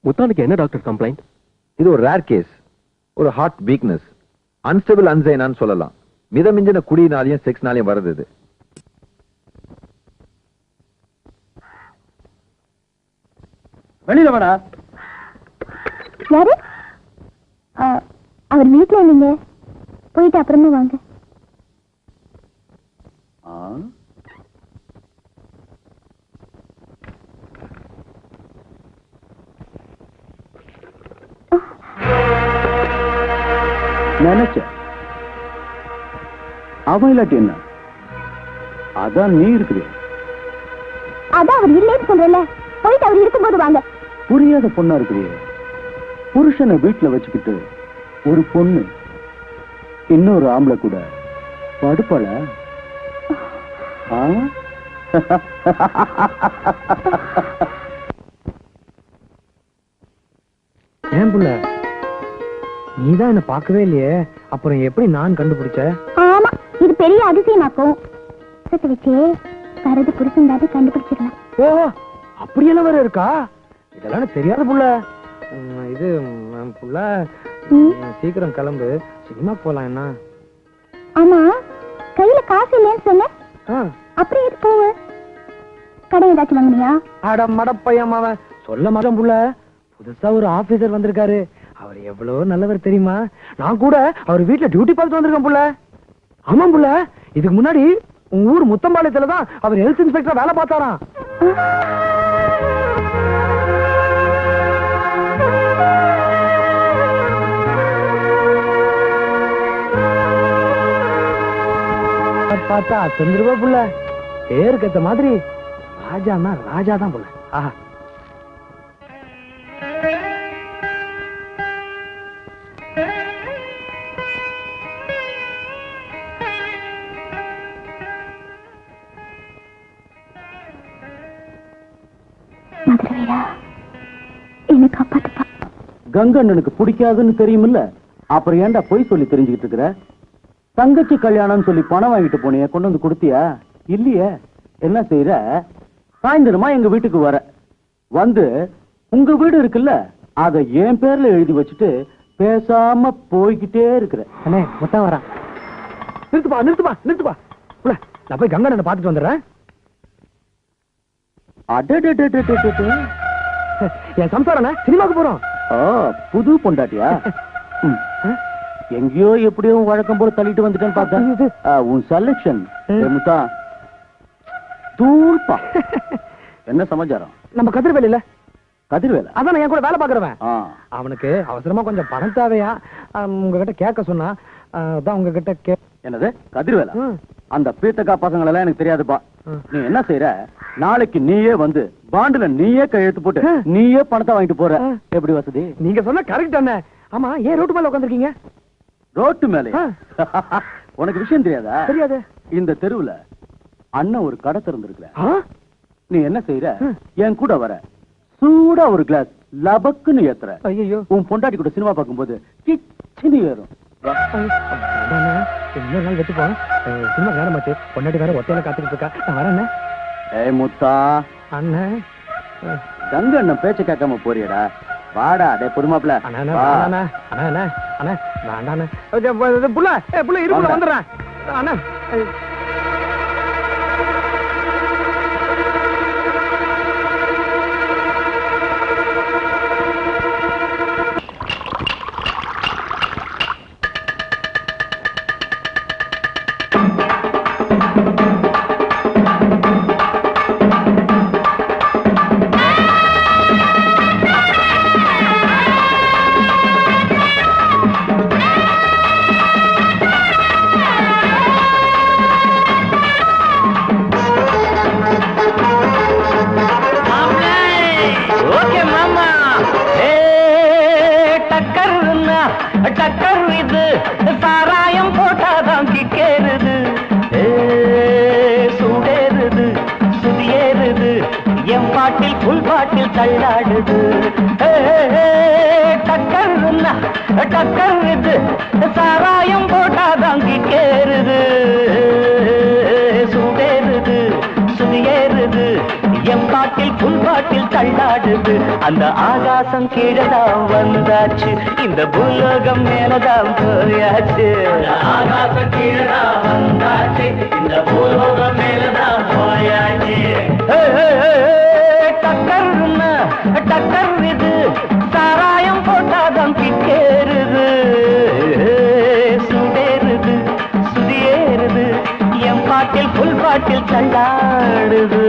Speaker 4: முத்தானுக்கு என்ன டாக்டர் கம்ப்ளைண்ட்?
Speaker 9: இது ஒரு ரேர் கேஸ். ஒரு ஹார்ட் வீக்னஸ், அன்ஸ்டபிள் அன்சைனான்னு சொல்லலாம். மிதமிஞ்சின குடியினாலையும் செக்ஸ்னாலையும் வருது இது.
Speaker 7: வெளியில வேணா.
Speaker 6: யாரு? அவர் வீட்டுல இல்லைங்க, போயிட்டு அப்புறமா வாங்க.
Speaker 7: நினைச்ச அவன் இல்லாட்டி என்ன, அதான் நீ இருக்குது.
Speaker 6: அதான் அவர் இல்லைன்னு சொல்றல, போயிட்டு அவர் இருக்கும்போது வாங்க.
Speaker 7: புரியாத பொண்ணா இருக்குது. புருஷனை வீட்டுல வச்சுக்கிட்டு ஒரு பொண்ணு இன்னொரு ஆம்பளை கூட படுப்பாள?
Speaker 2: ஏன் புள்ள, நீதான் என்ன பார்க்கவே இல்லையே, அப்புறம் எப்படி நான் கண்டுபிடிச்ச?
Speaker 6: ஆமா, இது பெரிய அதிசயமாக்கும். சத்த வச்சே வரது புருஷன் தான் கண்டுபிடிச்சிடலாம்.
Speaker 2: ஓ, அப்படியெல்லாம் வேற இருக்கா? இதெல்லாம் எனக்கு தெரியாத புள்ள. இது புள்ள, சீக்கிரம் கிளம்பு, சினிமா போலாம். என்ன?
Speaker 6: ஆமா, கையில காசு இல்லைன்னு சொன்ன, அப்புறம் எது போவ? கடை ஏதாச்சும் வாங்கினியா?
Speaker 2: அட மடப்பையன் அவன் சொல்ல மாட்டான் புள்ள. புதுசா ஒரு ஆபீசர் வந்திருக்காரு, அவர் எவ்வளவு நல்லவர் தெரியுமா? நான் கூட அவர் வீட்டுல டியூட்டி பார்த்துட்டு வந்திருக்கேன் புள்ள. ஆமா புள்ள, இதுக்கு முன்னாடி உங்க ஊர் முத்தம்பாளையத்துல தான் அவர் ஹெல்த் இன்ஸ்பெக்டர் வேலை பார்த்தாராம். பார்த்தா 5 ரூபாய் புள்ள. பேருக்கு ஏத்த மாதிரி ராஜான்னா ராஜா தான் புள்ள. ஆஹா,
Speaker 7: கங்கண்ணனுக்கு பிடிக்காதுன்னு தெரியுமில்ல, அப்புறம் ஏன்டா போய் சொல்லி தெரிஞ்சுக்கிட்டு இருக்கிற? தங்கச்சி கல்யாணம் சொல்லி பணம் வாங்கிட்டு போனிய, கொண்டு வந்து கொடுத்தியா? இல்லையே. என்ன செய்யற? சாயந்தரமா எங்க வீட்டுக்கு வர வந்து உங்க வீடு இருக்குல்ல, அத என் பேர்ல எழுதி வச்சுட்டு பேசாம போய்கிட்டே இருக்கிற.
Speaker 2: அண்ணே மொத்தம் வரா. நிறுத்துப்பா நிறுத்துப்பா நிறுத்துப்பா புள்ள, நான் போய் கங்கண்ணனை பார்த்துட்டு வந்துடுறேன். என் சம்சாரண்ணே சினிமாக்கு போறோம்.
Speaker 7: புது பொண்டாட்டியா? எங்கேயோ எப்படியோ வழக்கம் போல தள்ளிட்டு வந்துட்டேன்னு பார்த்தேன். உன் செலக்ஷன் தூள்பா. என்ன சமாச்சாரம்?
Speaker 2: நம்ம கதிர்வேல
Speaker 7: கதிர்வேல
Speaker 2: அதான் என் கூட வேலை பாக்குறவன். அவனுக்கு அவசரமா கொஞ்சம் பணம் தேவையா, உங்ககிட்ட கேட்க சொன்னா. அதான் உங்ககிட்ட
Speaker 7: என்னது கதிர்வேல? அந்த பீத்தக்கா பசங்கள் எல்லாம் எனக்கு தெரியாதுப்பா. நீ என்ன செய்யற, நாளைக்கு நீயே வந்து பாண்டுல நீயே கையெழுத்து போட்டு நீயே பணத்தை வாங்கிட்டு போற. எப்படி வசதி?
Speaker 2: நீங்க சொன்ன கரெக்ட் தானே. ஆமா, ஏன் ரோட்டு மேல உட்காந்துருக்கீங்க?
Speaker 7: ரோட்டு மேல? உனக்கு விஷயம் தெரியாதா?
Speaker 2: தெரியாது.
Speaker 7: இந்த தெருவுல அண்ணன் ஒரு கடை திறந்திருக்கிற. நீ என்ன செய்யற, என் கூட வர சூடா ஒரு கிளாஸ் லபக்குன்னு ஏத்துற.
Speaker 2: ஐயோ,
Speaker 7: உன் பொண்டாட்டி கூட சினிமா பார்க்கும்போது கிச்சினு ஏறும்.
Speaker 2: இன்னொரு நாள் வெட்டு போன சினிமா நேரமாச்சு, பொண்டாட்டி வேற ஒத்தையில காத்துக்கிட்டு இருக்கா. நான் வரேன்.
Speaker 7: ஏய் முத்தா
Speaker 2: அண்ணன்,
Speaker 7: கங்க அண்ணன் பேச்ச கேட்காம போறியடா. வாடா டே புதுமாப்ல.
Speaker 2: புள்ள இருக்கு வந்துடுறேன். அண்ணா
Speaker 10: டக்கர் இது சாராயம் போட்டாதான் கிக்கேறுது, சூடேறுது, சுதியேறுது, என் பாட்டில் புல் பாட்டில் தள்ளாடுது. டக்கர் டக்கர் இது சாராயம் போட்டாதான் கிக்கேறுது, சூடேறுது, சுதியேறுது, என் பாட்டில் புல் பாட்டில் தள்ளாடுது அந்த ஆகாசம் கீழதான் வந்தாச்சு இந்த பூலோகம் மேலதான் போயாச்சு ஆகாசம் கீழதான் வந்தாச்சு இந்த பூலோகம் மேலதான் போயாச்சு டக்கர்னா டக்கர் இது சாராயம் போட்டாதான் கிட்டேறுது சுடேறுது சுதியேறுது என் பாட்டில் புல் பாட்டில் தள்ளாடுது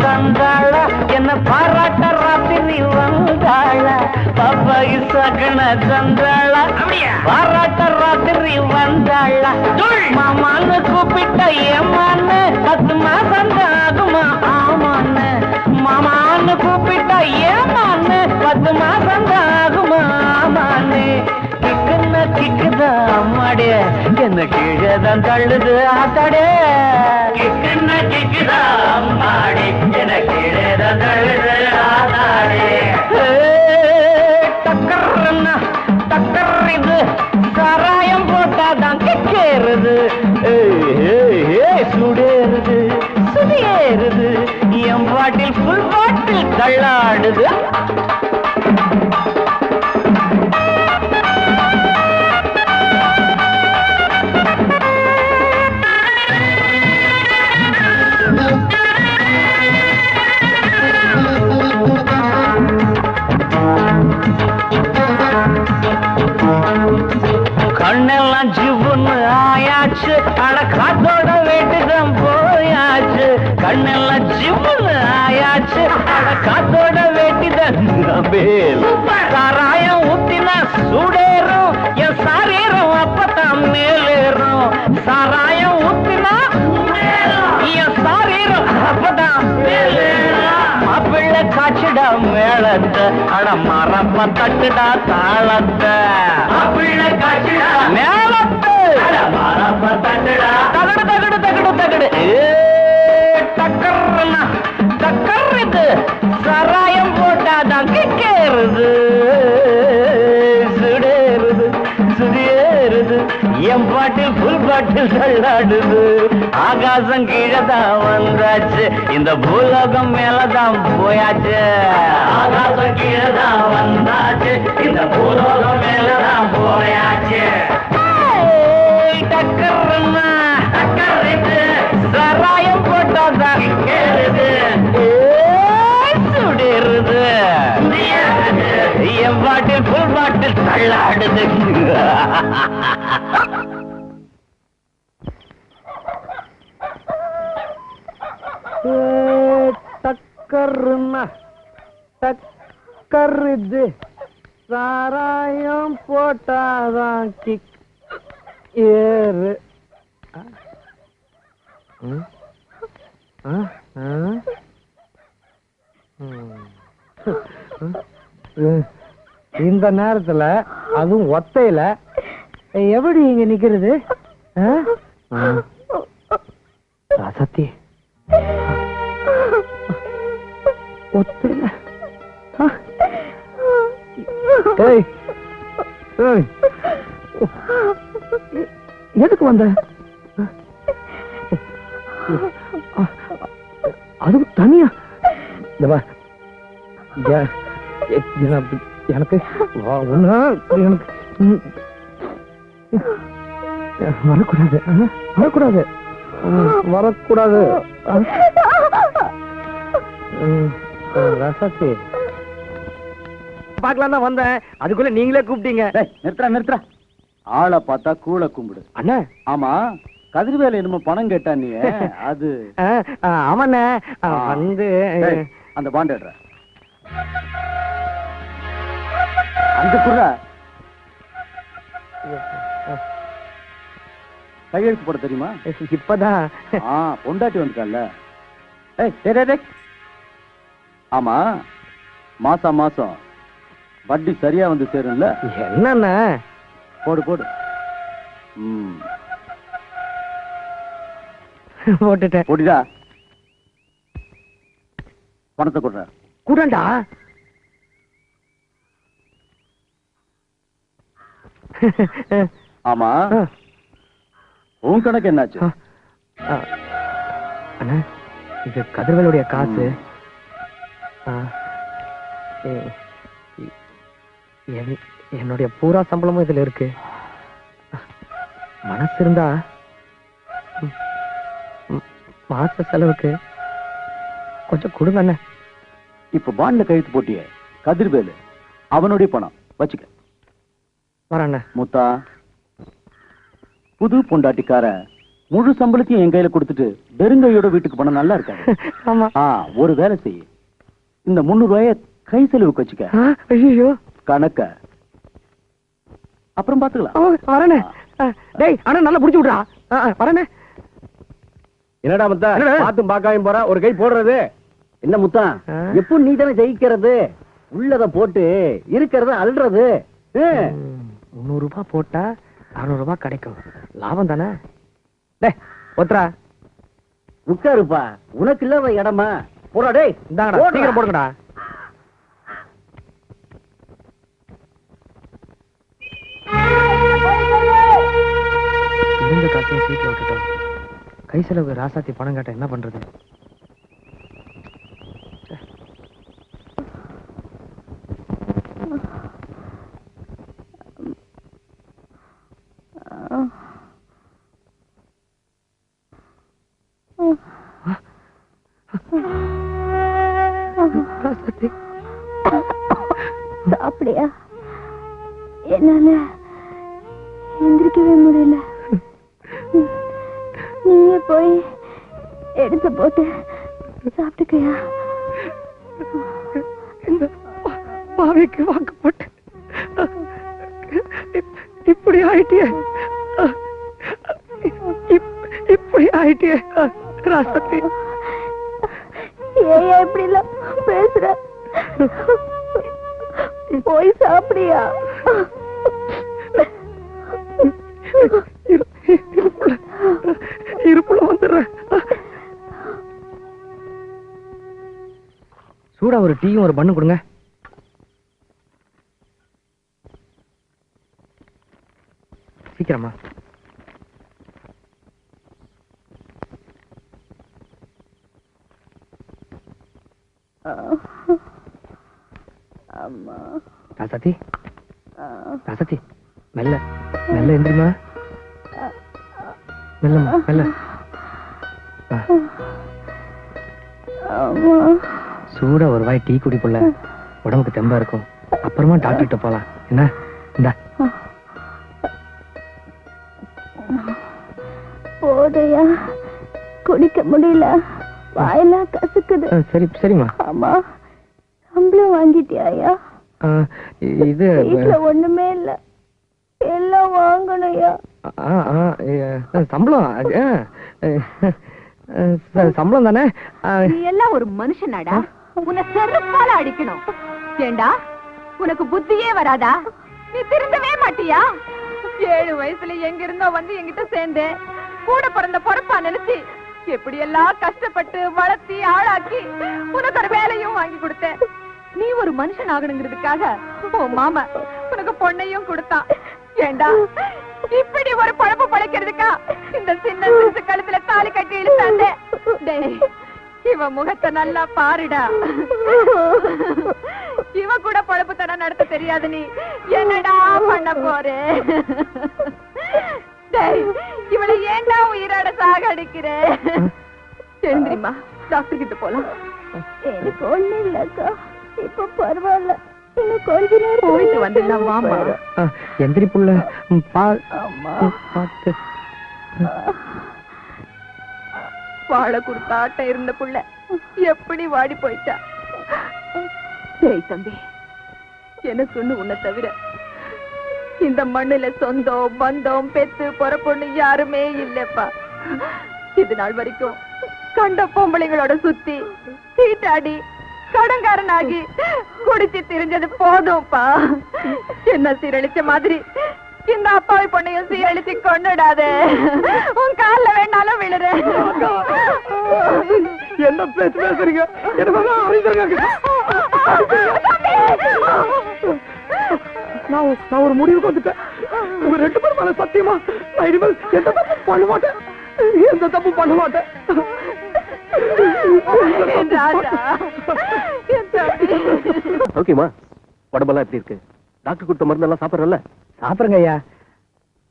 Speaker 10: தந்தாள என்ன பாராட்ட ராத்திரி வந்தாள பாப்பாயி சகன தந்தாள பாராட்ட ராத்திரி வந்தாள மாமான்னு கூப்பிட்ட ஏமான்னு 10 மாசம் ஆகுமா ஆமான்னு மாமான்னு கூப்பிட்ட ஏமான்னு 10 மாசம் ஆகுமா ஆமான்னு கிக்குன்னா கிக்குதா அம்மாடே என்ன கீழேதான் தள்ளுது ஆத்தாடே கிக்குன்னா கிக்குதா அம்மாடே என்ன கீழேதான் தள்ளுது ஆத்தாடே டக்கர்னா டக்கர் இது சாராயம் போட்டாதான் கிக்கேறுது சுடேறுது சுதியேறுது என் பாட்டில் புல் பாட்டில் தள்ளாடுது கண்ணெல்லாம் ஜிவுன்னு ஆயாச்சு அட காத்தோட வேட்டுதான் போயாச்சு கண்ணெல்லாம் ஜிவுன்னு ஆயாச்சு அட காத்தோட வேட்டிதான் சாராயம் ஊத்தினா சூடேறும் என் சாரீரம் அப்பதான் மேலேறும் சாராயம் ஊத்தினா என் சாரீரம் அப்பதான் மாப்பிள்ளை காய்ச்சிடா மேளத்தை அட மரப்ப தட்டுடா தாளத்தை மாப்பிள்ளை காய்ச்சிடா மேளத்தை அட மரப்ப தட்டுடா தகடு தகடு தகடு தகடு டக்கர்னா டக்கர் இது சாராயம் போட்டாதான் கிக்கேறுது சுடேறுது சுதியேறுது என் பாட்டில் புல் பாட்டில் தள்ளாடுது ஆகாசம் கீழதான் வந்தாச்சு இந்த பூலோகம் மேலதான் போயாச்சு ஆகாசம் கீழதான் வந்தாச்சு இந்த பூலோகம் மேலதான் போயாச்சு டக்கர்னா டக்கர் இது சாராயம் போட்டாதான் கிக்கேறுது சுடேறுது என் பாட்டில் புல் பாட்டில் தள்ளாடுது
Speaker 7: டக்கர்னா டக்கர் இது சாராயம் போட்டாதான் கிக் ஏறு இந்த நேரத்துல அதுவும் ஒத்தையில எப்படி இங்க நிக்கிறது சத்தி ஒத்தையில எதுக்கு வந்த அது தனியா எனக்கு வரக்கூடாது வரக்கூடாது வரக்கூடாது ரசத்தி பாக்கலாம் தான் வந்தேன் அதுக்குள்ள நீங்களே கூப்பிட்டீங்க
Speaker 8: நிறுத்துறா ஆளை பார்த்தா கூளை கும்பிடு
Speaker 7: அண்ணா
Speaker 8: ஆமா கதிர்வேலை என்னமோ பணம் கேட்டா நீ அது
Speaker 7: ஆமாண்ணே வந்து
Speaker 8: அந்த பாண்டேடுற அந்த குர்ரா கையெழுத்து போட தெரியுமா?
Speaker 7: இப்பதான்
Speaker 8: பொண்டாட்டி வந்துட்டால. ஆமா, மாசம் மாசம் வட்டி சரியா வந்து சேரும்ல?
Speaker 7: என்னண்ணா?
Speaker 8: போடு போடு.
Speaker 7: போட்டுட்டேன்.
Speaker 8: போட்டுடா. பணத்தை கொடுற.
Speaker 7: கூடண்டா.
Speaker 8: ஆமா, உன் கணக்கு என்னாச்சு?
Speaker 7: அண்ணா, இது கதிர்வேலுடைய காசு. என்னுடைய பூரா சம்பளமும் இதுல இருக்கு. மனசு இருந்தா மாச செலவுக்கு கொஞ்சம் கொடுங்க அண்ணா.
Speaker 8: இப்ப பாண்ட்ல கையெழுத்து போட்டியே, கதிர்வேலு அவனுடைய பணம் வச்சுக்க.
Speaker 7: வரண்ண.
Speaker 8: முத்தா, புது பொண்டாட்டிக்கார முழு சம்பளத்தையும் என் கையில கொடுத்துட்டு வெறுங்கையோட வீட்டுக்கு போன நல்லா இருக்காது.
Speaker 7: ஆமா.
Speaker 8: ஒரு வேலை செய், இந்த 300 ரூபாய கை செலவுக்கு வச்சுக்க.
Speaker 7: ஐயோ,
Speaker 8: கணக்க அப்புறம் பாத்துக்கலாம்.
Speaker 7: வரண்ணே. டேய் அண்ணா, நல்லா புடிச்சு விடுறா. வரண்ணே.
Speaker 3: என்னடா முத்தா, பாத்தும் பாக்காயும் போற, ஒரு கை போடுறது
Speaker 8: என்ன முத்தா? எப்போ நீ தானே ஜெயிக்கிறது? உள்ளத போட்டு இருக்கிறத அல்றது.
Speaker 7: 300 ரூபாய் போட்டா 600 ரூபாய் கிடைக்கும். லாபம் தானே? டேய் ஒத்ரா,
Speaker 8: உட்காருப்பா. உனக்கு இல்லாத இடமா? போடா. டேய்
Speaker 7: இந்தாங்கடா, சீக்கிரம் போடுங்கடா. இருந்த காசையும் சீட்ல விட்டுட்டோம். கை செலவுக்கு ராசாத்தி பணம் கேட்ட என்ன பண்றது?
Speaker 6: சாப்பிடியா? என்னால எந்திரிக்கவே முடியல. நீயே போய் எடுத்து போட்டு சாப்பிட்டுக்கையா?
Speaker 7: இந்த பாவிக்கு வாக்கு போட்டு இப்படி ஆயிட்டியே, இப்படி ஆயிட்டியே ராசாத்தி.
Speaker 6: ஏன் இப்படி எல்லாம் பேசுற? போய் சாப்பிடியா?
Speaker 7: இருப்புல வந்துடுறேன். சூடா ஒரு டீயும் ஒரு பண்ணு கொடுங்க. சீக்கிரமா. ராசாத்தி, ராசாத்தி, மெல்ல மெல்ல எந்திரிமா. மெல்லமா மெல்ல. சூடா ஒரு வாய் டீ குடி புள்ள, உடம்புக்கு தெம்பா இருக்கும். அப்புறமா டாக்டர்கிட்ட போலாம். என்ன? இந்த
Speaker 6: போதையா, குடிக்க முடியல, வாயெல்லாம் கசுக்குது.
Speaker 7: சரி சரிம்மா.
Speaker 6: ஆமா, சம்பளம் வாங்கிட்டியாயா?
Speaker 7: இது
Speaker 6: வீட்டுல ஒண்ணுமே இல்ல, எல்லாம் வாங்கணும்யா.
Speaker 7: சம்பளம் சம்பளம் தானே?
Speaker 1: நீ எல்லாம் ஒரு மனுஷனாடா? உன்னை செருப்பால அடிக்கணும். ஏண்டா, உனக்கு புத்தியே வராதா? நீ திருந்தவே மாட்டியா? 7 வயசுல எங்க இருந்தோ வந்து என்கிட்ட சேர்ந்து கூட பிறந்த பொறுப்பா நினைச்சு எப்படி எல்லாம் கஷ்டப்பட்டு வளர்த்தி ஆளாக்கி உனக்கு ஒரு வேலையும் வாங்கி கொடுத்தேன். நீ ஒரு மனுஷன் ஆகணுங்கிறதுக்காக உன் மாமா உனக்கு பொண்ணையும் கொடுத்தான். ஏண்டா, இப்படி ஒரு பழப்பு பழைக்கிறதுக்கா இந்த சின்ன சிறுசு கழுத்துல தாலி கட்டி இழுத்தாந்தே? இவ முகத்தை நல்லா பாருடா. இவ கூட பழப்பு தன நடத்த தெரியாது. நீ என்னடா பண்ண போறே? இவளை ஏண்டா உயிரோட சாகடிக்கிற? தெரிஞ்சிரிமா, டாக்டர் கிட்ட போலாம்.
Speaker 6: எனக்கு ஒண்ணு இல்லக்கா, இப்ப பரவாயில்ல. இன்னும் கொஞ்ச நேரம்
Speaker 1: போயிட்டு வந்துடலாம். வாமா.
Speaker 7: எந்திரி புள்ள, பார்த்து.
Speaker 1: வாழை கொடுத்தாட்ட இருந்த புள்ள எப்படி வாடி போயிட்டா? ஏய் தம்பி, எனக்கு ஒண்ணு உன்னை தவிர இந்த மண்ணுல சொந்தம் பந்தம் பெத்து பொறப்பொண்ணு யாருமே இல்லப்பா. இது நாள் வரைக்கும் கண்ட பொம்பளைங்களோட சுத்தி சீட்டாடி கடங்காரனாகி குடிச்சு திரிஞ்சது போதும்பா. என்ன சீரழிச்ச மாதிரி இந்த அப்பாவி பொண்ணையும் சீரழிச்சு கொண்டுடாதே. உன் கால்ல வேணாலும் விழுற.
Speaker 7: என்ன பேசுறீங்க? நான் ஒரு முடிவுக்கு வந்துட்டேன். உங்க 2 பேரும் மேல சத்தியமா நான் இனிமேல் எந்த தப்பு பண்ண மாட்டேன். எந்த தப்பு பண்ண மாட்டேன்.
Speaker 4: ஓகேமா, உடம்பெல்லாம் எப்படி இருக்கு? டாக்டர் கொடுத்த மருந்தெல்லாம் சாப்பிடுறல?
Speaker 7: சாப்பிடுங்க ஐயா.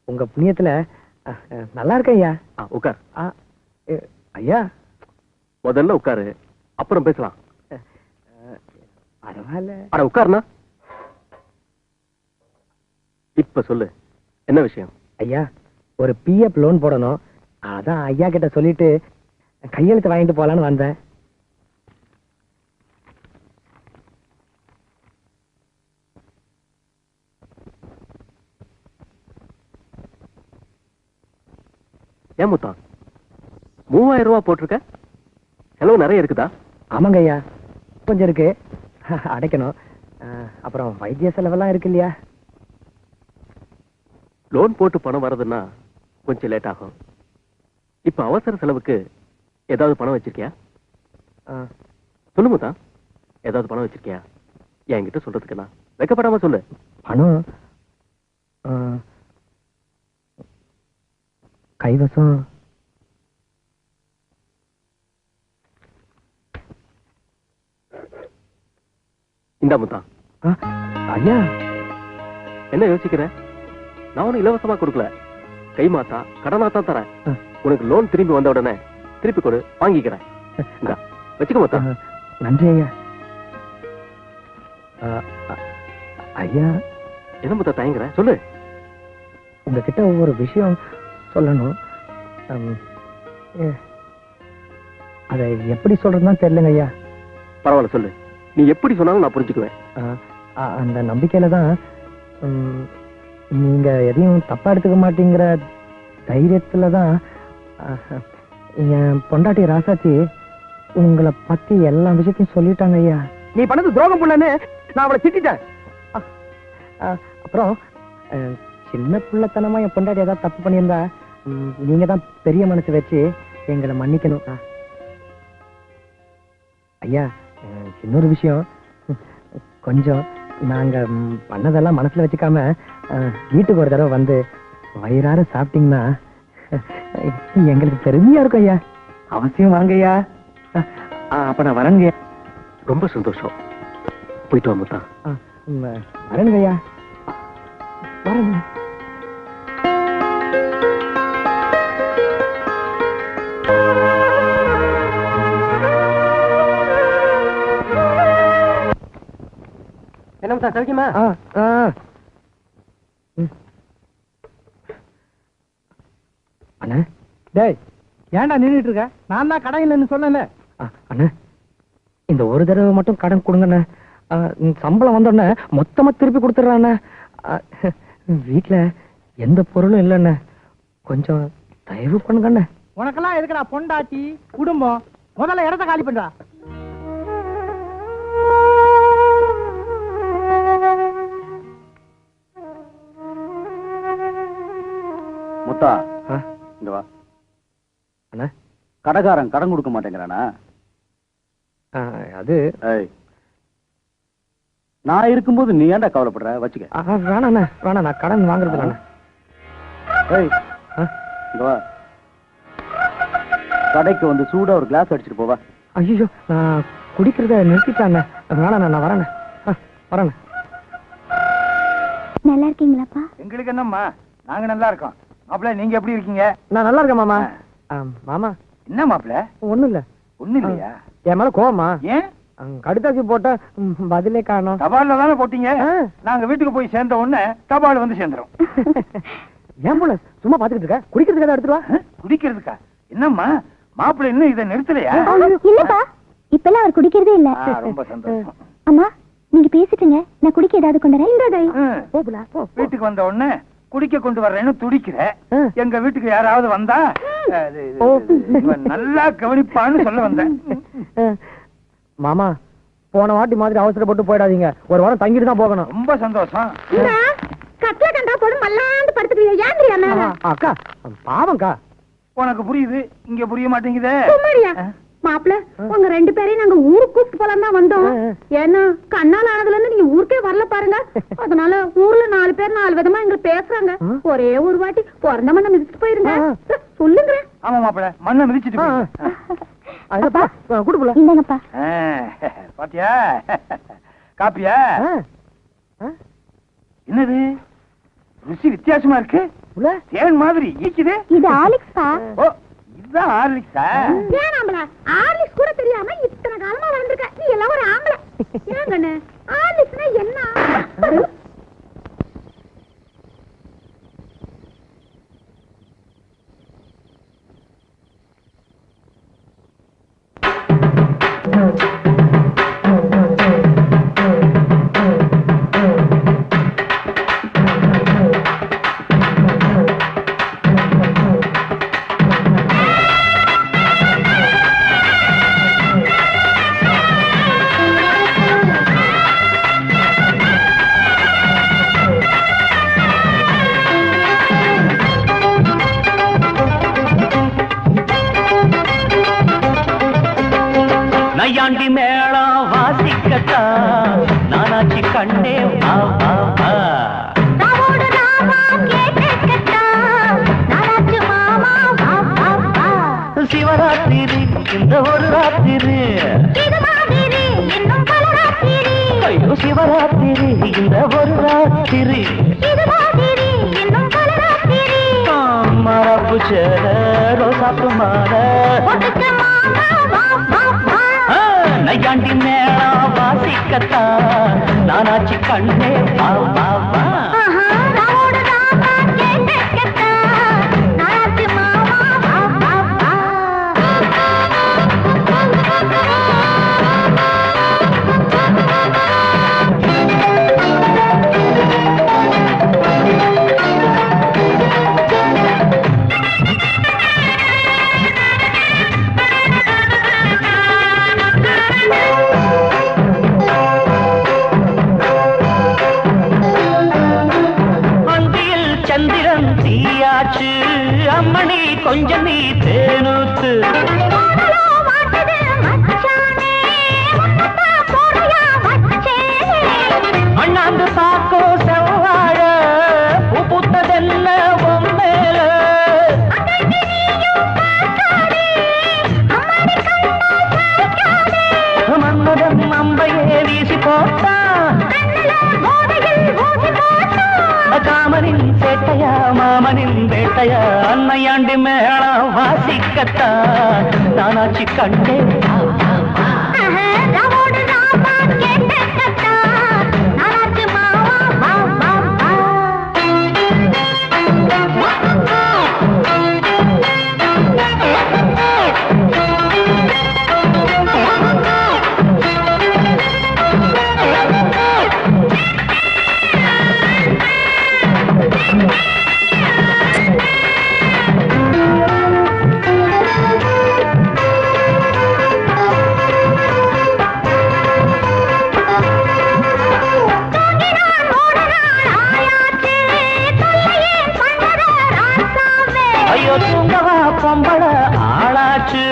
Speaker 7: உங்க புண்ணியத்துல நல்லா இருக்க ஐயா.
Speaker 4: உட்கார்.
Speaker 7: ஐயா
Speaker 4: முதல்ல உட்காரு, அப்புறம் பேசலாம்.
Speaker 7: பரவாயில்ல.
Speaker 4: அட உட்காருனா. இப்ப சொல்லு, என்ன விஷயம்?
Speaker 7: ஐயா, ஒரு பிஎஃப் லோன் போடணும். அதான் ஐயா கிட்ட சொல்லிட்டு கையெழுத்து வாங்கிட்டு போலான்னு வந்தேன்.
Speaker 4: ஏன் முத்தா 3000 ரூபாய் போட்டிருக்க? செலவு நிறைய இருக்குதா?
Speaker 7: ஆமாங்க ஐயா, கொஞ்சம் இருக்கு, அடைக்கணும். அப்புறம் வைத்திய செலவெல்லாம் இருக்கு இல்லையா?
Speaker 4: லோன் போட்டு பணம் வர்றதுன்னா கொஞ்சம் லேட் ஆகும். இப்ப அவசர செலவுக்கு ஏதாவது பணம் வச்சிருக்கியா? சொல்லு முத்தா, ஏதாவது பணம் வச்சிருக்கியா? என்கிட்ட சொல்றதுக்கு நான் வைக்கப்படாம சொல்லு.
Speaker 7: பணம் கைவசம்
Speaker 4: இந்தா முத்தா.
Speaker 7: ஐயா,
Speaker 4: என்ன யோசிக்கிற? நான் உனக்கு இலவசமா கொடுக்கல, கை மாத்தா கடனா தான் தரேன். உனக்கு லோன் திரும்பி வந்த உடனே திருப்பி கொடு, வாங்கிக்கிறேன். வச்சுக்க முத்தா.
Speaker 7: நன்றி ஐயா. ஐயா,
Speaker 4: என்ன முத்தா தயங்குற? சொல்லு.
Speaker 7: உங்ககிட்ட ஒவ்வொரு விஷயம் சொல்லணும். அதை எப்படி சொல்றதுன்னு தெரியலங்க ஐயா.
Speaker 4: பரவாயில்ல சொல்லு, நீ எப்படி சொன்னாலும் நான் புரிஞ்சுக்குவேன்.
Speaker 7: அந்த நம்பிக்கையில தான் நீங்க எதையும் தப்பா எடுத்துக்க மாட்டீங்கிற தைரியத்துல தான் என் பொண்டாட்டி ராசாத்தி உங்களை பத்தி எல்லா விஷயத்தையும் சொல்லிட்டாங்க ஐயா. நீ பண்ணது துரோகம் புள்ளன்னு நான் அவளை திட்டேன். அப்புறம் சின்ன புள்ளத்தனமா என் பொண்டாட்டி ஏதாவது தப்பு பண்ணியிருந்தா நீங்க தான் பெரிய மனசு வச்சு எங்களை மன்னிக்கணும் ஐயா. இன்னொரு விஷயம், கொஞ்சம் நாங்க பண்ணதெல்லாம் மனசுல வச்சுக்காம வீட்டுக்கு ஒரு தடவை வந்து வயிறார சாப்பிட்டீங்கன்னா எங்களுக்கு பெருமையா இருக்கும் ஐயா. அவசியம் வாங்க ஐயா. அப்ப நான் வரேங்க.
Speaker 4: ரொம்ப சந்தோஷம். போயிட்டு வா முத்தா.
Speaker 7: வரேங்க ஐயா. வரேங்க.
Speaker 4: என்ன முத்தா, சௌக்கியமா?
Speaker 7: அண்ணா, டேய் ஏன்டா நின்றுட்டு இருக்க? நான் தான் கடன் இல்லைன்னு சொன்னேன்ல. அண்ணா, இந்த ஒரு தடவை மட்டும் கடன் கொடுங்கண்ணே. சம்பளம் வந்தோடனே மொத்தமா திருப்பி கொடுத்துட்றாண்ணே. வீட்டுல எந்த பொருளும் இல்லைண்ணே, கொஞ்சம் தயவு பண்ணுங்கண்ணே.
Speaker 2: உனக்கெல்லாம் எதுக்குடா பொண்டாட்டி குடும்பம்? முதல்ல இடத்த காலி பண்றா.
Speaker 3: முத்தா, இங்க வா.
Speaker 7: அண்ணா,
Speaker 3: கடைக்காரன் கடன் கொடுக்க மாட்டேங்கிறானா?
Speaker 7: அது
Speaker 3: நான் இருக்கும்போது நீ ஏன்டா கவலைப்படுற? வச்சுக்க.
Speaker 7: வேணாண்ணே, வேணாம், நான் கடன் வாங்குறது இல்லைண்ணே.
Speaker 3: இங்க வா. கடைக்கு வந்து சூடா ஒரு கிளாஸ் அடிச்சுட்டு போவா.
Speaker 7: ஐயோ, நான் குடிக்கிறத நிறுத்திட்டாண்ணே. வேணாண்ணே, நான் வரேண்ணே. வரேண்ணே.
Speaker 6: நல்லா இருக்கீங்களாப்பா?
Speaker 2: எங்களுக்கு என்னம்மா, நாங்க நல்லா இருக்கோம். மாப்பிள்ள, நீங்க எப்படி இருக்கீங்க?
Speaker 7: நான் நல்லா இருக்கேன் மாமா. மாமா.
Speaker 2: என்ன மாப்பிள்ள?
Speaker 7: ஒண்ணும் இல்ல.
Speaker 2: ஒண்ணும் இல்லையா?
Speaker 7: என் மேல கோவமா?
Speaker 2: ஏன்?
Speaker 7: கடுதாசி போட்ட பதிலே காணோம்.
Speaker 2: தபால்ல தானே போட்டீங்க. நாங்க வீட்டுக்கு போய் சேர்ந்த உடனே தபால் வந்து சேர்ந்துரும்.
Speaker 7: ஏன் போல சும்மா பாத்துக்கிட்டு இருக்க? குடிக்கிறதுக்கு ஏதாவது எடுத்துட்டு வா.
Speaker 2: குடிக்கிறதுக்கா? என்னம்மா மாப்பிள்ள இன்னும் இதை நிறுத்தலையா?
Speaker 6: இல்லப்பா, இப்பெல்லாம் அவர் குடிக்கிறதே இல்ல.
Speaker 2: ரொம்ப சந்தோஷம்.
Speaker 6: அம்மா, நீங்க பேசிட்டுங்க, நான் குடிக்க ஏதாவது கொண்டு வரேன்.
Speaker 2: வீட்டுக்கு வந்த உடனே குடிக்க கொண்டு வர்றேன்னு துடிக்கிற. எங்க வீட்டுக்கு யாராவது வந்தா நல்லா கவனிப்பான்னு சொல்ல வந்தேன்.
Speaker 7: மாமா, போன வாட்டி மாதிரி அவசரப்பட்டு போயிடாதீங்க. ஒரு வாரம் தங்கிட்டு தான் போகணும்.
Speaker 2: ரொம்ப சந்தோஷம்.
Speaker 1: கட்ல கண்டா போடு மல்லாந்து படுத்துக்கிறியா? ஏந்திரியா மேல?
Speaker 7: அக்கா, பாவம்க்கா.
Speaker 2: உனக்கு புரியுது, இங்க புரிய மாட்டேங்குதே.
Speaker 1: மாப்பிள்ள, உங்க 2 பேரையும் நாங்க ஊருக்கு கூப்பிட்டு போலாம் தான் வந்தோம். ஏன்னா கண்ணால் ஆனதுல இருந்து நீங்க ஊருக்கே வரல பாருங்க. அதனால ஊர்ல 4 பேர் 4 விதமா எங்களை பேசுறாங்க. ஒரே ஒரு வாட்டி பிறந்த மண்ணை மிதிச்சுட்டு போயிருங்க. சொல்லுங்க.
Speaker 2: ஆமா மாப்பிள்ள, மண்ணை மிதிச்சுட்டு
Speaker 7: குடுப்பல.
Speaker 6: இந்தங்கப்பா.
Speaker 2: பாத்தியா காப்பியா? என்னது ருசி வித்தியாசமா இருக்கு. தேன் மாதிரி ஈக்குது.
Speaker 6: இது ஆலிக்ஸ்பா.
Speaker 2: ஓ, இதுதான் ஆர்லிக்ஸா?
Speaker 1: ஏன் ஆம்பளை ஆர்லிக்ஸ் கூட தெரியாம இத்தனை காலமா வளர்ந்துருக்க. நீ எல்லாம் ஒரு ஆம்பளை. ஏன் கண்ணு, ஆர்லிக்ஸ்னா என்ன?
Speaker 10: நையாண்டி மேளம் வாசிக்கத்தா நானாச்சி கண்ணே சிவராத்திரி இந்த ஒரு ராத்திரி. ஐயோ சிவராத்திரி இந்த ஒரு ராத்திரி. மரப்பு சேர ரோசாப்பு மாற நையாண்டி மேளம் வாசிக்கத்தா நானாச்சி கண்ணே அம்மணி கொஞ்சம் நீ தேனூத்து. அண்ணாந்து பாக்கோ செவ்வாழ பூத்ததென்ன மேல. மன்மதன் அம்பையே வீசி போட்டா காமனின் சேட்டையா மாமனின் வேட்டையா. அன்னையாண்டி மேளம் வாசிக்கத்தா நானாச்சி கண்டே தூங்கவா பொம்பள ஆளாச்சு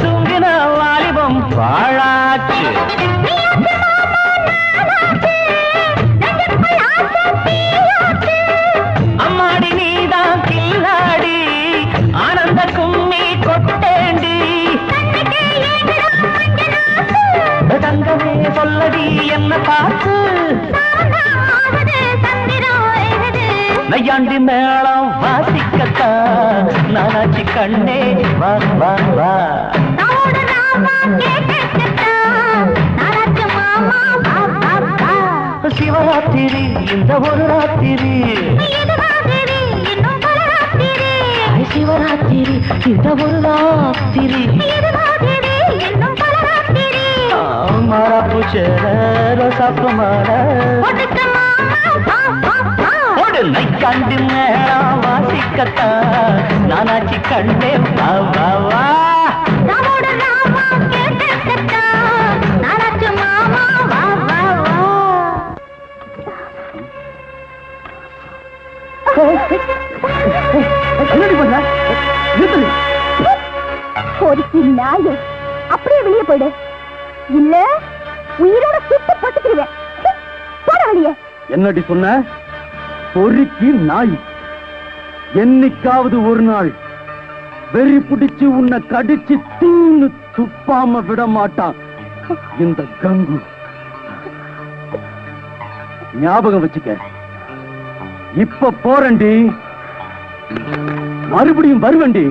Speaker 10: தூங்கின வாலிபம் பாழாச்சு. அம்மாடி நீதான் கில்லாடி ஆனந்த கும்மி கொட்டேண்டி. தங்கமே சொல்லடி என்ன பார்த்து நையாண்டி மேளம் வாசிக்கத்தா நானாச்சி கண்ணே வா வா வா. சிவராத்திரி இந்த ஒரு ராத்திரி. சிவராத்திரி இந்த ஒரு ராத்திரி. மாறா பூச்சேர ரோசாப்பு மாற நைக்காண்டி மேளம் வாசிக்கத்தா நானாச்சி கண்ணே வா வா வா
Speaker 6: அப்படியே வெளியே போயிடு இல்ல உயிரோட சுட்டு பட்டுக்குருவேன். போட வெளியே.
Speaker 4: என்னடி சொன்ன? பொறுக்கி நாய். என்னைக்காவது ஒரு நாள் வெறி பிடிச்சு உன்னை கடிச்சு தூணு துப்பாம விட மாட்டான் இந்த கங்கு. ஞாபகம் வச்சுக்க. இப்ப போறண்டி, மறுபடியும் வருவண்டி.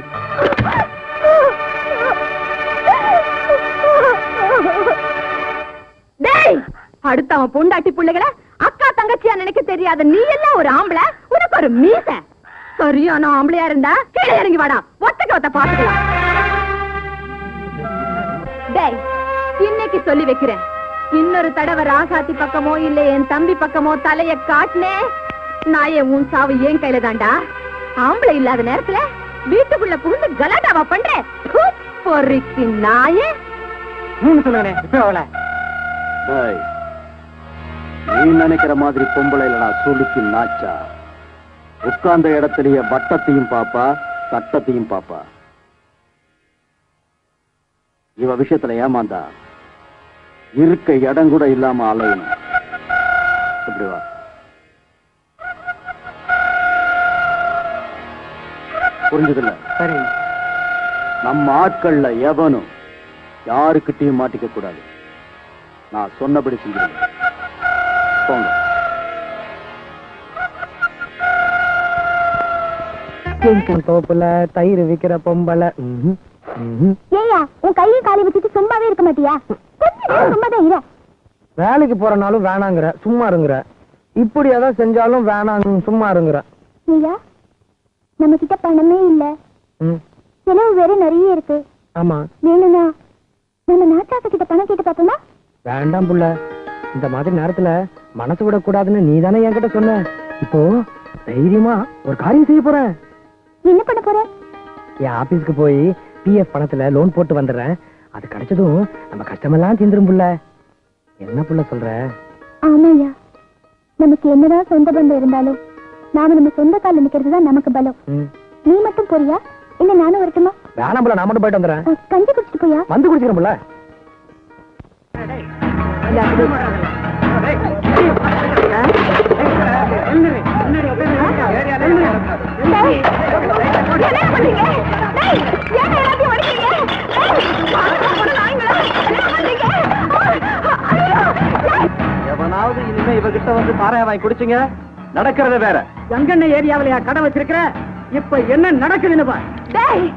Speaker 1: அடுத்த அவன் பொண்டாட்டி பிள்ளைகளை அக்கா தங்கச்சியா நினைக்க தெரியாத நீ எல்லாம் ஒரு ஆம்பளை, உனக்கு ஒரு மீச. சரியான ஆம்பளையா இருந்தா கீழே இறங்கி வாடா, ஒத்தக்க ஒத்த பாத்துக்கலாம். டேய், இன்னைக்கு சொல்லி வைக்கிறேன், இன்னொரு தடவை ராசாத்தி பக்கமோ இல்ல என் தம்பி பக்கமோ தலைய காட்டினே நாயே உன் சாவு ஏன் கையில தாண்டா. ஆம்பளை இல்லாத நேரத்துல வீட்டுக்குள்ள புகுந்து கலாட்டாவா பண்ற பொறிக்கு நாயே.
Speaker 2: சொல்லுங்க இப்ப அவளை
Speaker 4: நீ நினைக்கிற மாதிரி பொம்பளை இல்லடா சுளுக்கி நாச்சா. உட்கார்ந்த இடத்திலேயே வட்டத்தையும் பாப்பா சட்டத்தையும் பாப்பா. இவ விஷயத்துல ஏமாந்தா இருக்க இடம் கூட இல்லாம அலையணும். இப்படி வா. புரிஞ்சதில்ல?
Speaker 2: சரி.
Speaker 4: நம்ம ஆட்கள்ல எவனும் யாருக்கிட்டையும் மாட்டிக்க கூடாது. நான் சொன்னபடி செஞ்சிருங்க. போங்க.
Speaker 7: தோப்புல தயிர் விக்கிற பொம்பளை.
Speaker 6: ஏயா உன் கையை காலி வச்சுட்டு சும்மாவே இருக்க மாட்டியா? சும்மாதான் இரு.
Speaker 7: வேலைக்கு போறனாலும் வேணாங்கிற, சும்மா இருங்குற. இப்படி எதை செஞ்சாலும் வேணாங்க, சும்மா இருங்குற.
Speaker 6: ஐயா நம்ம கிட்ட பணமே இல்ல, செலவு வேற நிறைய இருக்கு.
Speaker 7: ஆமா,
Speaker 6: வேணும்னா நம்ம நாட்டாக்க கிட்ட பணம் கேட்டு பார்த்தோம்னா?
Speaker 7: வேண்டாம் புள்ள, இந்த மாதிரி நேரத்துல மனசு விட கூடாதுன்னு நீ தானே என்கிட்ட சொன்ன. இப்போ தைரியமா ஒரு காரியம் செய்ய போறேன்.
Speaker 6: என்ன பண்ண போற?
Speaker 7: என் ஆபீஸ்க்கு போய் பிஎஃப் பணத்துல லோன் போட்டு வந்துடுறேன். அது கிடைச்சதும் நம்ம கஷ்டமெல்லாம் தீந்துரும் புள்ள. என்ன புள்ள சொல்ற?
Speaker 6: ஆமாய்யா, நமக்கு என்னதான் சொந்த பந்தம் இருந்தாலும் நாம நம்ம சொந்த கால நிக்கிறது தான் நமக்கு பலம். நீ மட்டும் போறியா இல்ல நானும் வரட்டுமா?
Speaker 7: வேணாம் புள்ள, நான் மட்டும் போயிட்டு வந்துடுறேன்.
Speaker 6: கஞ்சி குடிச்சிட்டு போயா?
Speaker 7: வந்து குடிச்சிக்கிறேன் புள்ள.
Speaker 4: எவனாவது இனிமே இவகிட்ட வந்து பாறையா வாங்கி குடிச்சுங்க, நடக்கிறத வேற.
Speaker 2: எங்கண்ண ஏரியாவிலையா கடை வச்சிருக்கிற? இப்ப என்ன நடக்குதுன்னு பார்.
Speaker 1: டேய்,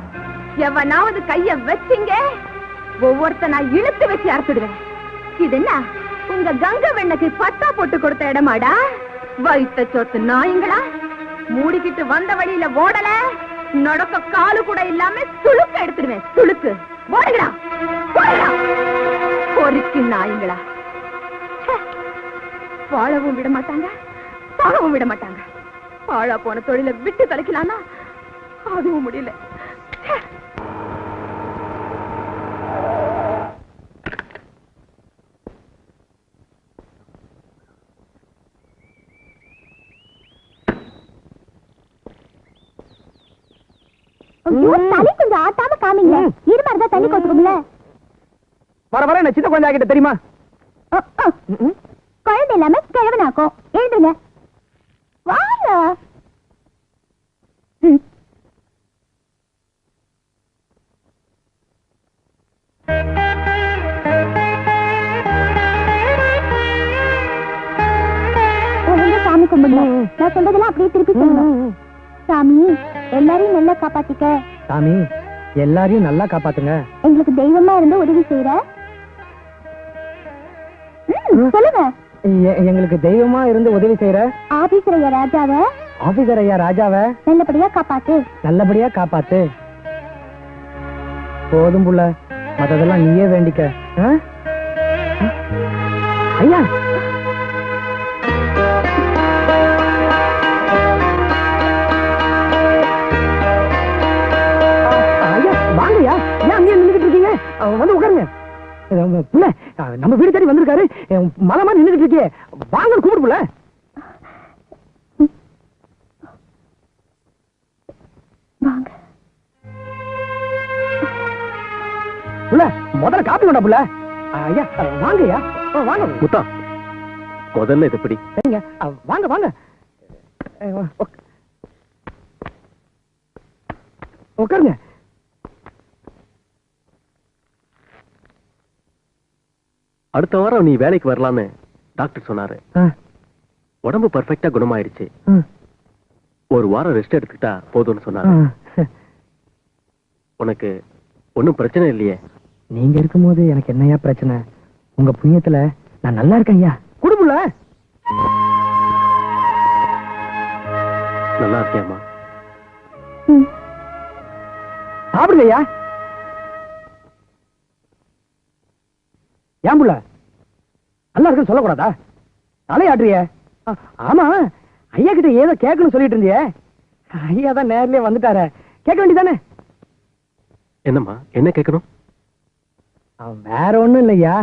Speaker 1: எவனாவது கைய வச்சிங்க ஒவ்வொருத்த நான் இழுத்து வச்சு அறுத்துடுவேன். இது என்ன உங்க கங்கை வெண்ணுக்கு பட்டா போட்டு கொடுத்த இடமாடா? வைத்த சொத்து நாய்ங்களா, மூடிக்கிட்டு வந்த வழியில ஓடல, நடக்க காலு கூட இல்லாம சுளுக்க எடுத்துடுவேன். சுளுக்கு ஓடுகிறா பொறுக்கி நாய்ங்களா. வாழவும் விட மாட்டாங்க, சாகவும் விட மாட்டாங்க. பாழா போன தொழிலை விட்டு தொலைக்கலாம்னா அதுவும் முடியல.
Speaker 6: தண்ணி கொஞ்சம் ஆட்டாம காமிங்க. இருமாதிரிதான் தண்ணி கொத்துக்கும்ல.
Speaker 7: வர வர என்ன சின்ன கொஞ்சம் ஆகிட்ட தெரியுமா?
Speaker 6: குழந்தை இல்லாம கிழவனாக்கும். எழுதுங்க வாங்க. சாமி கும்பிடுங்க. நான் சொல்றதெல்லாம் அப்படியே திருப்பி சொல்லணும். சாமி எல்லாரையும் நல்லா காப்பாத்திக்க.
Speaker 7: சாமி எல்லாரையும் நல்லா காப்பாத்துங்க.
Speaker 6: எங்களுக்கு தெய்வமா இருந்து உதவி செய்யற. சொல்லுங்க.
Speaker 7: எங்களுக்கு தெய்வமா இருந்து உதவி செய்யற
Speaker 6: ஆபீசர் ஐயா ராஜாவை.
Speaker 7: ஆபீசர் ஐயா ராஜாவை
Speaker 6: நல்லபடியா காப்பாத்து.
Speaker 7: நல்லபடியா காப்பாத்து. போதும் புள்ள, மத்ததெல்லாம் நீயே வேண்டிக்க. ஐயா ஐயா வாங்கய்யா, ஏன் அங்கேயே நின்றுட்டு இருக்கீங்க? வந்து உட்காருங்க. புள்ள நம்ம வீடு தேடி வந்திருக்காரு, மலை மாதிரி நின்றுட்டு இருக்கே, வாங்க கூப்பிடு புள்ள.
Speaker 6: வாங்க
Speaker 7: புள்ள முதல்ல காப்பி கொண்டா புள்ள. ஐயா வாங்கய்யா, வாங்க.
Speaker 4: முத்தா முதல்ல இது எப்படி
Speaker 7: சரிங்க, வாங்க வாங்க உட்காருங்க.
Speaker 4: அடுத்த வாரம் நீ வேலைக்கு வரலான்னு டாக்டர் சொன்னாரு. உடம்பு பர்ஃபெக்டா குணமாயிருச்சு. ஒரு வாரம் ரெஸ்ட் எடுத்துக்கிட்டா போதும்னு சொன்னாரு. உனக்கு ஒன்னும் பிரச்சனை இல்லையே?
Speaker 7: நீங்க இருக்கும்போது எனக்கு என்னையா பிரச்சனை? உங்க புண்ணியத்துல நான் நல்லா இருக்கேன் ஐயா. குடுப்புல
Speaker 4: நல்லா இருக்கியாமா?
Speaker 7: சாப்பிடுங்க ஐயா. ஏன் புள்ள நல்லா இருக்குன்னு சொல்லக்கூடாதா? தலையாட்டுறிய? ஆமா, ஐயா கிட்ட ஏதோ கேட்கணும்னு சொல்லிட்டு இருந்தியே. ஐயா தான் நேர்லயே வந்துட்டாரு, கேட்க வேண்டியதானே?
Speaker 4: என்னம்மா, என்ன கேட்கணும்?
Speaker 7: வேற ஒண்ணும் இல்லையா,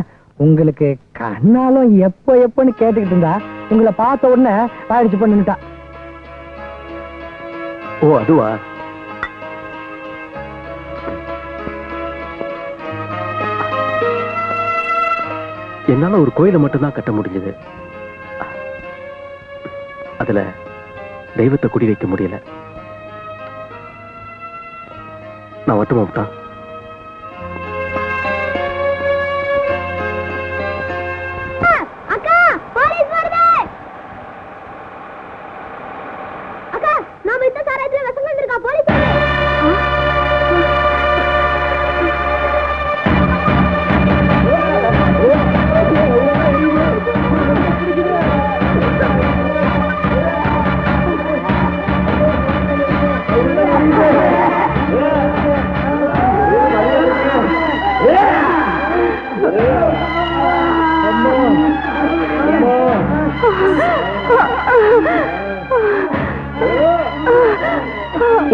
Speaker 7: உங்களுக்கு கண்ணாலும் எப்ப எப்பன்னு கேட்டுக்கிட்டு இருந்தா உங்களை பார்த்த உடனே பாடிச்சு பண்ணிட்டா.
Speaker 4: ஓ அதுவா? என்னால ஒரு கோயிலை மட்டும்தான் கட்ட முடிஞ்சது. அதுல தெய்வத்தை குடி வைக்க முடியல. நான் மட்டும் விட்டான்.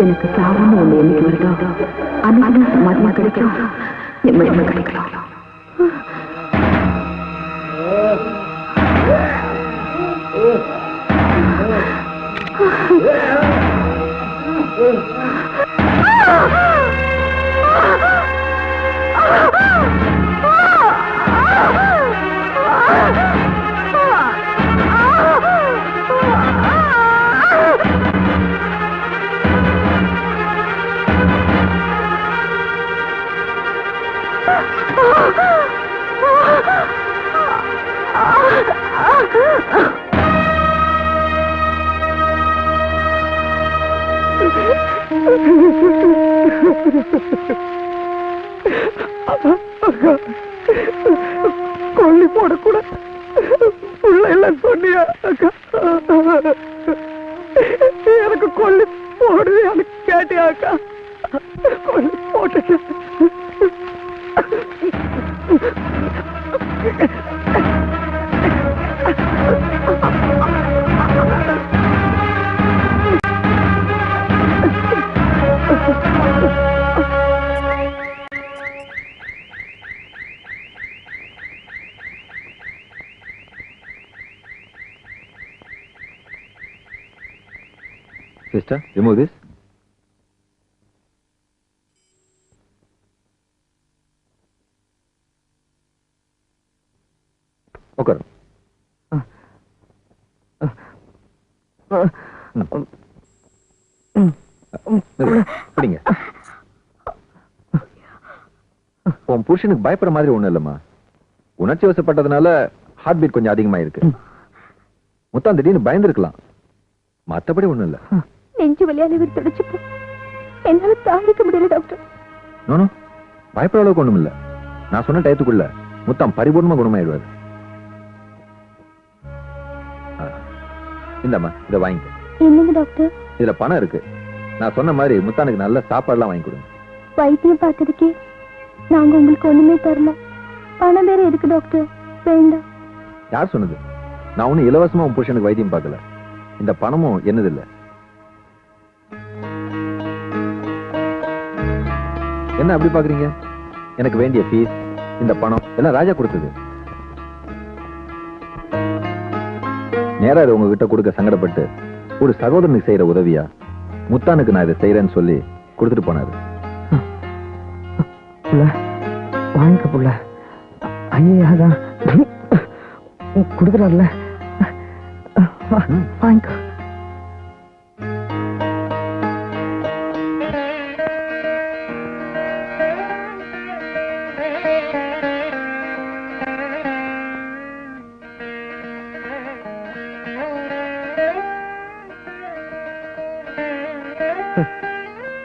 Speaker 6: எனக்கு சாவான ஒண்ணு என்னைக்கு வருதோ அன்னைக்கு சமாதிமா கிடைக்கும், நிம்மதிமா கிடைக்கலாம்.
Speaker 7: கொல்லி போடக்கூட எல்லாம் சொன்னியா அக்கா? எனக்கு கொல்லி போடுவியான்னு கேட்டியா அக்கா? கொல்லி போட்டு
Speaker 9: Sister, remove this. Okay. பிடிங்க. உன் புருஷனுக்கு பயப்படுற மாதிரி ஒண்ணும் இல்லம்மா. உணர்ச்சி வசப்பட்டதுனால ஹார்ட் பீட் கொஞ்சம் அதிகமா இருக்கு. மொத்தம் திடீர்னு பயந்துருக்கலாம், மத்தபடி ஒண்ணும் இல்ல.
Speaker 6: நெஞ்சு வலியால விட்டுடுச்சு, என்னால தாங்கிக்க முடியல டாக்டர்.
Speaker 9: நோ, பயப்படுற அளவுக்கு ஒண்ணும் இல்ல. நான் சொன்ன டயத்துக்குள்ள முத்தம் பரிபூர்ணமா குணமாயிடுவாரு. இந்தம்மா இதை வாங்கிக்க.
Speaker 6: என்னங்க டாக்டர்?
Speaker 9: இதுல பணம் இருக்கு. நான் சொன்ன மாதிரி முத்தானுக்கு நல்ல சாப்பாடுலாம் வாங்கி கொடுங்க.
Speaker 6: வைத்தியம் பார்த்ததுக்கே நாங்க உங்களுக்கு ஒண்ணுமே தரல, பணம் வேற எதுக்கு டாக்டர்? வேண்டாம்.
Speaker 9: யார் சொன்னது? நான் ஒன்னும் இலவசமா உன் புருஷனுக்கு வைத்தியம் பார்க்கல. இந்த பணமும் என்னது இல்ல. என்ன அப்படி பாக்குறீங்க? எனக்கு வேண்டிய ஃபீஸ், இந்த பணம் எல்லாம் ராஜா கொடுத்தது. நேரா இதை உங்ககிட்ட கொடுக்க சங்கடப்பட்டு ஒரு சகோதரனுக்கு செய்யற உதவியா முத்தானுக்கு நான் இதை செய்யறேன்னு சொல்லி கொடுத்துட்டு போனாரு.
Speaker 7: வாங்கிக்க புள்ள. ஐயாதான் கொடுக்குறாருல, வாங்கிக்க.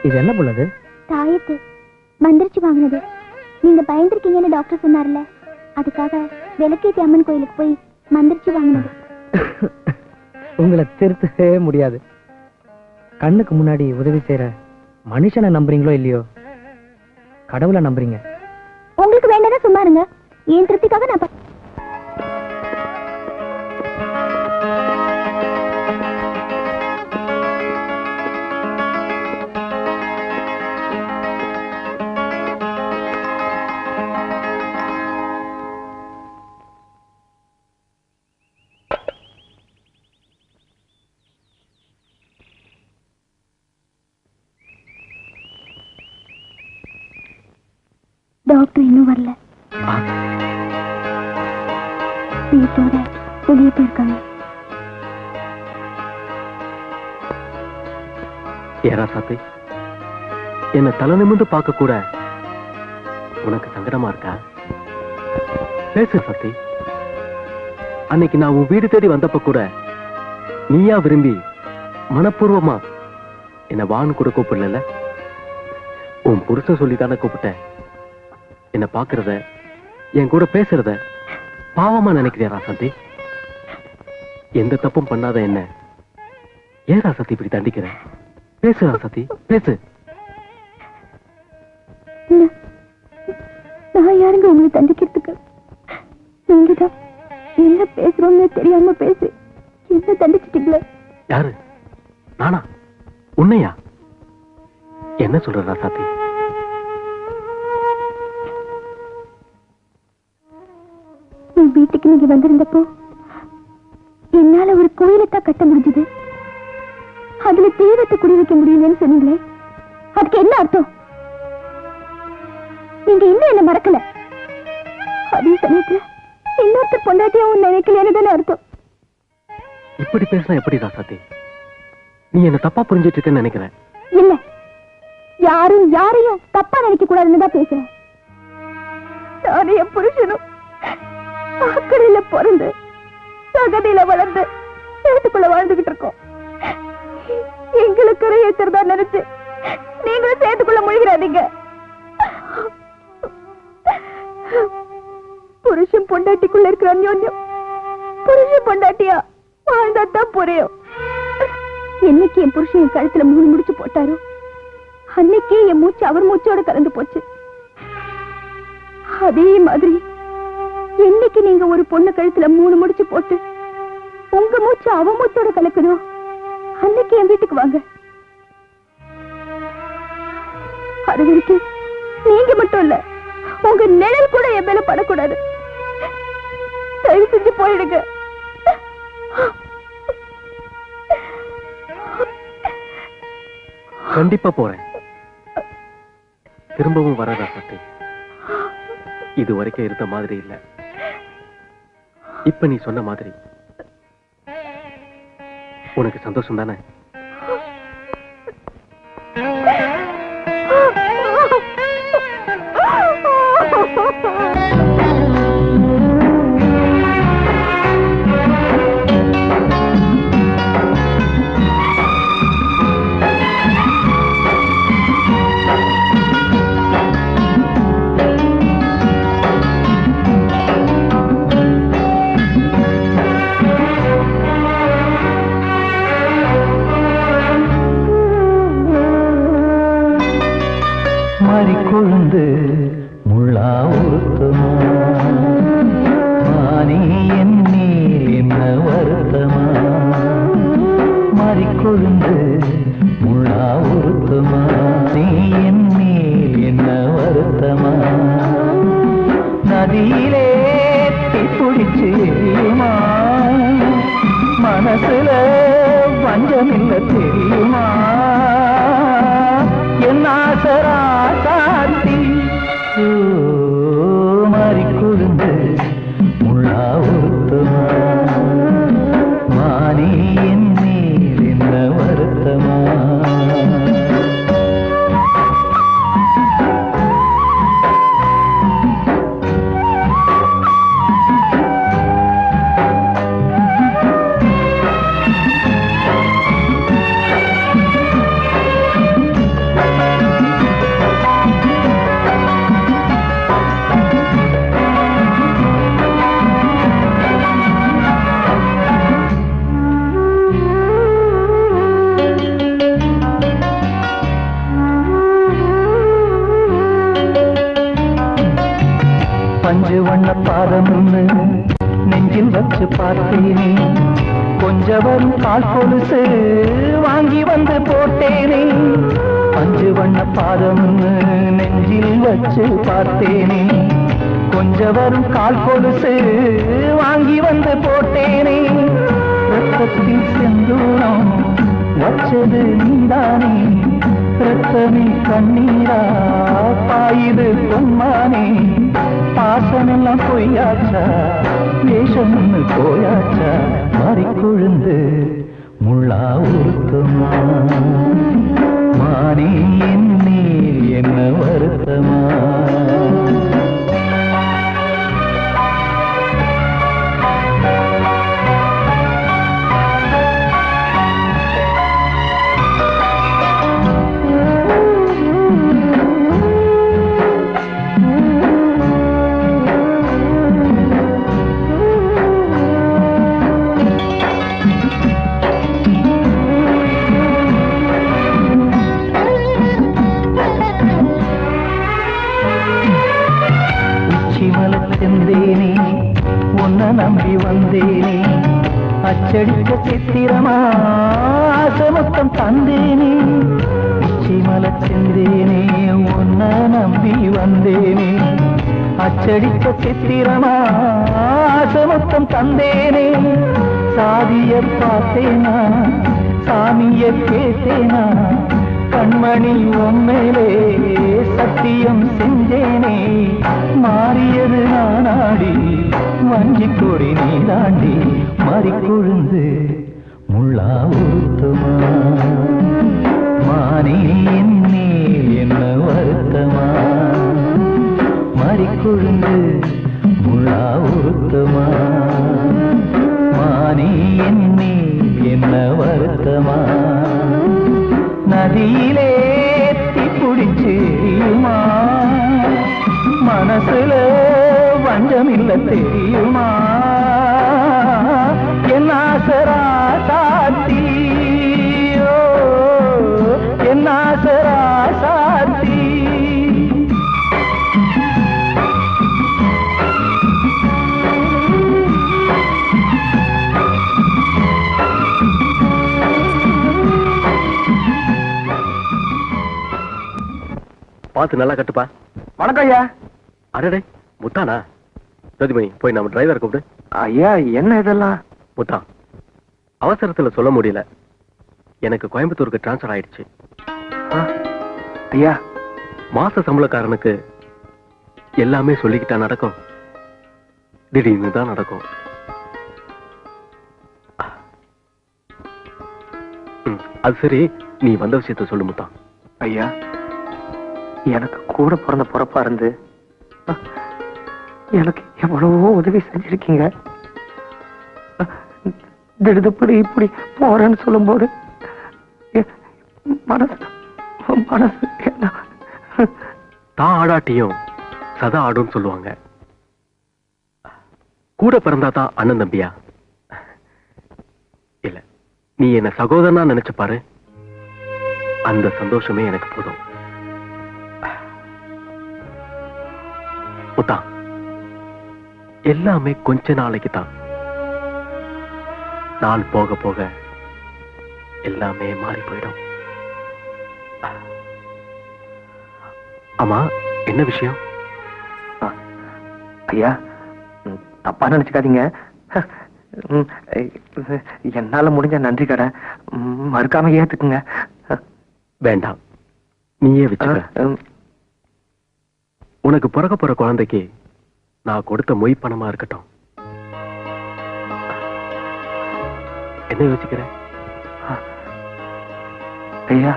Speaker 7: இது என்ன புள்ளது?
Speaker 6: தாயத்து மந்திரிச்சு வாங்கினது. நீங்க பயந்துருக்கீங்கன்னு டாக்டர் சொன்னார்ல, அதுக்காக விளக்கேத்தி அம்மன் கோயிலுக்கு போய் மந்திரிச்சு வாங்கினது.
Speaker 7: உங்களை திருத்தவே முடியாது. கண்ணுக்கு முன்னாடி உதவி செய்யற மனுஷனை நம்புறீங்களோ இல்லையோ, கடவுளை நம்புறீங்க.
Speaker 6: உங்களுக்கு வேண்டதா சும்மா இருங்க. என் திருப்திக்காக நான் டாக்டர் இன்னும் வரல. வீட்டோட வெளியே போயிருக்காங்க.
Speaker 4: ஏரா சாத்தி, என்ன தலை நிமிர்ந்து பார்க்க கூட உனக்கு சங்கடமா இருக்கா? பேசு சத்தி. அன்னைக்கு நான் உன் வீடு தேடி வந்தப்ப கூட நீயா விரும்பி மனப்பூர்வமா என்ன வான்னு கூட கூப்பிடல. உன் புருஷன் சொல்லித்தானே கூப்பிட்டேன். என்ன பாக்குறத, என் கூட பேசுறத பாவமா நினைக்கிறியா ராசாத்தி? எந்த தப்பும் பண்ணாத என்ன ஏன் ராசாத்தி இப்படி தண்டிக்கிற? பேசு ராசாத்தி, பேசு.
Speaker 6: நான் யாருங்க உங்களை தண்டிக்கிறதுக்கு? நீங்கதான் என்ன பேசுறோம்னு தெரியாம பேசி என்ன தண்டிச்சிட்டீங்களே.
Speaker 4: யாரு? நானா? உன்னையா? என்ன சொல்ற ராசாத்தி?
Speaker 6: வீட்டுக்கு நீங்க வந்திருந்தப்போ என்னால ஒரு கோயிலைத்தான் கட்ட முடிஞ்சது, அதுல தெய்வத்தை குடி வைக்க முடியலன்னு சொன்னீங்களே, அதுக்கு என்ன அர்த்தம்? நீங்க இன்னும் என்ன மறக்கல, அதே சமயத்துல இன்னொருத்தர் பொண்டாட்டியாவும் நினைக்கலன்னு தானே அர்த்தம்.
Speaker 4: இப்படி பேசினா எப்படி ராசாத்தி? நீ என்ன தப்பா புரிஞ்சிட்டு இருக்கன்னு நினைக்கிறேன்.
Speaker 6: இல்ல, யாரும் யாரையும் தப்பா நினைக்க கூடாதுன்னு தான் பேசுறேன். நானே என் புருஷனும் அக்கறையில பிறந்து சகதியில வளர்ந்து வீட்டுக்குள்ள வாழ்ந்துகிட்டு இருக்கோம். எங்களுக்கு ஏத்துறதா நினைச்சு நீங்களும் சேர்த்துக்குள்ள முழுகிறாதீங்க. புருஷன் பொண்டாட்டிக்குள்ள இருக்கிற அந்யோன்யம் புருஷன் பொண்டாட்டியா வாழ்ந்தாதான் புரியும். என்னைக்கு என் புருஷன் என் கழுத்துல 3 முடிச்சு போட்டாரோ அன்னைக்கே என் மூச்சு அவர் மூச்சோட கலந்து போச்சு. அதே மாதிரி என்னைக்கு நீங்க ஒரு பொண்ணு கழுத்துல 3 முடிச்சு போட்டு உங்க மூச்சு அவ மூச்சோட கலக்கணும், அன்னைக்கு என் வீட்டுக்கு வாங்க. அது வரைக்கும் நீங்க மட்டும் இல்ல, உங்க நிழல் கூட என் மேல படக்கூடாது. தயவு செஞ்சு போயிடுங்க.
Speaker 4: கண்டிப்பா போறேன். திரும்பவும் வர ராசாத்தி. இது வரைக்கும் இருந்த மாதிரி இல்ல. இப்ப நீ சொன்ன மாதிரி உனக்கு சந்தோஷம் தானே?
Speaker 10: கொழுந்து முள்ளா ஊத்துமா மானே என் வச்சு பார்த்தேனே கொஞ்சம் வரும் கால் கொலுசு வாங்கி வந்து போட்டேனே பஞ்சு வண்ண பாதம் நெஞ்சில் வச்சு பார்த்தேனே கொஞ்சம் வரும் கால் கொலுசு வாங்கி வந்து போட்டேனே ரத்தத்தில் செந்தூரம் வச்சது நீதானே ரத்தமே கண்ணீரா பாயுது பொன்மானே பாசமெல்லாம் பொய்யாச்சா வேஷம் போயாச்சா மாறி கொழுந்து முள்ளா உருத்தமா மானே என்னே என்ன வருத்தமா நம்பி வந்தேனே அச்சடித்த சித்திரமா ஆசமொத்தம் தந்தேனே உச்சிமல செந்தேனே உன்ன நம்பி வந்தேனே அச்சடித்த சித்திரமா ஆசமொத்தம் தந்தேனே சாதிய பார்த்தேனா சாமிய கேட்டேனா கண்மணி உம்மேலே சத்தியம் செஞ்சேனே மாறியது நானாடி வஞ்சி கொடி நீதாண்டி மாறி கொழுந்து முள்ளா உருத்தமா மானே என்னே என்ன வருத்தமா மாறி கொழுந்து முள்ளா உருத்தமா மானே என்னே என்ன வருத்தமா நதியிலே பிடிச்சியுமா மனசுல வஞ்சமில்ல தெரியுமா என்ன ஆசரா சாத்தியோ என்ன ஆசரா சாத்தி
Speaker 4: பார்த்து நல்லா கட்டுப்பா.
Speaker 7: வணக்கம் ஐயா.
Speaker 4: அடடே முத்தானா? ரதிமணி போய் நம்ம டிரைவர் கூப்பிடு.
Speaker 7: ஐயா என்ன இதெல்லாம்?
Speaker 4: முத்தா அவசரத்துல சொல்ல முடியல, எனக்கு கோயம்புத்தூருக்கு டிரான்ஸ்பர் ஆயிடுச்சு.
Speaker 7: ஐயா
Speaker 4: மாச சம்பளக்காரனுக்கு எல்லாமே சொல்லிக்கிட்டா நடக்கும்? திடீர்னு தான் நடக்கும். அது சரி, நீ வந்த விஷயத்த சொல்லு முத்தா.
Speaker 7: ஐயா எனக்கு கூட பிறந்த பொறப்பா இருந்து எனக்கு எவ்வளவோ உதவி செஞ்சிருக்கீங்க. திடுதுப்படி இப்படி போறேன்னு சொல்லும் போது மனசு மனசு
Speaker 4: தான் ஆடாட்டியும் சதா ஆடும் சொல்லுவாங்க. கூட பிறந்தா தான் அண்ணன் தம்பியா? இல்ல, நீ என்ன சகோதரனா நினைச்சு பாரு, அந்த சந்தோஷமே எனக்கு போதும். முத்தா எல்லாமே கொஞ்ச நாளைக்கு தான், நாள் போக போக எல்லாமே மாறி போயிடும். ஆமா, என்ன விஷயம்?
Speaker 7: ஐயா தப்பா நினைச்சுக்காதீங்க, என்னால முடிஞ்ச நன்றி கடை மறுக்காம ஏத்துக்குங்க.
Speaker 4: வேண்டாம், நீயே வச்சுக்க. உனக்கு பிறக்க போற குழந்தைக்கு நான் கொடுத்த மொய் பணமா இருக்கட்டும். என்ன யோசிக்கிற?
Speaker 7: ஐயா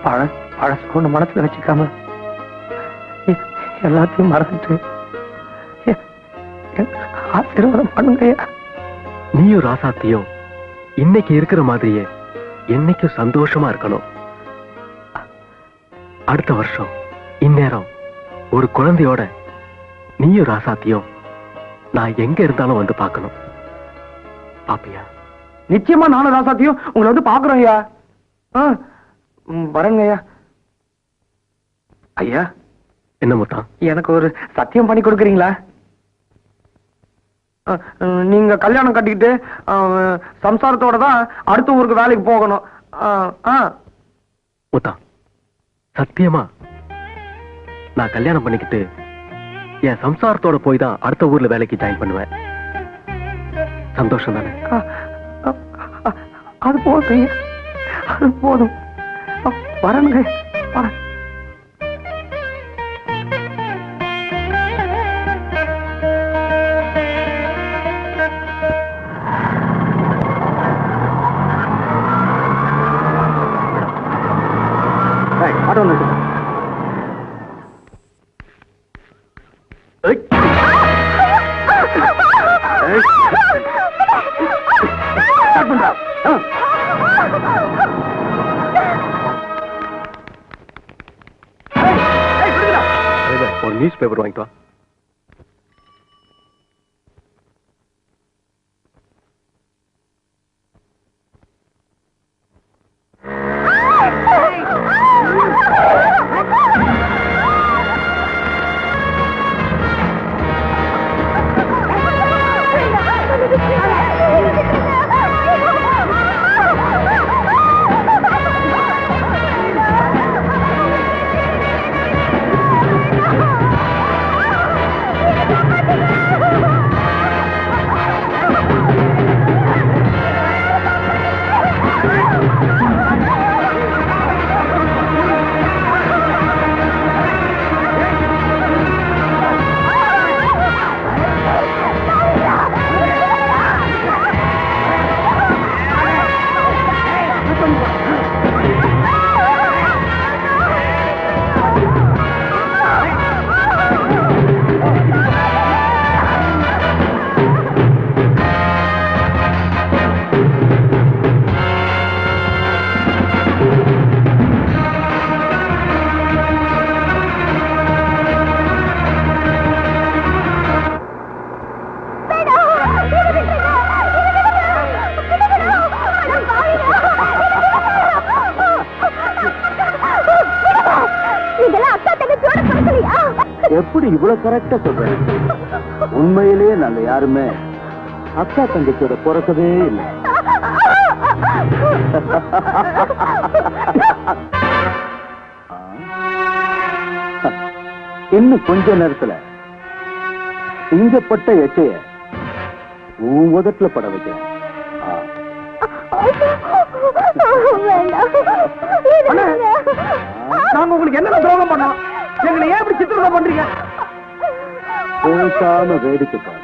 Speaker 7: பழசு கொண்டு மனசுல வச்சுக்காம எல்லாத்தையும் மறந்துட்டு ஆசீர்வாதம் பண்ணுங்க.
Speaker 4: நீயும் ராசாத்தியும் இன்னைக்கு இருக்கிற மாதிரியே என்னைக்கும் சந்தோஷமா இருக்கணும். அடுத்த வருஷம் இந்நேரம் ஒரு குழந்தையோட நீயும் ராசாத்தியும் நான் எங்க இருந்தாலும் வந்து பார்க்கணும். பாப்பியா?
Speaker 7: நிச்சயமா நானும் ராசாத்தியும் உங்களை வந்து பாக்குறோம் ஐயா. வரேங்க ஐயா. ஐயா
Speaker 4: என்ன முத்தா,
Speaker 7: எனக்கு ஒரு சத்தியம் பண்ணி கொடுக்குறீங்களா? நீங்க கல்யாணம் கட்டிக்கிட்டு சம்சாரத்தோட தான் அடுத்த ஊருக்கு வேலைக்கு போகணும்.
Speaker 4: முத்தா, சத்தியமா நான் கல்யாணம் பண்ணிக்கிட்டு என் சம்சாரத்தோட போய் தான் அடுத்த ஊர்ல வேலைக்கு ஜாயின் பண்ணுவேன். சந்தோஷம் தானே?
Speaker 7: அது போதும், அது போதும். வரணுங்க, வரேன். ஆட்டோ நிறுத்து.
Speaker 4: ஒரு நியூஸ் பேப்பர் வாங்கிட்டு வா.
Speaker 3: எப்படி இவ்வளவு கரெக்டா சொல்றேன்? உண்மையிலேயே நாங்க யாருமே அக்கா தங்கச்சியோட பிறக்கவே இல்லை. இன்னும் கொஞ்ச நேரத்துல இங்கப்பட்ட எச்சைய உன் உதட்டுல பட வைக்கிறேன்.
Speaker 7: நாங்க உங்களுக்கு என்ன துரோகம் பண்ணோம்? எங்களை ஏன் இப்படி சித்திரவதை பண்றீங்க?
Speaker 3: பேசாம வேடிக்கை பாரு.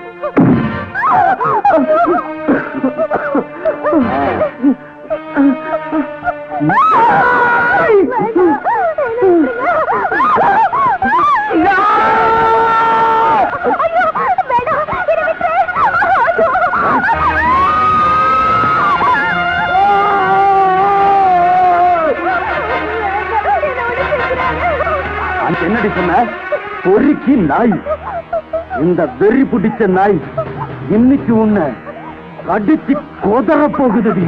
Speaker 3: என்னடி சொன்ன? பொறுக்கி நாய், இந்த வெறி பிடிச்ச நாய் இன்னைக்கு உன்னை அடிச்சு கொதற போகுதுடி.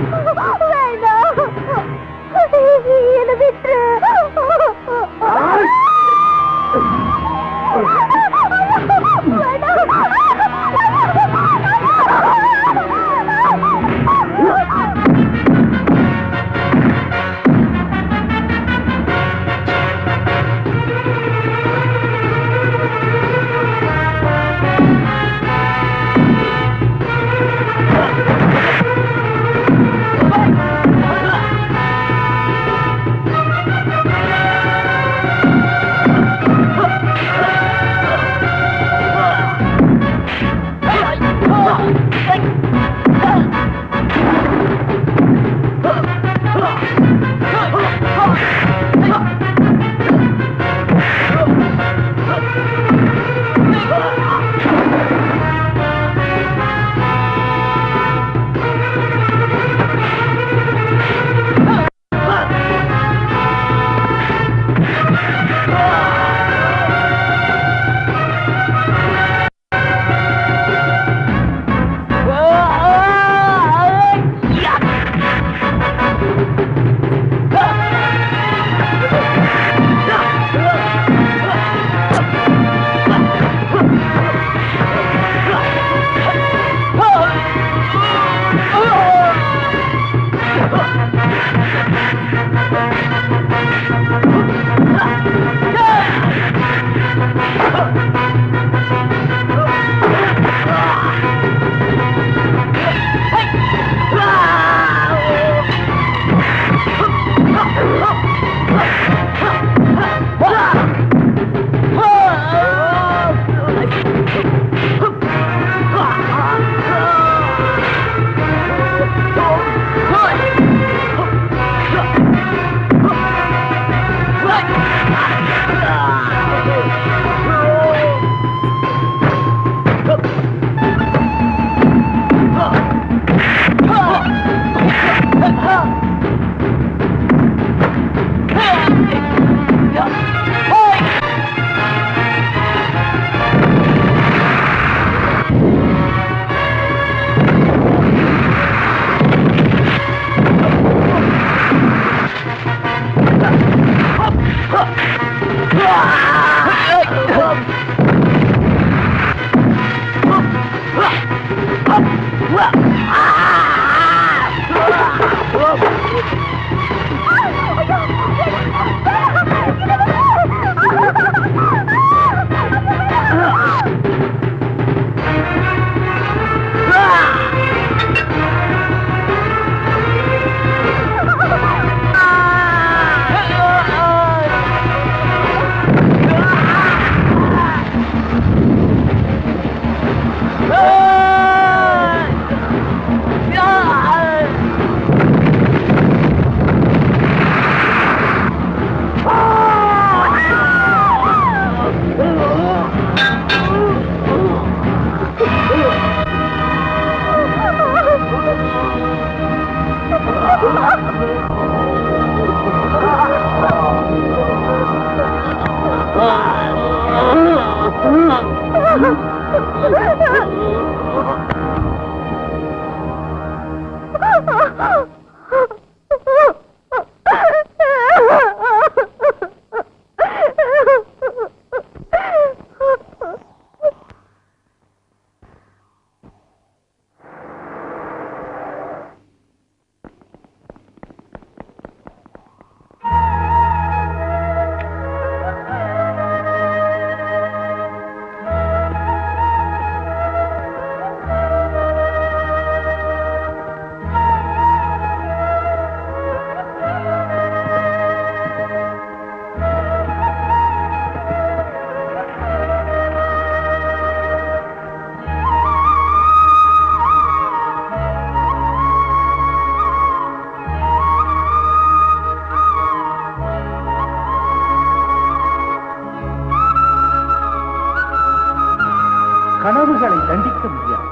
Speaker 11: கனவுகளை தண்டிக்க முடியாது.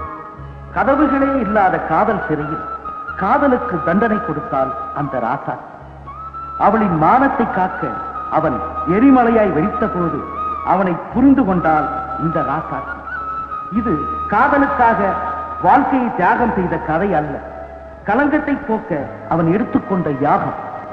Speaker 11: கதவுகளே இல்லாத காதல் சிறையில் காதலுக்கு தண்டனை கொடுத்தால் அந்த ராசா. அவளின் மானத்தை காக்க அவன் எரிமலையாய் வெடித்த போது அவனை புரிந்து கொண்டால் இந்த ராசா. இது காதலுக்காக வாழ்க்கையை தியாகம் செய்த கதை அல்ல, களங்கத்தை போக்க அவன் எடுத்துக்கொண்ட யாகம்.